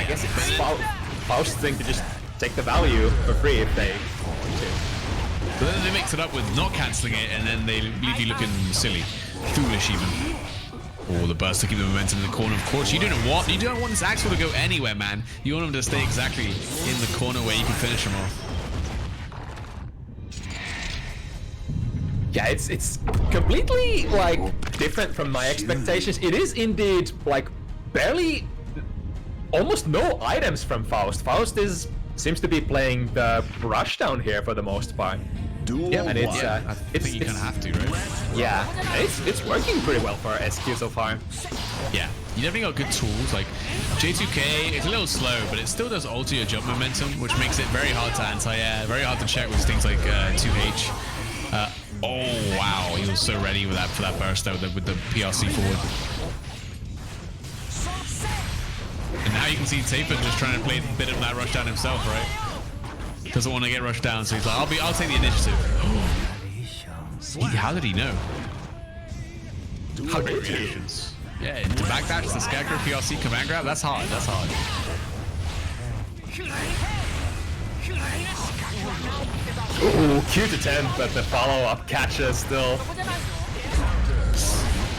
guess it's Faust's thing to just take the value for free if they want to. But then they mix it up with not cancelling it, and then they leave you looking silly. Foolish, even. Oh, the burst to keep the momentum in the corner. Of course, you don't want this Axel to go anywhere, man. You want him to stay exactly in the corner where you can finish him off. Yeah, it's completely, like, different from my expectations. It is indeed, like, barely, almost no items from Faust. Faust seems to be playing the rushdown here for the most part. Yeah, and I think you kind of have to, right? Yeah, it's working pretty well for SQ so far. Yeah, you definitely got good tools. Like J2K, it's a little slow, but it still does alter your jump momentum, which makes it very hard to anti-air, very hard to check with things like 2H. Oh wow, he was so ready with for that burst out with the PRC forward. And now you can see Tayfun just trying to play a bit of that rushdown himself, right? Doesn't want to get rushed down, so he's like, I'll take the initiative. How did he know? How great reactions. Yeah, to backdash the Scarecrow PRC command grab, that's hard. That's hard. Ooh, cute attempt, but the follow-up catches still.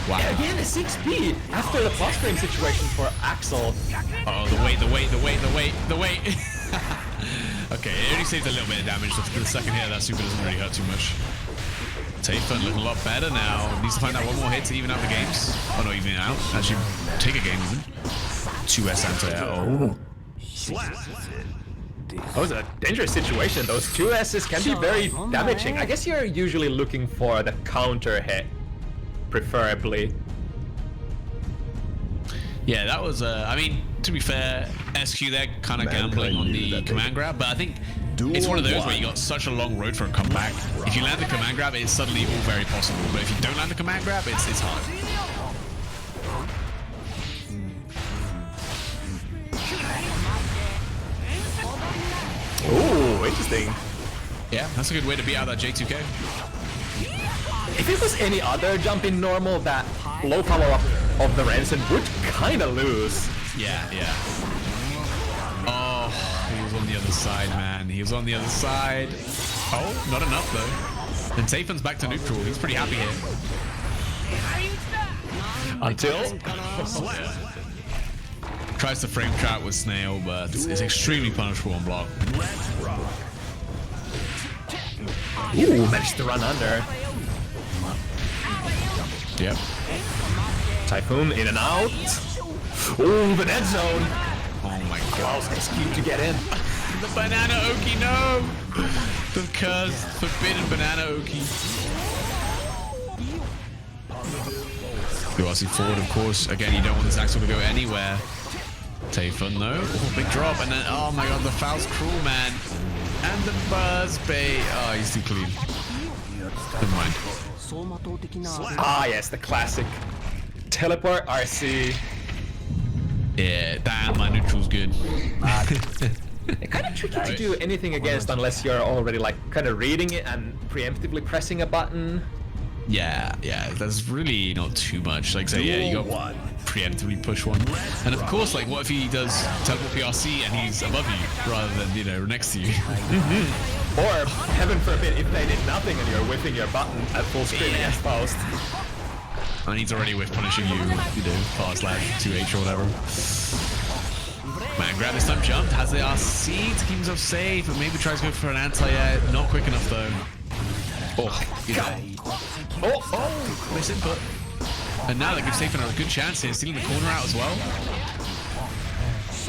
Wow. Again, a 6P after the plus frame situation for Axel. Oh, the weight. Okay, it only saved a little bit of damage. The second hit of that super doesn't really hurt too much. Tayfun looking a lot better now. Needs to find out one more hit to even out the games. Oh no, even out. Actually, take a game even. 2S anti. Oh. That was a dangerous situation. Those 2S's can be very damaging. I guess you're usually looking for the counter hit, preferably. Yeah, that was, I mean, to be fair, SQ there kind of gambling on the command grab, but I think it's one of those where you got such a long road for a comeback. If you land the command grab, it's suddenly all very possible, but if you don't land the command grab, it's hard. Ooh, interesting. Yeah, that's a good way to beat out that J2K. If it was any other jump in normal, that low follow-up of the Ransom would kind of lose. Yeah. Oh, he was on the other side, man. He was on the other side. Oh, not enough, though. And Tayfun's back to neutral. He's pretty happy here. Until... Tries to frame trap with Snail, but it's extremely punishable on block. Ooh, managed to run under. Yep. Typhoon in and out. Ooh, the dead zone. Oh my god. SQ to get in. The banana Oki, no! The cursed, forbidden banana Oki. URC forward, of course. Again, you don't want this Axel to go anywhere. Tayfun, no. Oh, big drop, and then, oh my god, the foul's cruel, man. And the buzz bait. Oh, he's too clean. Never mind. Ah, yes, the classic. Teleport RC. Yeah, damn, my neutral's good. It's kind of tricky to do anything against unless you're already like kind of reading it and preemptively pressing a button. Yeah, that's really not too much. Like, say, yeah, you got preemptively push one. And of course, like, what if he does teleport PRC and he's above you rather than, you know, next to you? Or, heaven forbid, if they did nothing and you're whipping your button at full screen against post. And he's already with punishing you, fast slash 2H or whatever. Man, grab this time, jumped, has the RC to keep himself safe, and maybe tries to go for an anti, not quick enough though. Oh, you know. Oh, misinput. And now that gives Tayfun a good chance here, stealing the corner out as well.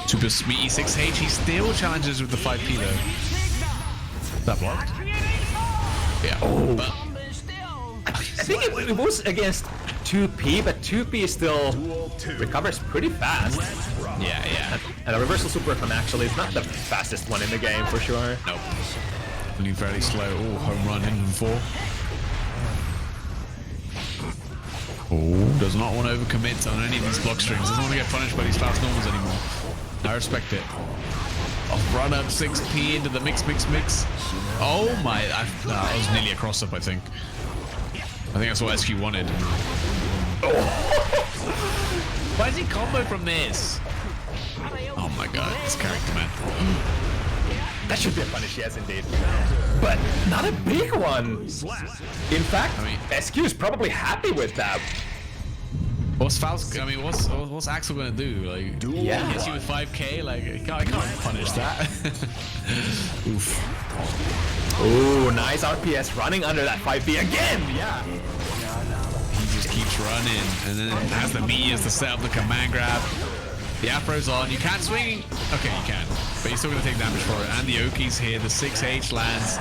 Super Smeety 6H, he still challenges with the 5P though. Is that blocked? Yeah. Oh. But I think it was against 2P, but 2P still recovers pretty fast. yeah. And a reversal super weapon actually is not the fastest one in the game for sure. Nope. Only fairly slow. Oh, home run, hit him 4. Oh, does not want to overcommit on any of these block strings. Doesn't want to get punished by these fast normals anymore. I respect it. Off run up 6P into the mix. Oh my, that was nearly a cross up, I think. I think that's what SQ wanted. Oh. Why is he combo from this? Oh my god, this character, man. That should be a punish, yes indeed. But not a big one. In fact, I mean, SQ is probably happy with that. What's what's Axel gonna do? Like, yeah, hits you with 5K? Like, I can't punish that. Oof. Ooh, nice RPS running under that 5B again. Yeah. He just keeps running, and then has the meteors to set up the command grab. The Afro's on. You can't swing. Okay, you can, but you're still gonna take damage for it. And the Oki's here. The 6H lands.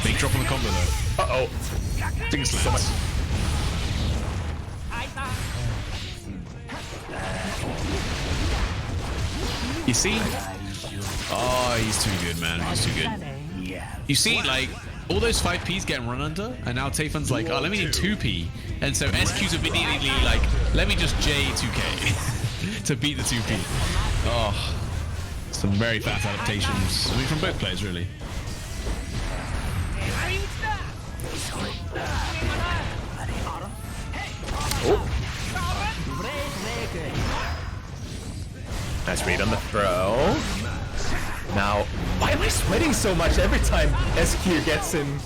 Big drop on the combo though. Uh-oh. Ding slams. You see? Oh, he's too good, man. He's too good. You see, like, all those 5Ps getting run under, and now Tayfun's like, oh, let me do 2P. And so SQ's immediately like, let me just J2K to beat the 2P. Oh, some very fast adaptations. I mean, from both players, really. Nice read on the throw. Now, why am I sweating so much every time SQ gets in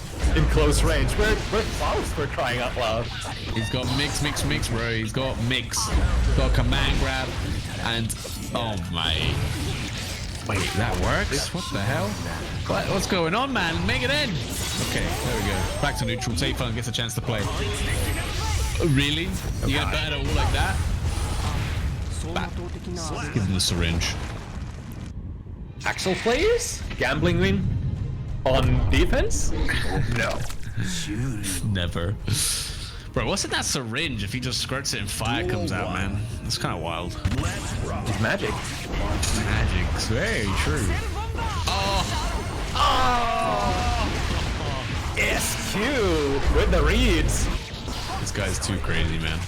close range? We're Faust for crying out loud. He's got mix, bro. He's got mix. He's got command grab. And, oh my. Wait, that works? What the hell? What's going on, man? Make it in. Okay, there we go. Back to neutral. Tayfun gets a chance to play. Really? You gonna bat it all like that? Give him the syringe. Axel plays? Gambling win on defense? No. Never. Bro, what's in that syringe if he just squirts it and fire comes out, man? That's kind of wild. It's magic. Magic. It's very true. Oh! SQ with the reads. This guy's too crazy, man.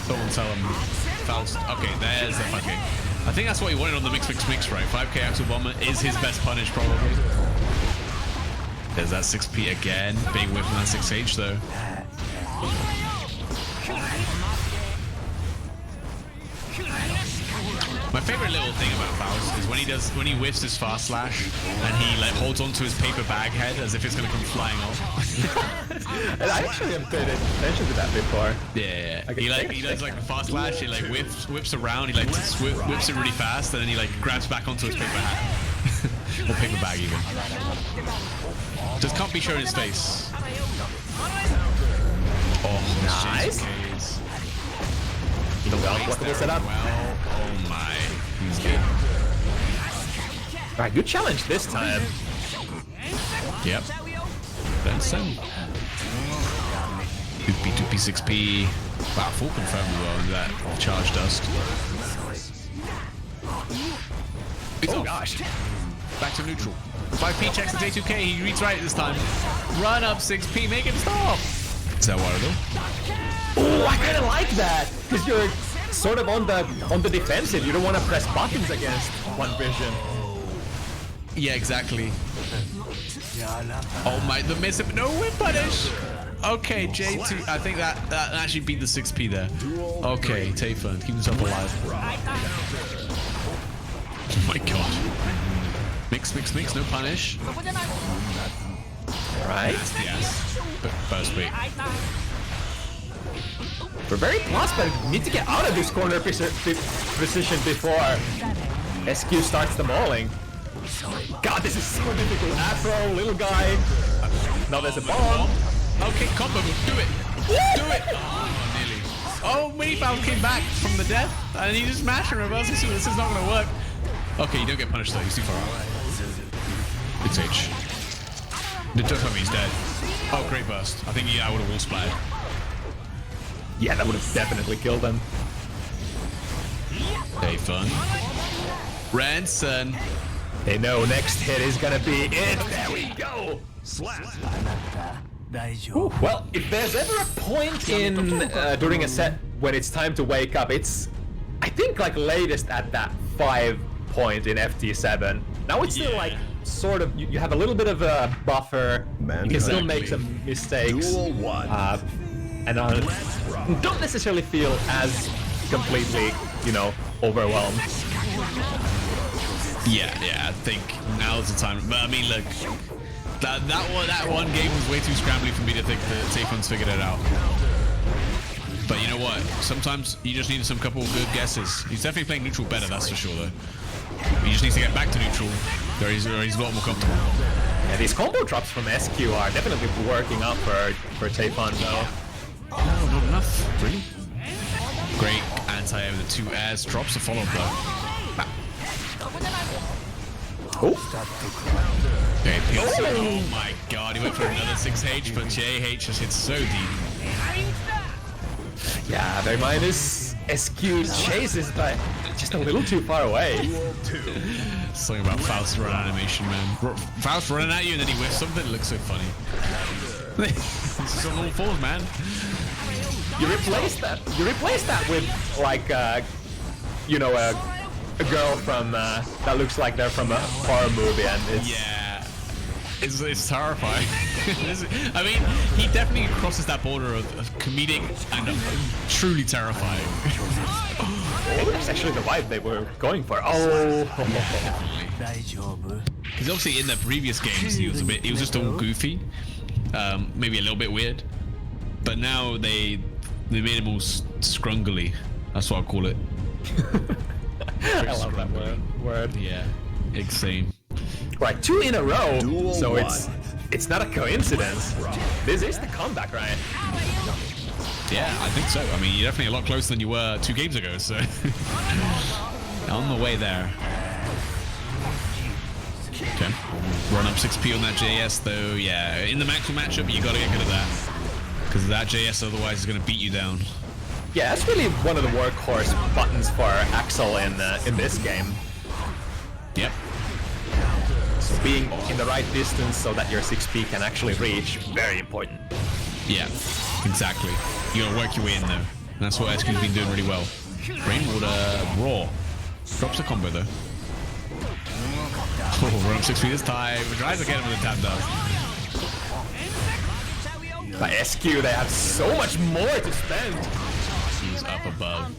Someone tell him Faust. Okay, there's the fucking. I think that's what he wanted on the mix, right? 5k Axel Bomber is his best punish, probably. There's that 6p again. Big whip from that 6h, though. My favorite little thing about Faust is when he whiffs his fast slash and he like holds onto his paper bag head as if it's gonna come flying off. And I actually have paid attention to that before. Yeah. He does like a fast slash. He like whips around. He like whips it really fast, and then he like grabs back onto his paper hat or paper bag even. Just can't be showing his face. Oh, nice. Well, setup. Well, oh my, he's good. All right, good challenge this time. Yep. Benson. 2p, 6p. Wow, full confirm as well in that charge dust. Oh gosh. Back to neutral. 5p checks the J2K. He reads right this time. Run up 6p, make him stop. Is that water? Oh, I kind of like that because you're sort of on the defensive. You don't want to press buttons against one vision. Yeah, exactly. Oh my, the miss. No whip punish. Okay, J2. I think that actually beat the 6p there. Okay, Tayfun, keep himself alive. Oh my god. Mix, no punish. Right? Yes. First week. We're very plus, but we need to get out of this corner position before SQ starts the mauling. God, this is so difficult. Afro, little guy. Now there's a bomb. Okay, combo, do it. Do it. Oh, nearly. Oh, Minifowl came back from the death, and he just mashed and reverse. This is not going to work. Okay, you don't get punished though. He's too far out. It's H. Don't tell me he's dead. Oh, great burst. I think I would have wall splatted. Yeah, that would have definitely killed him. Hey, fun. Ranson. They know next hit is gonna be it. There we go. Ooh, well, if there's ever a point in during a set when it's time to wake up, it's I think like latest at that 5 point in FT7. Now it's still like sort of you have a little bit of a buffer. You can still make some mistakes. And don't necessarily feel as completely, you know, overwhelmed. Yeah, I think now's the time. But I mean, look, that one game was way too scrambly for me to think that Tayfun's figured it out. But you know what? Sometimes you just need some couple of good guesses. He's definitely playing neutral better, that's for sure, though. He just needs to get back to neutral, where he's a lot more comfortable. Yeah, these combo drops from SQ are definitely working out for Tayfun, though. Oh, not enough. Really? Great anti over the 2 airs. Drops a follow blow. Oh. Okay, oh my god, he went for another 6H, but JH just hit so deep. Yeah, their mind is SQ chases, but just a little too far away. Something about Faust run animation, man. Faust running at you and then he whiffs something. It looks so funny. This is on all fours, man. You replace that with like you know a girl from that looks like they're from a horror movie, and it's it's terrifying. I mean, he definitely crosses that border of comedic and truly terrifying. Maybe that's actually the vibe they were going for. Oh, Because obviously in the previous games he was just all goofy, maybe a little bit weird. But now they made him all scrungly. That's what I call it. I love that word. Yeah, same. Right, 2 in a row. Duel So one. it's not a coincidence. This is the comeback, right? Yeah, I think so. I mean, you're definitely a lot closer than you were 2 games ago. So on the way there. Okay. Run up 6p on that JS though. Yeah, in the actual matchup, you got to get good at that. Because that JS otherwise is going to beat you down. Yeah, that's really one of the workhorse buttons for Axel in this game. Yep. So being in the right distance so that your 6p can actually reach, very important. Yeah, exactly. You got to work your way in though. And that's what SQ's been doing really well. Rainwater Raw. Drops a combo though. Oh, run up 6p this time. Tries to get him with a tap down. By SQ, they have so much more to spend. He's up above.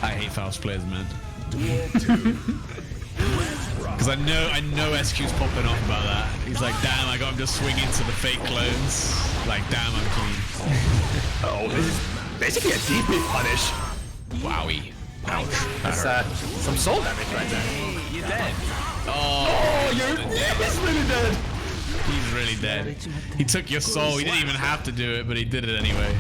I hate Faust players, man. Because I know SQ's popping off about that. He's like, damn, I got him to swing into the fake clones. Like, damn, I'm clean. Oh, this is basically a DP punish. Wowie. Ouch. That's some soul damage right there. You're dead. Oh, He's really dead. he's really dead. He took your soul. He didn't even have to do it, but he did it anyway.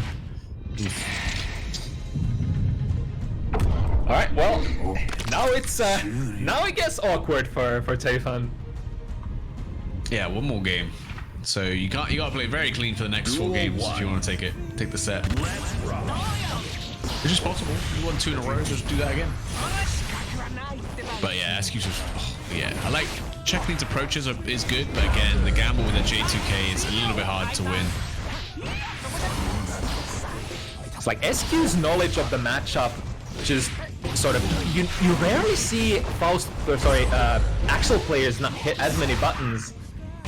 All right, well, now it gets awkward for Tayfun. Yeah, one more game. So you gotta play very clean for the next 4 games if you want to take the set. Which is possible. You won 2 in a row, just do that again. But yeah, SQ's just yeah. I like Checkmate's approaches is good, but again, the gamble with a J2K is a little bit hard to win. It's like SQ's knowledge of the matchup, just sort of you rarely see Axel players not hit as many buttons.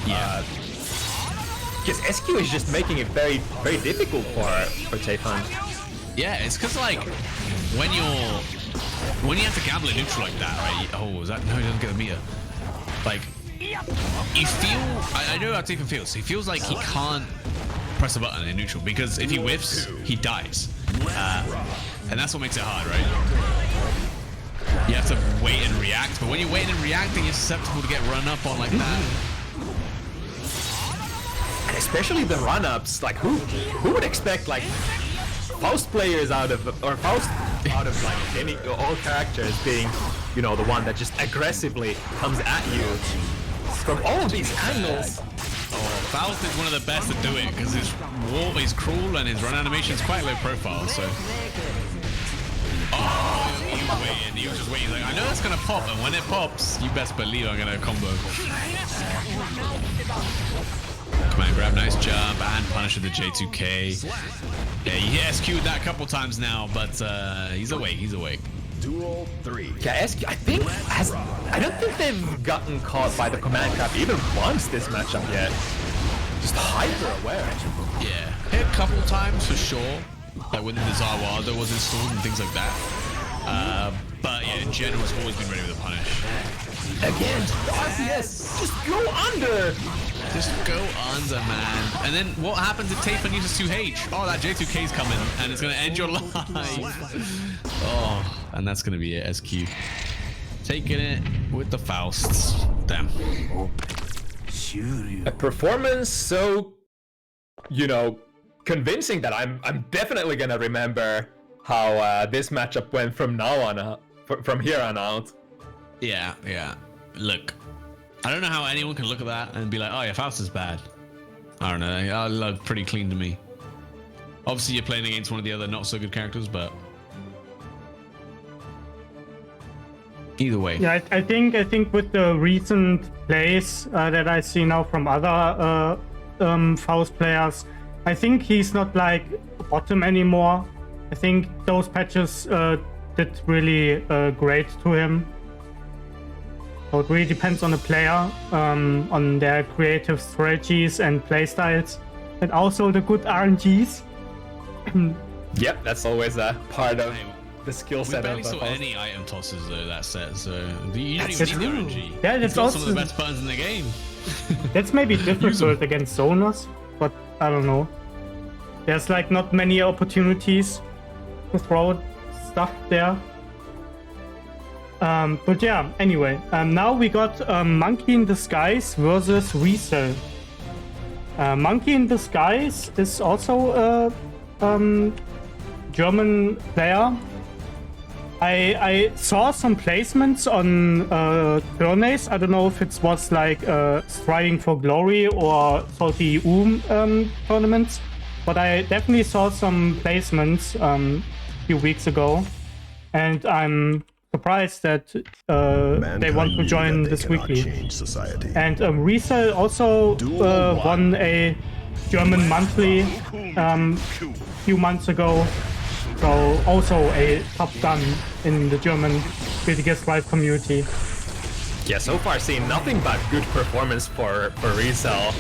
Yeah. Because SQ is just making it very, very difficult for Tayfun. Yeah, it's because like when you have to gamble in neutral like that, right? Oh, is that no? He doesn't get a meter. Like you feel. I know how Tayfun feels. He feels like he can't press a button in neutral because if he whiffs, he dies, and that's what makes it hard, right? You have to wait and react, but when you're waiting and reacting, you're susceptible to get run up on like that. And especially the run-ups, like who would expect like Faust players out of like any all characters being, you know, the one that just aggressively comes at you from all of these angles. Oh, Faust is one of the best to do it because his warp is cruel and his run animation is quite low profile. So, oh, he was just waiting. He's like, I know it's gonna pop, and when it pops, you best believe I'm gonna combo. Come on, grab, nice jump, and punish with the J2K. Yeah, he SQ'd that a couple times now, but he's awake. He's awake. Duel 3. Yeah, SQ, I don't think they've gotten caught by the command trap even once this matchup yet. Just hyper aware. Yeah, hit a couple times for sure, like when the Zawada was installed and things like that. But yeah, in general, it's always been ready with a punish. Again, the RPS, just go under. Just go under, man. And then what happens if Tayfun uses 2H? Oh, that J2K's coming, and it's gonna end your life. Oh, and that's gonna be it, SQ. Taking it with the Fausts. Damn. A performance so, you know, convincing that I'm definitely gonna remember how this matchup went from now on, from here on out. Yeah, yeah. Look, I don't know how anyone can look at that and be like, oh yeah, Faust is bad. I don't know. It looked pretty clean to me. Obviously, you're playing against one of the other not so good characters, but either way. Yeah, I think with the recent plays that I see now from other Faust players, I think he's not like bottom anymore. I think those patches did really great to him. So it really depends on the player, on their creative strategies and playstyles, and also the good RNGs. Yep, that's always a part of the skill We set barely of saw Faust. any item tosses though that set, so you don't That's even need the true. RNG. Yeah, that's It's got also some of the best buttons in the game. that's maybe difficult against zoners, but I don't know. There's like not many opportunities to throw stuff there. But yeah, anyway, now we got Monkey in Disguise versus Resell. Monkey in Disguise is also a German player. I saw some placements on Turnase. I don't know if it was like Striving for Glory or Salty tournaments, but I definitely saw some placements a few weeks ago, and I'm surprised that they want to join this weekly. Change society. And Resell also won a German monthly few months ago. So also a top gun in the German Guilty Gear Strive community. Yeah, so far seen nothing but good performance for Resell.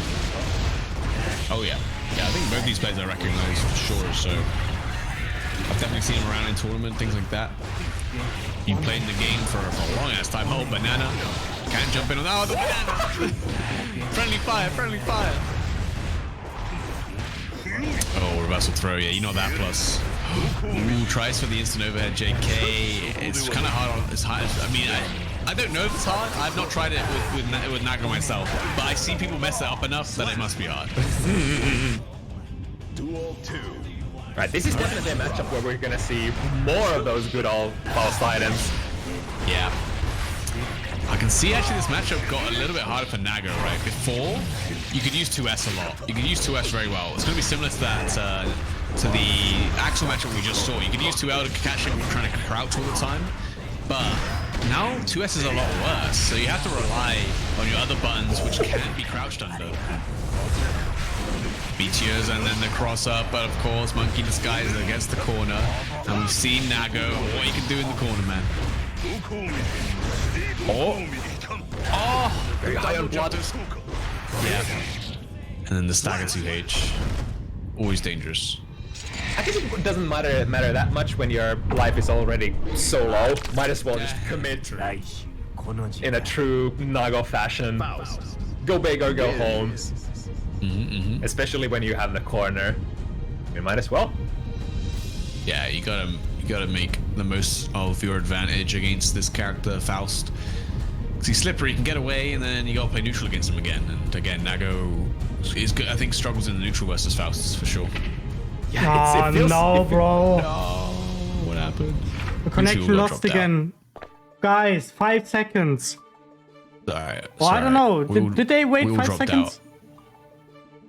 Oh yeah. Yeah, I think both these players I recognize for sure, so I've definitely seen him around in tournament, things like that. Been playing the game for a long ass time. Oh, banana. Can't jump in on that. Oh, the banana! Friendly fire, friendly fire. Oh, reversal throw, yeah, you know that plus. Ooh, tries for the instant overhead JK. It's kind of hard on, it's hard. I mean, I don't know if it's hard. I've not tried it with Nago myself, but I see people mess it up enough that it must be hard. Duel 2. Right, this is definitely a matchup where we're gonna see more of those good old Faust items. Yeah. I can see actually this matchup got a little bit harder for Nago, right? Before, you could use 2S a lot. You could use 2S very well. It's going to be similar to that, to the Axel matchup we just saw. You could use 2L to catch him trying to crouch all the time. But now 2S is a lot worse, so you have to rely on your other buttons, which can't be crouched under. Meteors and then the cross up, but of course, Monkey in Disguise against the corner. And we've seen Nago, what he can do in the corner, man. Oh! Very high on blood. Yeah. And then the stagger 2H. Always dangerous. I guess it doesn't matter that much when your life is already so low. Might as well just commit in a true Nago fashion. Go big or go home. Especially when you have the corner. You might as well. Yeah, you gotta make the most of your advantage against this character, Faust. Because he's slippery, he can get away, and then you gotta play neutral against him again. And again, Nago is good. I think struggles in the neutral versus Faust for sure. Yeah, Bro. Oh, what happened? The connection lost again. Guys, 5 seconds. Alright. Well, I don't know. Did they wait 5 seconds?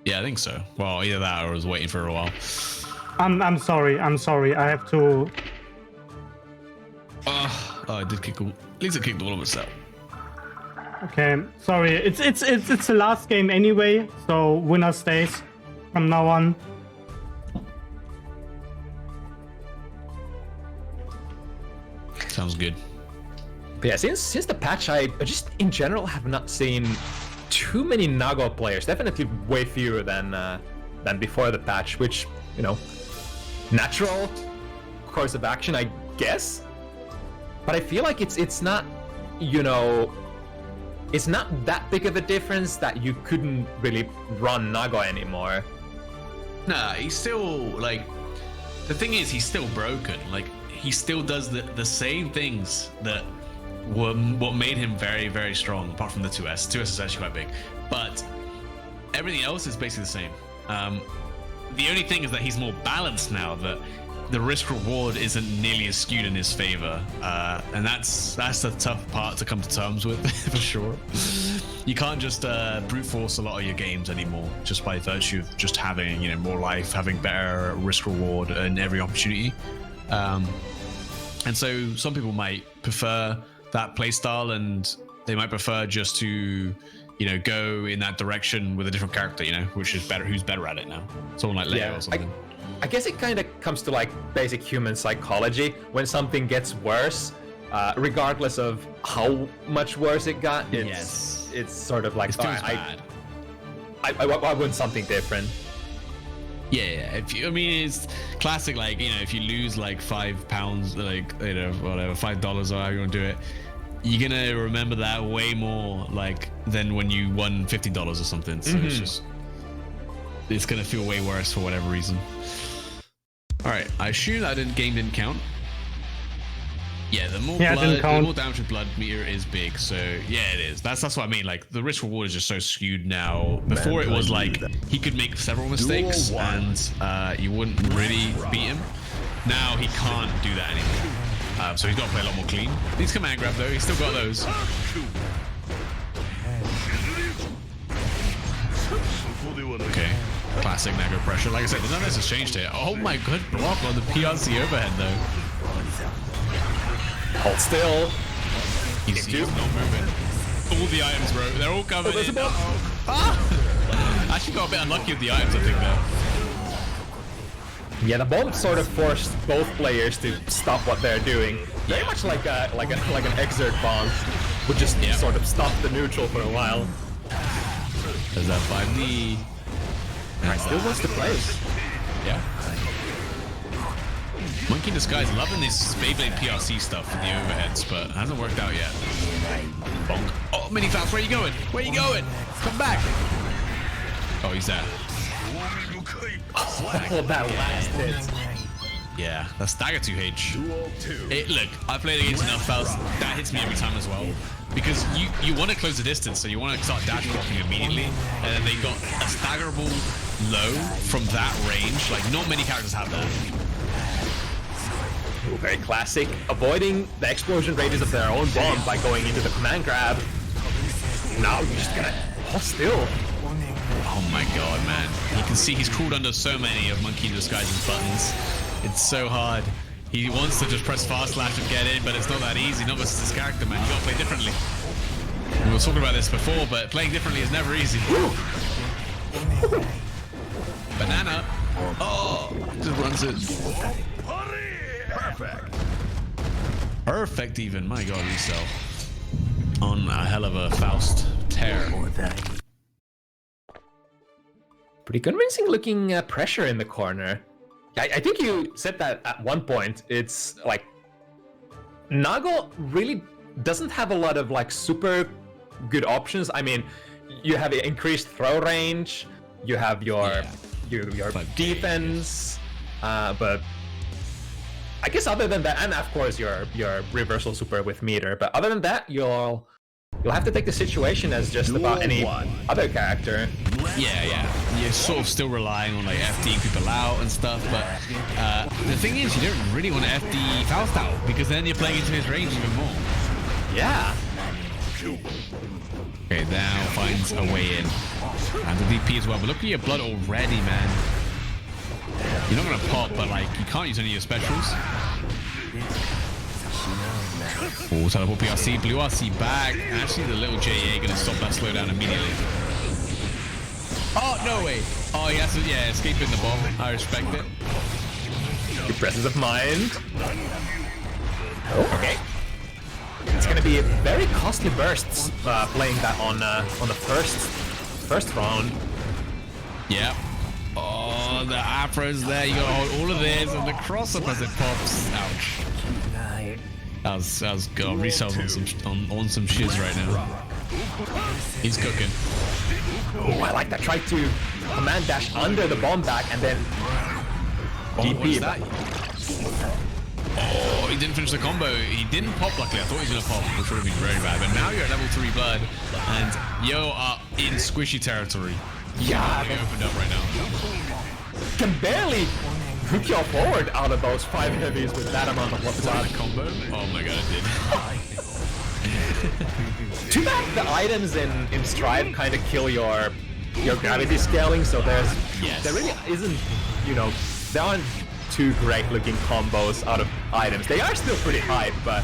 Yeah, I think so. Well, either that or I was waiting for a while. I'm sorry. I have to. Oh, I did kick. At least I kicked the wall of itself. Okay, sorry. It's the last game anyway, so winner stays from now on. Sounds good. But yeah, since the patch, I just in general have not seen too many Nago players. Definitely way fewer than before the patch, which, you know, natural course of action, I guess. But I feel like it's not, you know, it's not that big of a difference that you couldn't really run Nago anymore. Nah, he's still like. The thing is, he's still broken. Like, he still does the same things that were what made him very, very strong, apart from the 2S. 2S is actually quite big. But everything else is basically the same. The only thing is that he's more balanced now, that the risk reward isn't nearly as skewed in his favor. And that's the tough part to come to terms with, for sure. You can't just brute force a lot of your games anymore, just by virtue of just having, you know, more life, having better risk reward in every opportunity. And so some people might prefer that playstyle, and they might prefer just to, you know, go in that direction with a different character, you know, which is better. Who's better at it now? Someone like Leo or something. I guess it kind of comes to like basic human psychology. When something gets worse, regardless of how much worse it got, it's sort of like, it's bad. I want something different. Yeah. If you, I mean, it's classic. Like, you know, if you lose like £5, like, you know, whatever, $5 or however you want to do it, you're gonna remember that way more like than when you won $50 or something. So it's gonna feel way worse for whatever reason. All right, I assume that game didn't count. Yeah, the more damage with blood meter is big. So yeah, it is. That's what I mean. Like the risk reward is just so skewed now. Before it was like he could make several mistakes and you wouldn't really beat him. Now he can't do that anymore. So he's got to play a lot more clean. He's command grab though. He's still got those. Okay. Classic Nago pressure. Like I said, none of this has changed here. Oh my good block on the PRC overhead though. Hold still. He's not moving. All the items, bro. They're all coming in. Actually got a bit unlucky with the items, I think, though. Yeah, the bomb sort of forced both players to stop what they're doing. Very much like an exert bomb would just sort of stop the neutral for a while. There's that 5D. And still wants to play. Yeah. Monkey in Disguise loving this Beyblade PRC stuff with the overheads, but hasn't worked out yet. Bonk. Oh, mini flaps, where are you going? Where are you going? Come back. Oh, he's there. Oh, that last hit. Yeah, that's stagger 2H. Look, I played against enough fellas. That hits me every time as well. Because you want to close the distance, so you want to start dash blocking immediately. And then they got a staggerable low from that range. Like, not many characters have that. Very classic. Avoiding the explosion radius of their own bomb by going into the command grab. Now you're just gonna hold still. Oh my god, man. You can see he's crawled under so many of Monkey in Disguise's buttons. It's so hard. He wants to just press fast slash and get in, but it's not that easy. Not versus this character, man. You gotta play differently. We were talking about this before, but playing differently is never easy. Banana. Oh, just runs it. Perfect even. My god, Riso. On a hell of a Faust tear. Pretty convincing looking pressure in the corner. I think you said that at one point. It's like Nago really doesn't have a lot of like super good options. I mean, you have increased throw range, you have your defense, but I guess other than that, and of course your reversal super with meter, but other than that, you'll have to take the situation as just about any other character. Yeah. You're sort of still relying on like FDing people out and stuff, but the thing is, you don't really want to FD Faust out because then you're playing into his range even more. Yeah. Okay, now finds a way in. And the DP as well, but look at your blood already, man. You're not gonna pop, but like you can't use any of your specials. Oh, teleport PRC, blue RC back. Actually, the little JA gonna stop that slowdown immediately. Oh, no way. Oh, he has to, escaping the bomb. I respect it. Good presence of mind. Okay. It's gonna be a very costly bursts playing that on the first round. Yeah. Oh, the afro's there. You gotta hold all of this and the cross up as it pops. Ouch. That was good. Resells on some shiz right now. He's cooking. Oh, I like that. Try to command dash under the bomb back and then DP. Oh, he didn't finish the combo. He didn't pop, luckily. I thought he was going to pop, which would have been very bad. But now you're at level 3 blood, and you are in squishy territory. Yeah, they opened up right now. Can barely hook you forward out of those 5 heavies with that amount of blood. Combo? Oh my god, it did. Too bad the items in Strive kind of kill your gravity scaling, so there really isn't, there aren't two great looking combos out of items. They are still pretty hype, but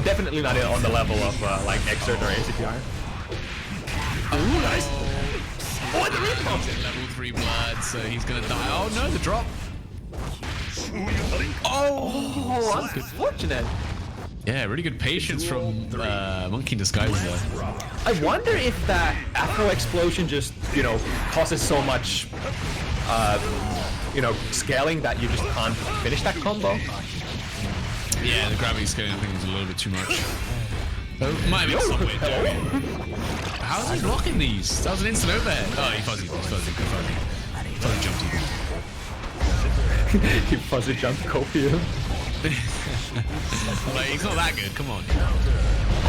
definitely not on the level of like Exert or ACPR. Ooh, nice. Oh, the rebound! Level 3 blood, so he's gonna die. Oh no, the drop! Oh, unfortunate. Yeah, really good patience from Monkey in Disguise there. I wonder if that Afro explosion just, causes so much you know, scaling that you just can't finish that combo. Yeah, the gravity scaling I think is a little bit too much. Might be some way doing. How is he blocking these? That was an instant overhead. Oh, he fuzzy. Fuzzy jumped even. He fuzzy jumped Copium. Like, he's not that good, come on.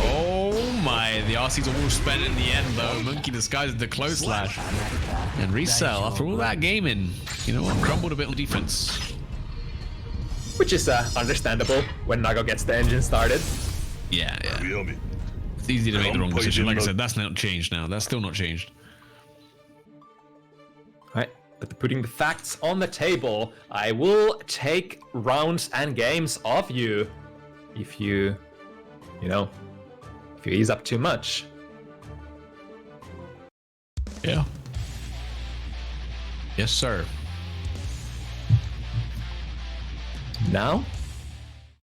Oh my, the RC's almost spent in the end though. Monkey disguised the close slash. And Resell, after all that gaming, you know what, crumbled a bit on defense. Which is understandable when Nago gets the engine started. Yeah. It's easy to make the wrong decision. Like I said, that's not changed now. That's still not changed. Alright, but putting the facts on the table, I will take rounds and games off you if you ease up too much. Yeah. Yes, sir. Now,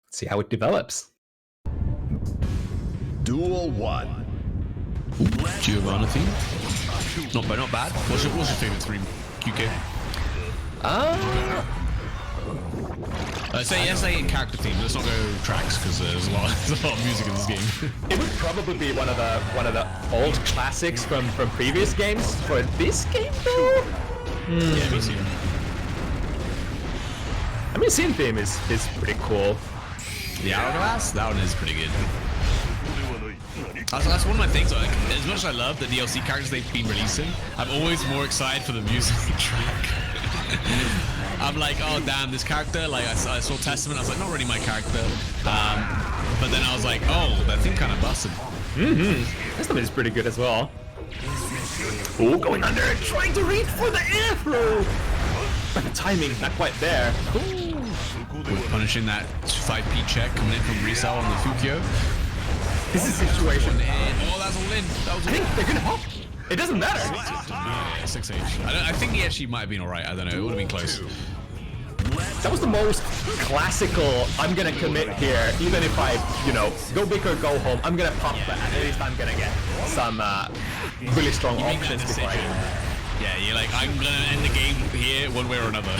let's see how it develops. Duel 1. Giovanna theme. Not bad. What's your favorite stream, QK? Say character theme. Let's not go tracks because there's a lot of music in this game. It would probably be one of the old classics from previous games. For this game though, Yeah, me too. I mean, scene theme is pretty cool. The Hourglass, that one is pretty good. That's one of my things. Like, as much as I love the DLC characters they've been releasing, I'm always more excited for the music track. I'm like, oh damn, this character. Like I saw Testament, I was like, not really my character. But then I was like, oh, that thing kind of busted. Testament is pretty good as well. Oh, going under and trying to reach for the air throw. But the timing not quite there. We're punishing that 5p check coming in from Resell on the Fukio. This is a situation. Oh, that's all in. That was all I think they're gonna help. It doesn't matter. Yeah, 6H. I think he actually might have been alright. I don't know. It would have been close. That was the most classical, I'm gonna commit here, even if I, go big or go home, I'm gonna pop that. At least I'm gonna get some really strong options before I... Yeah, you're like, I'm gonna end the game here one way or another.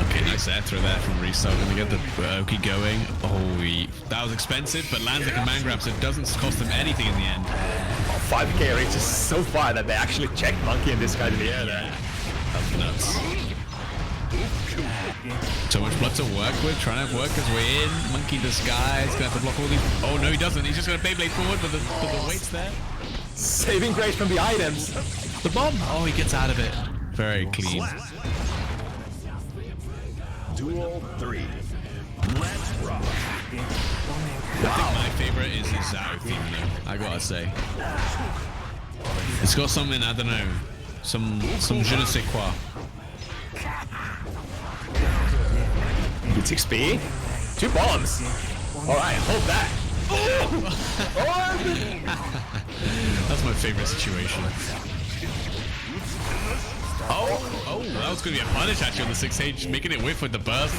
Okay, nice air throw there from Resell. Gonna get the Oki going. Oh, that was expensive, but lands a command grab, so it doesn't cost them anything in the end. 5k reaches so far that they actually checked Monkey and this guy in the air there. That's nuts. So much blood to work with, trying to work his way in. Monkey disguise, gonna have to block all these. Oh no, he doesn't. He's just gonna Beyblade forward, but the weight's there. Saving grace from the items. The bomb. Oh, he gets out of it. Very clean. Duel 3. Let's rock. I think my favorite is his Zao theme though, I gotta say. It's got something, I don't know, some je ne sais quoi. It's XP. 2 bombs. Alright, hold that. That's my favorite situation. Oh, that was going to be a punish actually on the 6H, making it whiff with the burst.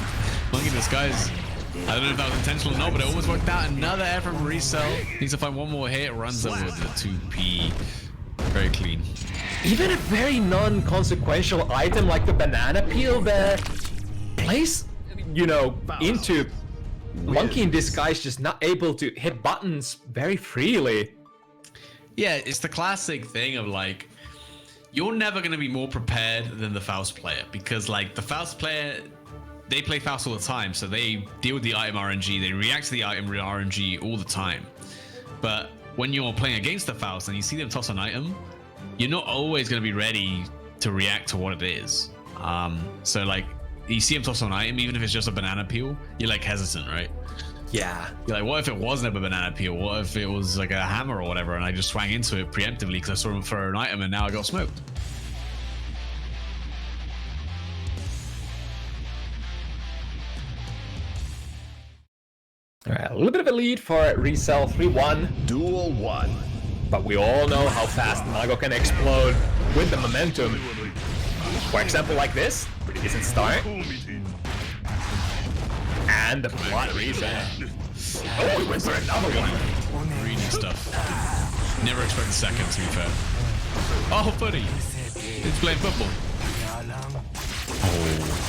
Monkey disguise. I don't know if that was intentional or not, but it almost worked out. Another air from Resell. Needs to find one more hit. Runs over with the 2p. Very clean. Even a very non-consequential item like the banana peel there plays, into Monkey in disguise just not able to hit buttons very freely. Yeah, it's the classic thing of like, you're never going to be more prepared than the Faust player, because like the Faust player, they play Faust all the time, so they deal with the item RNG, they react to the item RNG all the time. But when you're playing against the Faust and you see them toss an item, you're not always going to be ready to react to what it is. So like, you see him toss an item, even if it's just a banana peel, you're like hesitant, right? Yeah. You're like, what if it wasn't a banana peel? What if it was like a hammer or whatever, and I just swang into it preemptively because I saw him throw an item and now I got smoked? Alright, a little bit of a lead for Resell 3-1. Duel 1. But we all know how fast Nago can explode with the momentum. For example, like this, pretty decent start. And the plot reset. Oh, he went for another one. Greedy stuff. Never expected second, to be fair. Oh, buddy. He's playing football. Oh.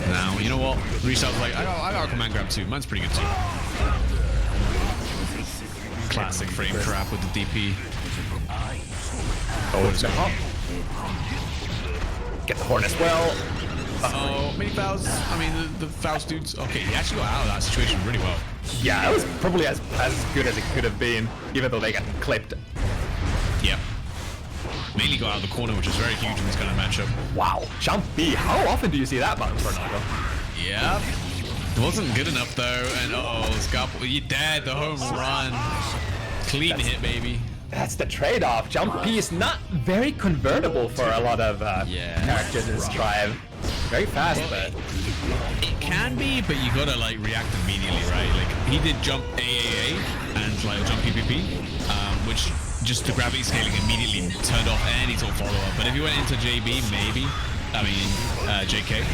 Now, you know what? Resel's like, I got a command grab too. Mine's pretty good too. Classic frame trap with the DP. Oh, it's gonna hop. Get the horn as well. Oh, mini Faust. I mean, the Faust dudes. Okay, he actually got out of that situation really well. Yeah, that was probably as good as it could have been, even though they got clipped. Yep. Mainly got out of the corner, which is very huge in this kind of matchup. Wow, jump B. How often do you see that button for Nago? Yep. It wasn't good enough though, and Scarpo, you dead. The home run. Clean hit, baby. That's the trade-off. Jump P is not very convertible for a lot of characters in Strive. Very fast, but it can be, but you gotta like react immediately, right? Like he did jump AAA and like jump PPP, which just the gravity scaling immediately turned off any sort of follow-up. But if you went into JB, maybe, I mean JK.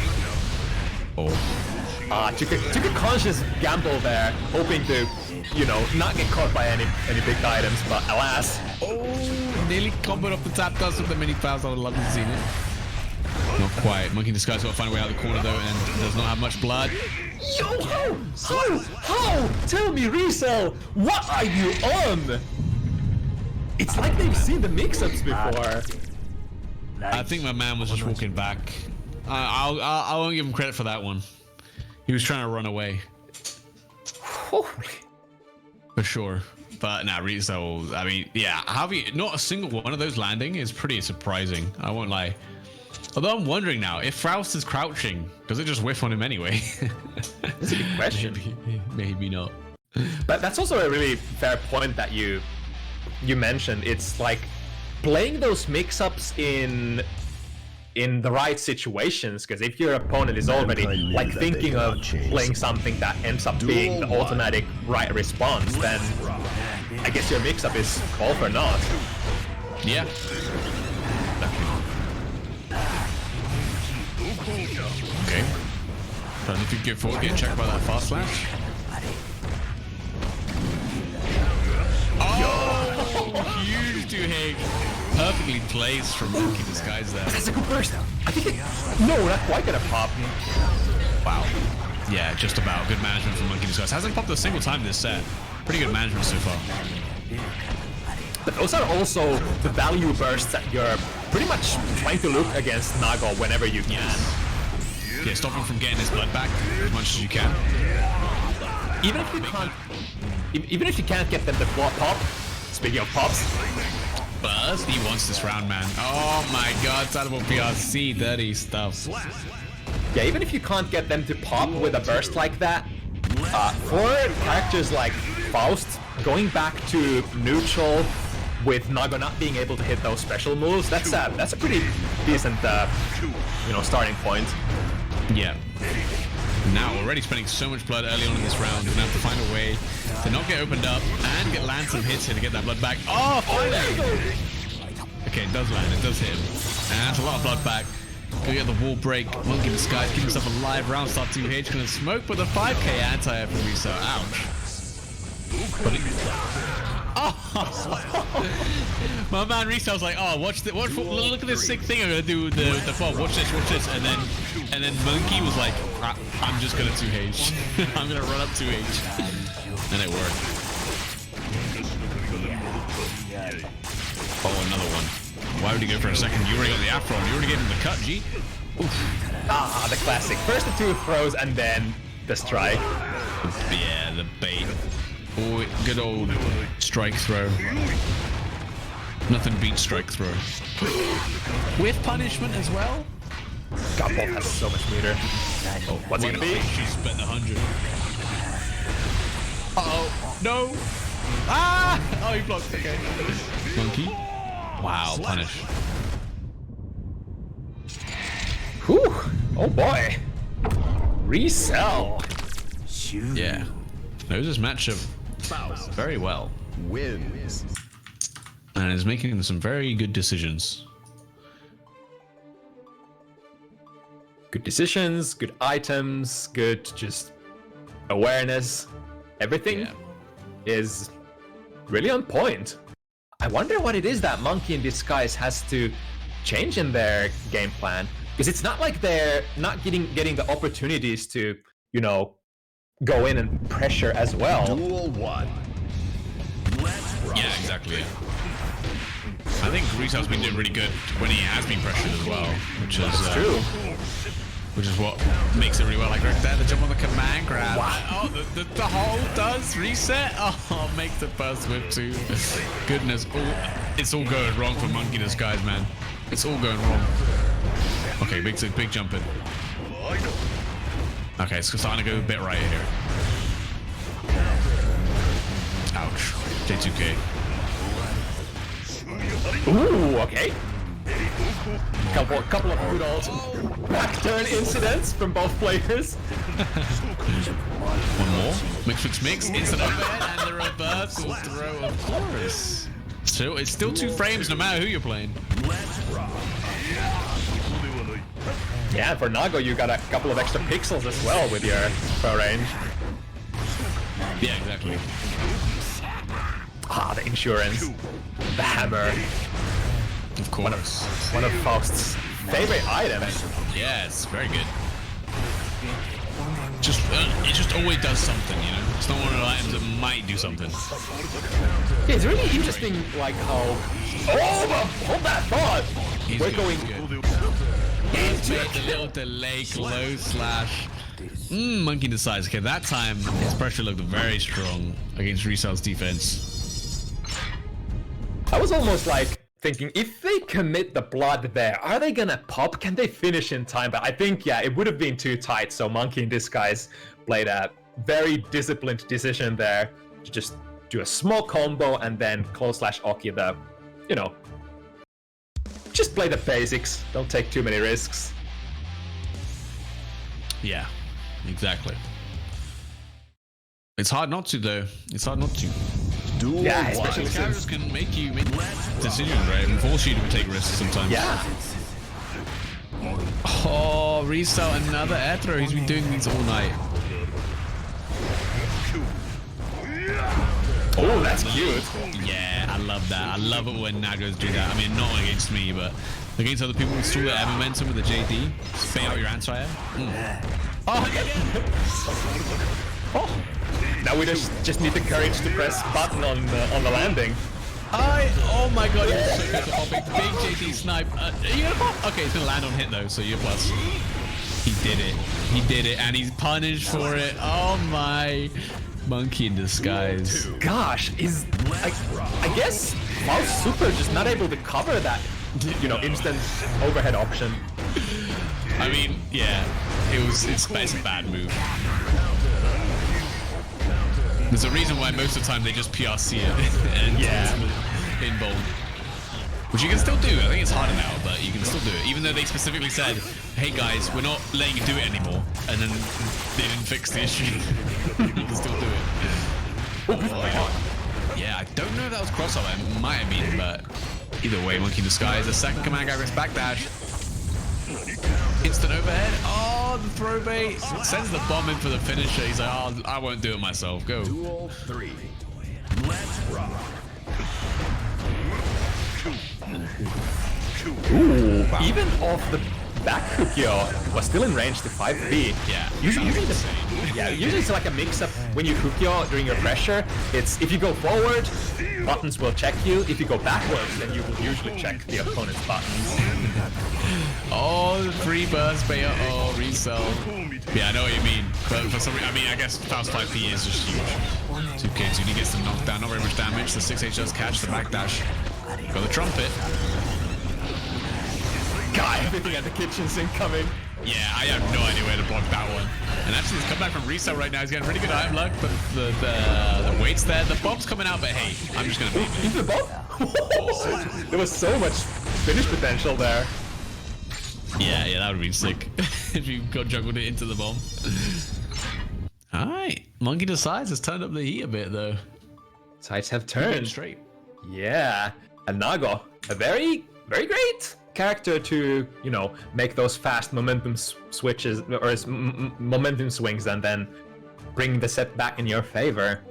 Took a conscious gamble there, hoping to, you know, not get caught by any big items, but alas. Oh, nearly comboed off the tap dust with the mini Faust. I would love to see it. Not quite. Monkey in Disguise got to find a way out of the corner though, and does not have much blood. Yo, how? Tell me, Resell, what are you on? It's like they've seen the mix-ups before. I think my man was just walking back. I won't give him credit for that one. He was trying to run away. Holy. For sure. But nah, Resell, I mean, yeah, not a single one of those landing is pretty surprising. I won't lie. Although I'm wondering now, if Faust is crouching, does it just whiff on him anyway? That's a good question. Maybe not. But that's also a really fair point that you mentioned. It's like playing those mix-ups in the right situations, because if your opponent is already like thinking of playing something that ends up being the automatic right response, then I guess your mix-up is all for naught. Yeah. Okay. Trying to get forward, get checked by that fast slash. Oh, huge 2H. Perfectly placed from Monkey in Disguise there. That's a good burst. I think no, not quite gonna pop. Wow. Yeah, just about. Good management from Monkey in Disguise. Hasn't popped a single time this set. Pretty good management so far. But those are also the value bursts that you're pretty much trying to look against Nago whenever you can. Yeah, stop him from getting his blood back as much as you can. Even if you can't get them to pop. Speaking of pops. Burst, he wants this round, man. Oh my god, Salvo PRC, dirty stuff. Yeah, even if you can't get them to pop with a burst like that, for characters like Faust, going back to neutral with Nago not being able to hit those special moves, that's a pretty decent, starting point. Yeah. Now, already spending so much blood early on in this round, gonna have to find a way to not get opened up and land some hits here to get that blood back. Oh, finally! Okay, it does land, it does hit him. And that's a lot of blood back. Gonna get the wall break. Monkey in Disguise, keep himself alive. Round start 2H, gonna smoke with a 5k anti-air from Riso. Ouch. Oh, my man Riso's like, oh, look at this sick thing I'm gonna do with the pop. Watch this, and then Monkey was like, I'm just gonna 2H. I'm gonna run up 2H, and it worked. Oh, another one. Why would he go for a second? You already got the afro. You already gave him the cut, G. Oof. The classic. First the 2 throws and then the strike. Yeah, the bait. Oh, good old strike throw. Nothing beats strike throw. With punishment as well. God, Bolt has so much meter. Oh, what's it gonna be? She spent 100. Uh-oh. No. Ah! Oh, he blocked. Okay. Monkey. Wow, punish. Whew. Oh boy. Resell. Yeah. Knows his matchup very well. Wins. And is making some very good decisions. Good decisions, good items, good just awareness. Everything is really on point. I wonder what it is that Monkey in Disguise has to change in their game plan. Because it's not like they're not getting the opportunities to, you know, go in and pressure as well. Duel 1. Yeah, exactly. I think Riso's been doing really good when he has been pressured as well, which is True. Which is what makes it really well. Like right there, the jump on the command grab. Wow. Oh, the hold does reset. Oh, makes the burst whip too. Goodness, it's all going wrong for Monkey Disguise, man. It's all going wrong. Okay, big jump in. Okay, it's starting to go a bit right here. Ouch. J2K. Ooh, okay. Couple of good old back turn incidents from both players. One more. Mix. Instant overhead and the reversal throw, of course. So it's still 2 frames no matter who you're playing. Yeah, for Nago you got a couple of extra pixels as well with your pro range. Yeah, exactly. Ah, the insurance. The hammer. Of course. One of Faust's favorite items. Yeah, it's very good. It just always does something, you know? It's not one of the items that might do something. Yeah, it's really interesting, like how... Oh, hold that thought! We're going... He's made the little delay close slash. Monkey decides. Okay, that time his pressure looked very strong against Riso's defense. I was almost like thinking, if they commit the blood there, are they gonna pop? Can they finish in time? But I think, yeah, it would have been too tight. So Monkey in Disguise played a very disciplined decision there to just do a small combo and then close slash Oki the, you know, just play the basics. Don't take too many risks. Yeah, exactly. It's hard not to, though. It's hard not to. Duel Yeah, 1. especially Characters can make you make decisions, right? And force you to take risks sometimes. Yeah. Oh, Riso, another air throw. He's been doing these all night. Oh, that's cute. Yeah, I love that. I love it when Nagos do that. I mean, not against me, but against other people who stall their momentum with the JD. Just bait out your anti-air. Oh, yeah. Oh. Now we just need the courage to press button on the landing. Oh my god, he was so good at popping. Big JD snipe. Are you gonna pop? Okay, it's gonna land on hit though, so you're plus. He did it. He did it, and he's punished for it. Oh my. Monkey in Disguise. Gosh, I guess Faust Super just not able to cover that, you know, instant overhead option. I mean, yeah, it's a bad move. There's a reason why most of the time they just PRC it and in bold. Which you can still do. I think it's harder now, but you can still do it. Even though they specifically said, hey guys, we're not letting you do it anymore. And then they didn't fix the issue. You can still do it. Oh, yeah, I don't know if that was crossover. It might have been, but either way, Monkey in Disguise. The second command guy gets backdash. Instant overhead. Oh, the throw bait. Sends the bomb in for the finisher. He's like, oh, I won't do it myself. Go. Duel 3. Let's rock. Ooh, wow. Even off the back hook, was still in range to 5B. Yeah. Usually it's like a mix-up when you hook yo during your pressure. It's if you go forward, buttons will check you. If you go backwards, then you will usually check the opponent's buttons. Oh, the free burst bait. Oh, resell. Yeah, I know what you mean. But for some reason, I mean, I guess Faust 5P is just huge. 2K, so he gets the knockdown, not very much damage. The 6H does catch the backdash. Got the trumpet. God, everything at the kitchen sink coming. Yeah, I have no idea where to block that one. And actually, he's come back from reset right now. He's getting really good item luck, but the weight's there. The bomb's coming out, but hey, I'm just gonna beat it. Into the bomb? There was so much finish potential there. Yeah, that would have been sick if you got juggled it into the bomb. Alright, Monkey Decides has turned up the heat a bit though. Sides have turned. Straight. Yeah, and Nago, a very, very great character to, you know, make those fast momentum switches or momentum swings and then bring the set back in your favor.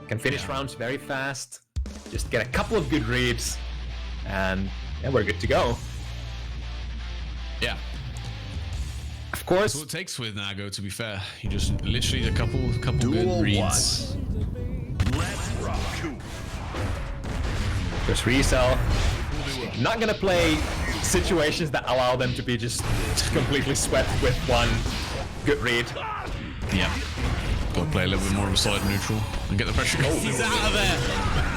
Can finish rounds very fast. Just get a couple of good reads, and we're good to go. Yeah. Of course. That's what it takes with Nago, to be fair. You just literally a couple Duel good reads. Let's rock. Just resell. Not gonna play situations that allow them to be just completely swept with one good read. Yeah. Gotta play a little bit more of a solid neutral and get the pressure. Oh, he's out of there!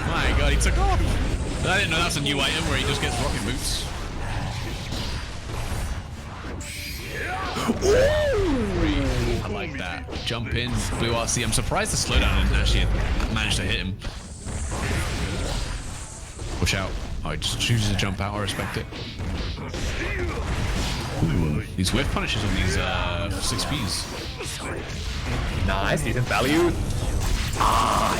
My god, he took off! I didn't know that's a new item where he just gets rocket boots. Ooh, I like that. Jump in, blue RC. I'm surprised the slowdown didn't actually manage to hit him. Push out. Oh, he just chooses to jump out. I respect it. Ooh, these whiff punishes on these 6Ps. Nice, decent value. Ah,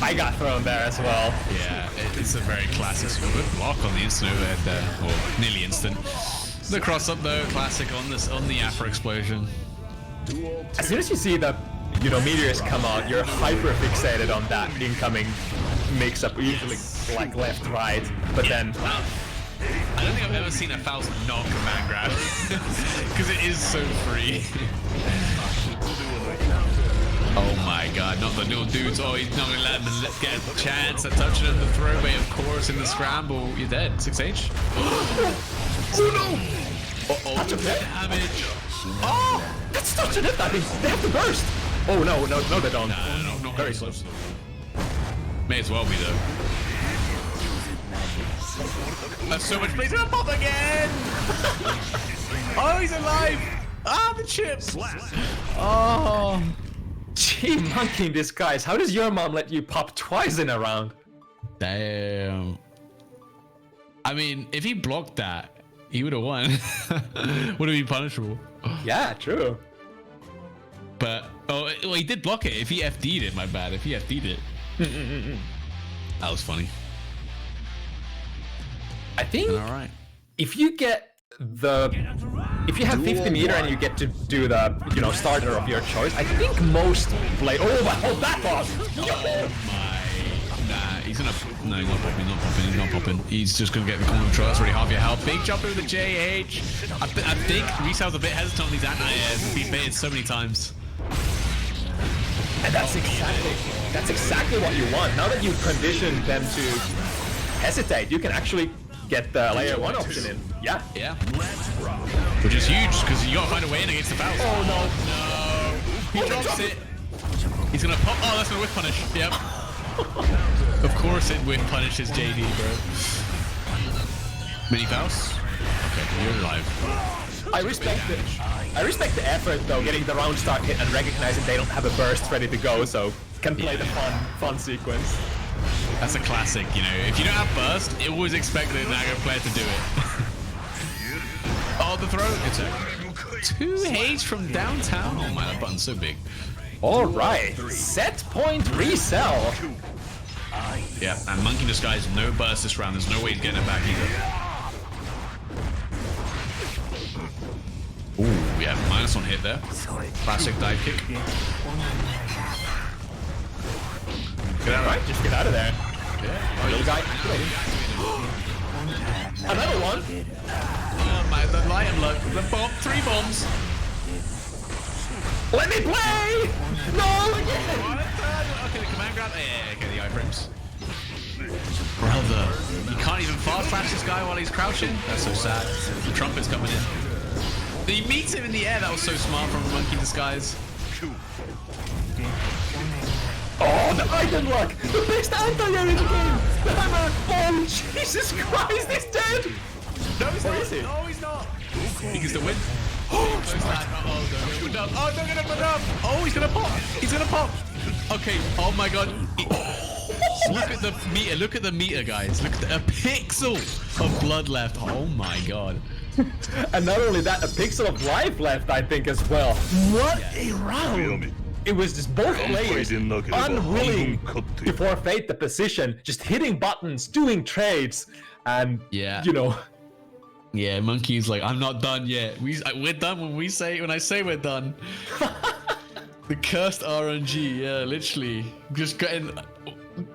I got thrown there as well. Yeah, it's a very classic good block on the instant overhead there, or nearly instant. The cross up though, classic on the Afro explosion. As soon as you see the meteors come out, you're hyper fixated on that incoming mix up, usually like left, right, but then. I don't think I've ever seen a Faust not command grab because it is so free. Oh my god, not the little dudes. Oh, he's not gonna let him get a chance at touching him. The throwaway, of course, in the scramble. You're dead. 6H. Oh no! Uh-oh, damage. Oh! That's such a hit, I think. They have to burst! Oh no, they don't. No, very slow. May as well be, though. That's so much place. He's gonna pop again! Oh, he's alive! Ah, the chips! Oh! Gee, monkey in disguise. How does your mom let you pop twice in a round? Damn. I mean, if he blocked that, he would have won. Would have been punishable. Yeah, true. But, well, he did block it. If he FD'd it, my bad. If he FD'd it. That was funny. I think Alright. if you have 50 meter and you get to do the, starter of your choice, I think most play. Oh my, hold that boss! Oh my. Nah, he's gonna. No, he's not popping. He's just gonna get the common control. That's really half your health. Big jump over the JH. I think Resal's a bit hesitant on these anti-airs. He's been baited so many times. And that's exactly what you want. Now that you've conditioned them to hesitate, you can actually get the layer 1 option in. Yeah. Yeah. Which is huge, because you gotta find a way in against the Faust. Oh no. No. He drops it. He's gonna pop. Oh, that's gonna whiff punish. Yep. Of course it whiff punishes JD, bro. Mini Faust? Okay, you're alive. I respect the effort though, getting the round start hit and recognizing they don't have a burst ready to go, so can play the fun sequence. That's a classic, If you don't have burst, it always expect the Nago player to do it. Oh, the throw. It's a 2H from downtown. Oh my, that button's so big. Alright, set point resell. Yeah, and Monkey Disguise, no burst this round. There's no way he's getting it back either. Ooh, we have -1 hit there. Classic dive kick. Get out, right? Just get out of there. Yeah. Little guy. Another one. Oh my, the light and luck. The bomb, 3 bombs. Let me play! No! Okay, the command grab. Yeah, okay, the iframes. Brother, you can't even fast flash this guy while he's crouching? That's so sad. The trumpet's coming in. He meets him in the air. That was so smart from Monkey Disguise. Oh, the item luck! The best anti-air in the game! The hammer! Oh, Jesus Christ, he's dead! No, he's not. Is he? No, he's not. He gets the win. Oh, don't get up. Oh, he's gonna pop. He's gonna pop. Okay. Oh my god. Look at the meter. Look at the meter, guys. Look at a pixel of blood left. Oh my god. And not only that, a pixel of life left, I think, as well. What a round! It was just both players unwilling to forfeit the position, just hitting buttons, doing trades, and Yeah. Yeah, Monkey's like, I'm not done yet. We're done when I say we're done. The cursed RNG, yeah, literally. Just getting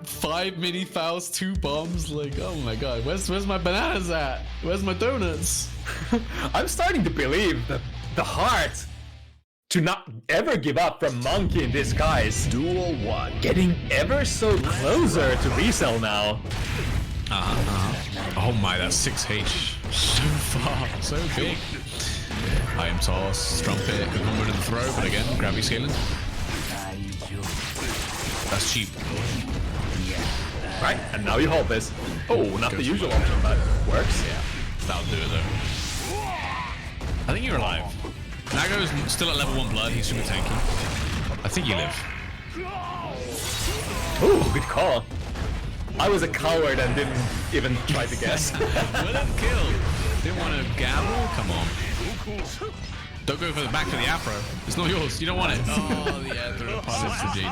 5 mini fouls, 2 bombs. Like, oh my god, where's my bananas at? Where's my donuts? I'm starting to believe that the heart to not ever give up from Monkey in Disguise. Duel 1. Getting ever so closer to resell now. Oh my, that's 6H. So far, so big. I am toss, trumpet, good number to the throw, but again, gravity scaling. That's cheap. Right, and now you hold this. Oh, not the usual option, but works. Yeah, that'll do it though. I think you're alive. Nago's still at level 1 blood, he's super tanky. I think you live. Ooh, good call. I was a coward and didn't even try to guess. Well killed. Didn't want to gamble? Come on. Don't go for the back for the afro. It's not yours. You don't want it. Oh, yeah, through punish for JD.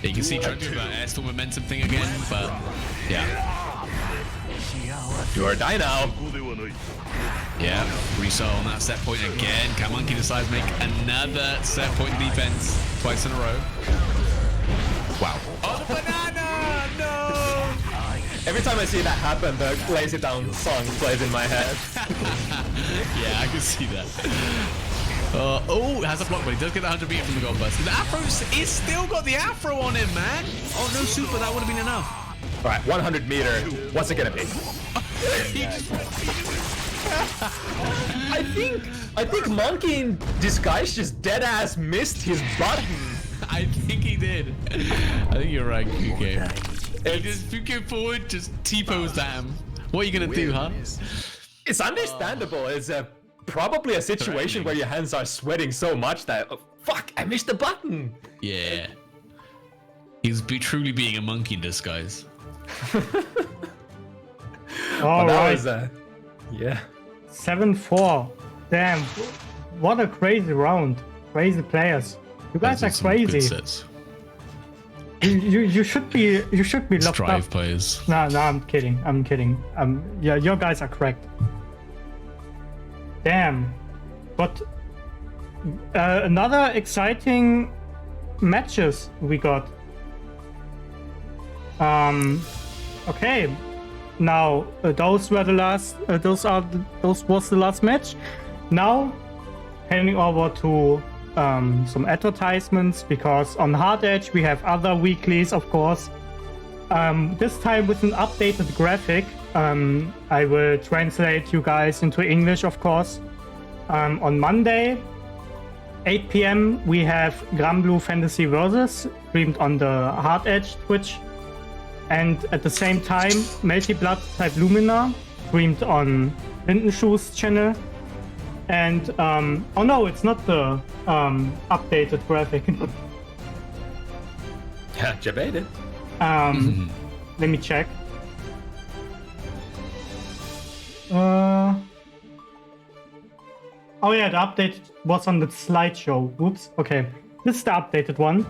Yeah, you can see trying to do that airstall momentum thing again, but yeah. You are die now. Yeah, resell on that set point again. Can Monkey decides to make another set point defense twice in a row. Wow. Oh, the banana! No! Every time I see that happen, the Lazy Down song plays in my head. Yeah, I can see that. Oh, it has a block, but he does get the 100 meter from the gold burst. The afro is still got the afro on him, man. Oh, no super, that would have been enough. All right, 100 meter. What's it gonna be? I think Monkey in Disguise just dead ass missed his button. I think he did. I think you're right, QK. He just go forward, just T-pose at him. What are you gonna do, huh? It's understandable. It's probably a situation where your hands are sweating so much that fuck, I missed the button. Yeah. He's truly being a monkey in disguise. All right. Yeah. 7-4. Damn. What a crazy round. Crazy players. You guys are crazy. You should be locked up. Strive players. No, I'm kidding. Yeah, your guys are correct. Damn. But another exciting matches we got. Okay. Now those were the last. Those was the last match. Now heading over to some advertisements, because on HardEdge we have other weeklies, of course. This time with an updated graphic. I will translate you guys into English, of course. On Monday, 8 p.m. we have Granblue Fantasy Versus streamed on the HardEdge Twitch, and at the same time, Multi-Blood type Lumina streamed on Lindenschuh's channel. And oh no, it's not the updated graphic. Yeah, debated. Let me check. Oh yeah, the update was on the slideshow. Oops. Okay, this is the updated one.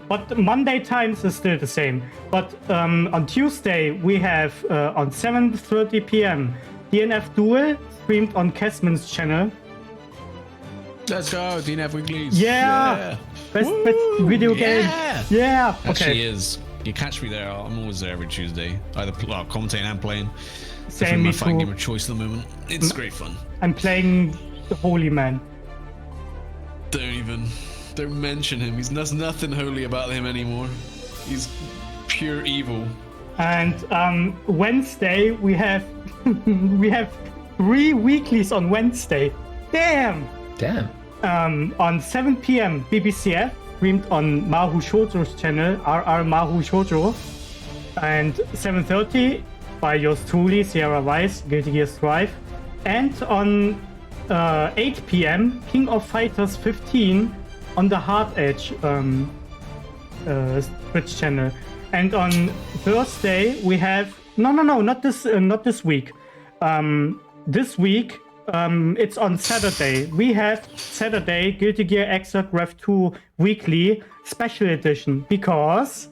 But Monday times is still the same. But on Tuesday we have on 7:30 p.m. DNF Duel streamed on Kesman's channel. Let's go, DNF Weeklies. Yeah. Best video game. Yeah. Okay. Actually is. You catch me there. I'm always there every Tuesday, either commentating and playing. Same, me my fighting too. game of choice at the moment. It's great fun. I'm playing the Holy Man. Don't mention him. There's nothing holy about him anymore. He's pure evil. And Wednesday we have 3 weeklies on Wednesday. Damn. On 7 p.m. BBCF streamed on Mahu Shoujo's channel, RR Mahu Shoujo, and 7:30 by yours truly, Sierra Weiss, Guilty Gear Strive, and on 8 p.m. King of Fighters 15 on the HardEdge Twitch channel. And on Thursday we have not this week. This week it's on Saturday. We have Saturday Guilty Gear Xrd Rev 2 Weekly Special Edition, because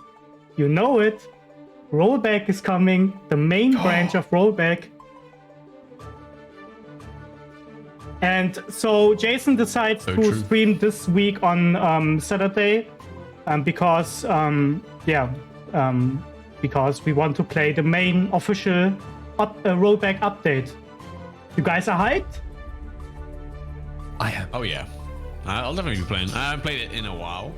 you know it, Rollback is coming, the main branch of Rollback. And so Jason decides to stream this week on Saturday. because because we want to play the main official rollback update. You guys are hyped? I am. Oh yeah, I'll definitely be playing. I haven't played it in a while,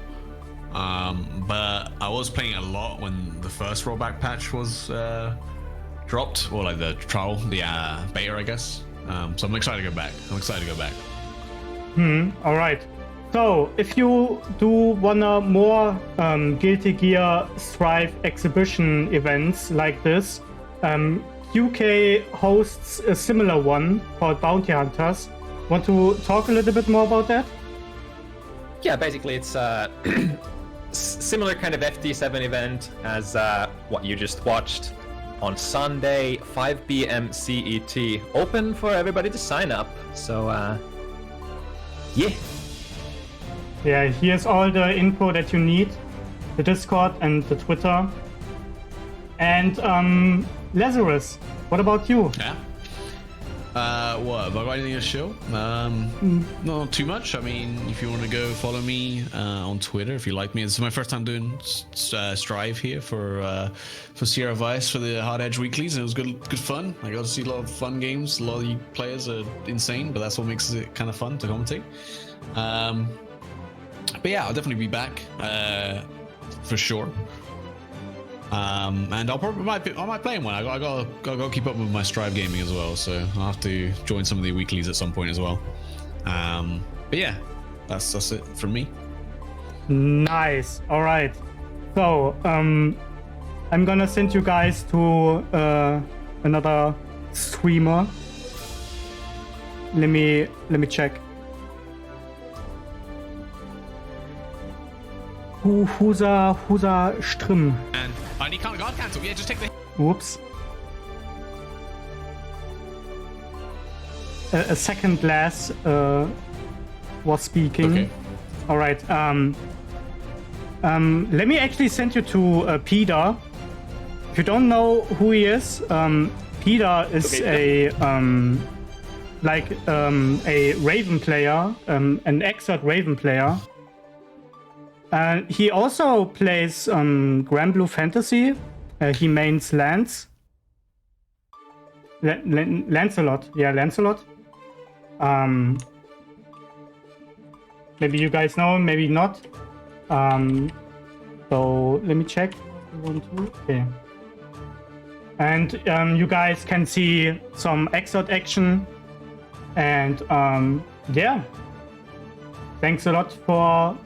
but I was playing a lot when the first rollback patch was dropped, or like the trial, the beta, I guess. So I'm excited to go back. All right. So if you do wanna more Guilty Gear Strive exhibition events like this, UK hosts a similar one called Bounty Hunters. Want to talk a little bit more about that? Yeah, basically it's a similar kind of FT7 event as what you just watched on Sunday, 5 p.m. CET. Open for everybody to sign up. So, yeah. Yeah, here's all the info that you need. The Discord and the Twitter. And Lazarus, what about you? Yeah. What have I got anything to show? Not too much. I mean, if you want to go follow me on Twitter, if you like me. This is my first time doing Strive here for Sierra Vice for the HardEdge Weeklies, and it was good fun. I got to see a lot of fun games. A lot of you players are insane, but that's what makes it kind of fun to commentate. But yeah, I'll definitely be back for sure. And I might play in one. I gotta keep up with my Strive gaming as well, so I'll have to join some of the weeklies at some point as well. But yeah, that's it from me. Nice. All right. So I'm gonna send you guys to another streamer. Let me check. Who's a stream? And you can't guard cancel. Yeah, just take the. Whoops. A second last was speaking. Okay. All right. Let me actually send you to Peter. If you don't know who he is, Peter is a Raven player, an expert Raven player. He also plays Grand Blue Fantasy. He mains Lance. Lancelot. Yeah, Lancelot. Maybe you guys know him, maybe not. So let me check. 1, 2. Okay. And you guys can see some Exot action. And yeah. Thanks a lot for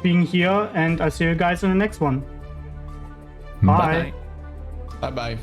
being here, and I'll see you guys in the next one. Bye. Bye bye.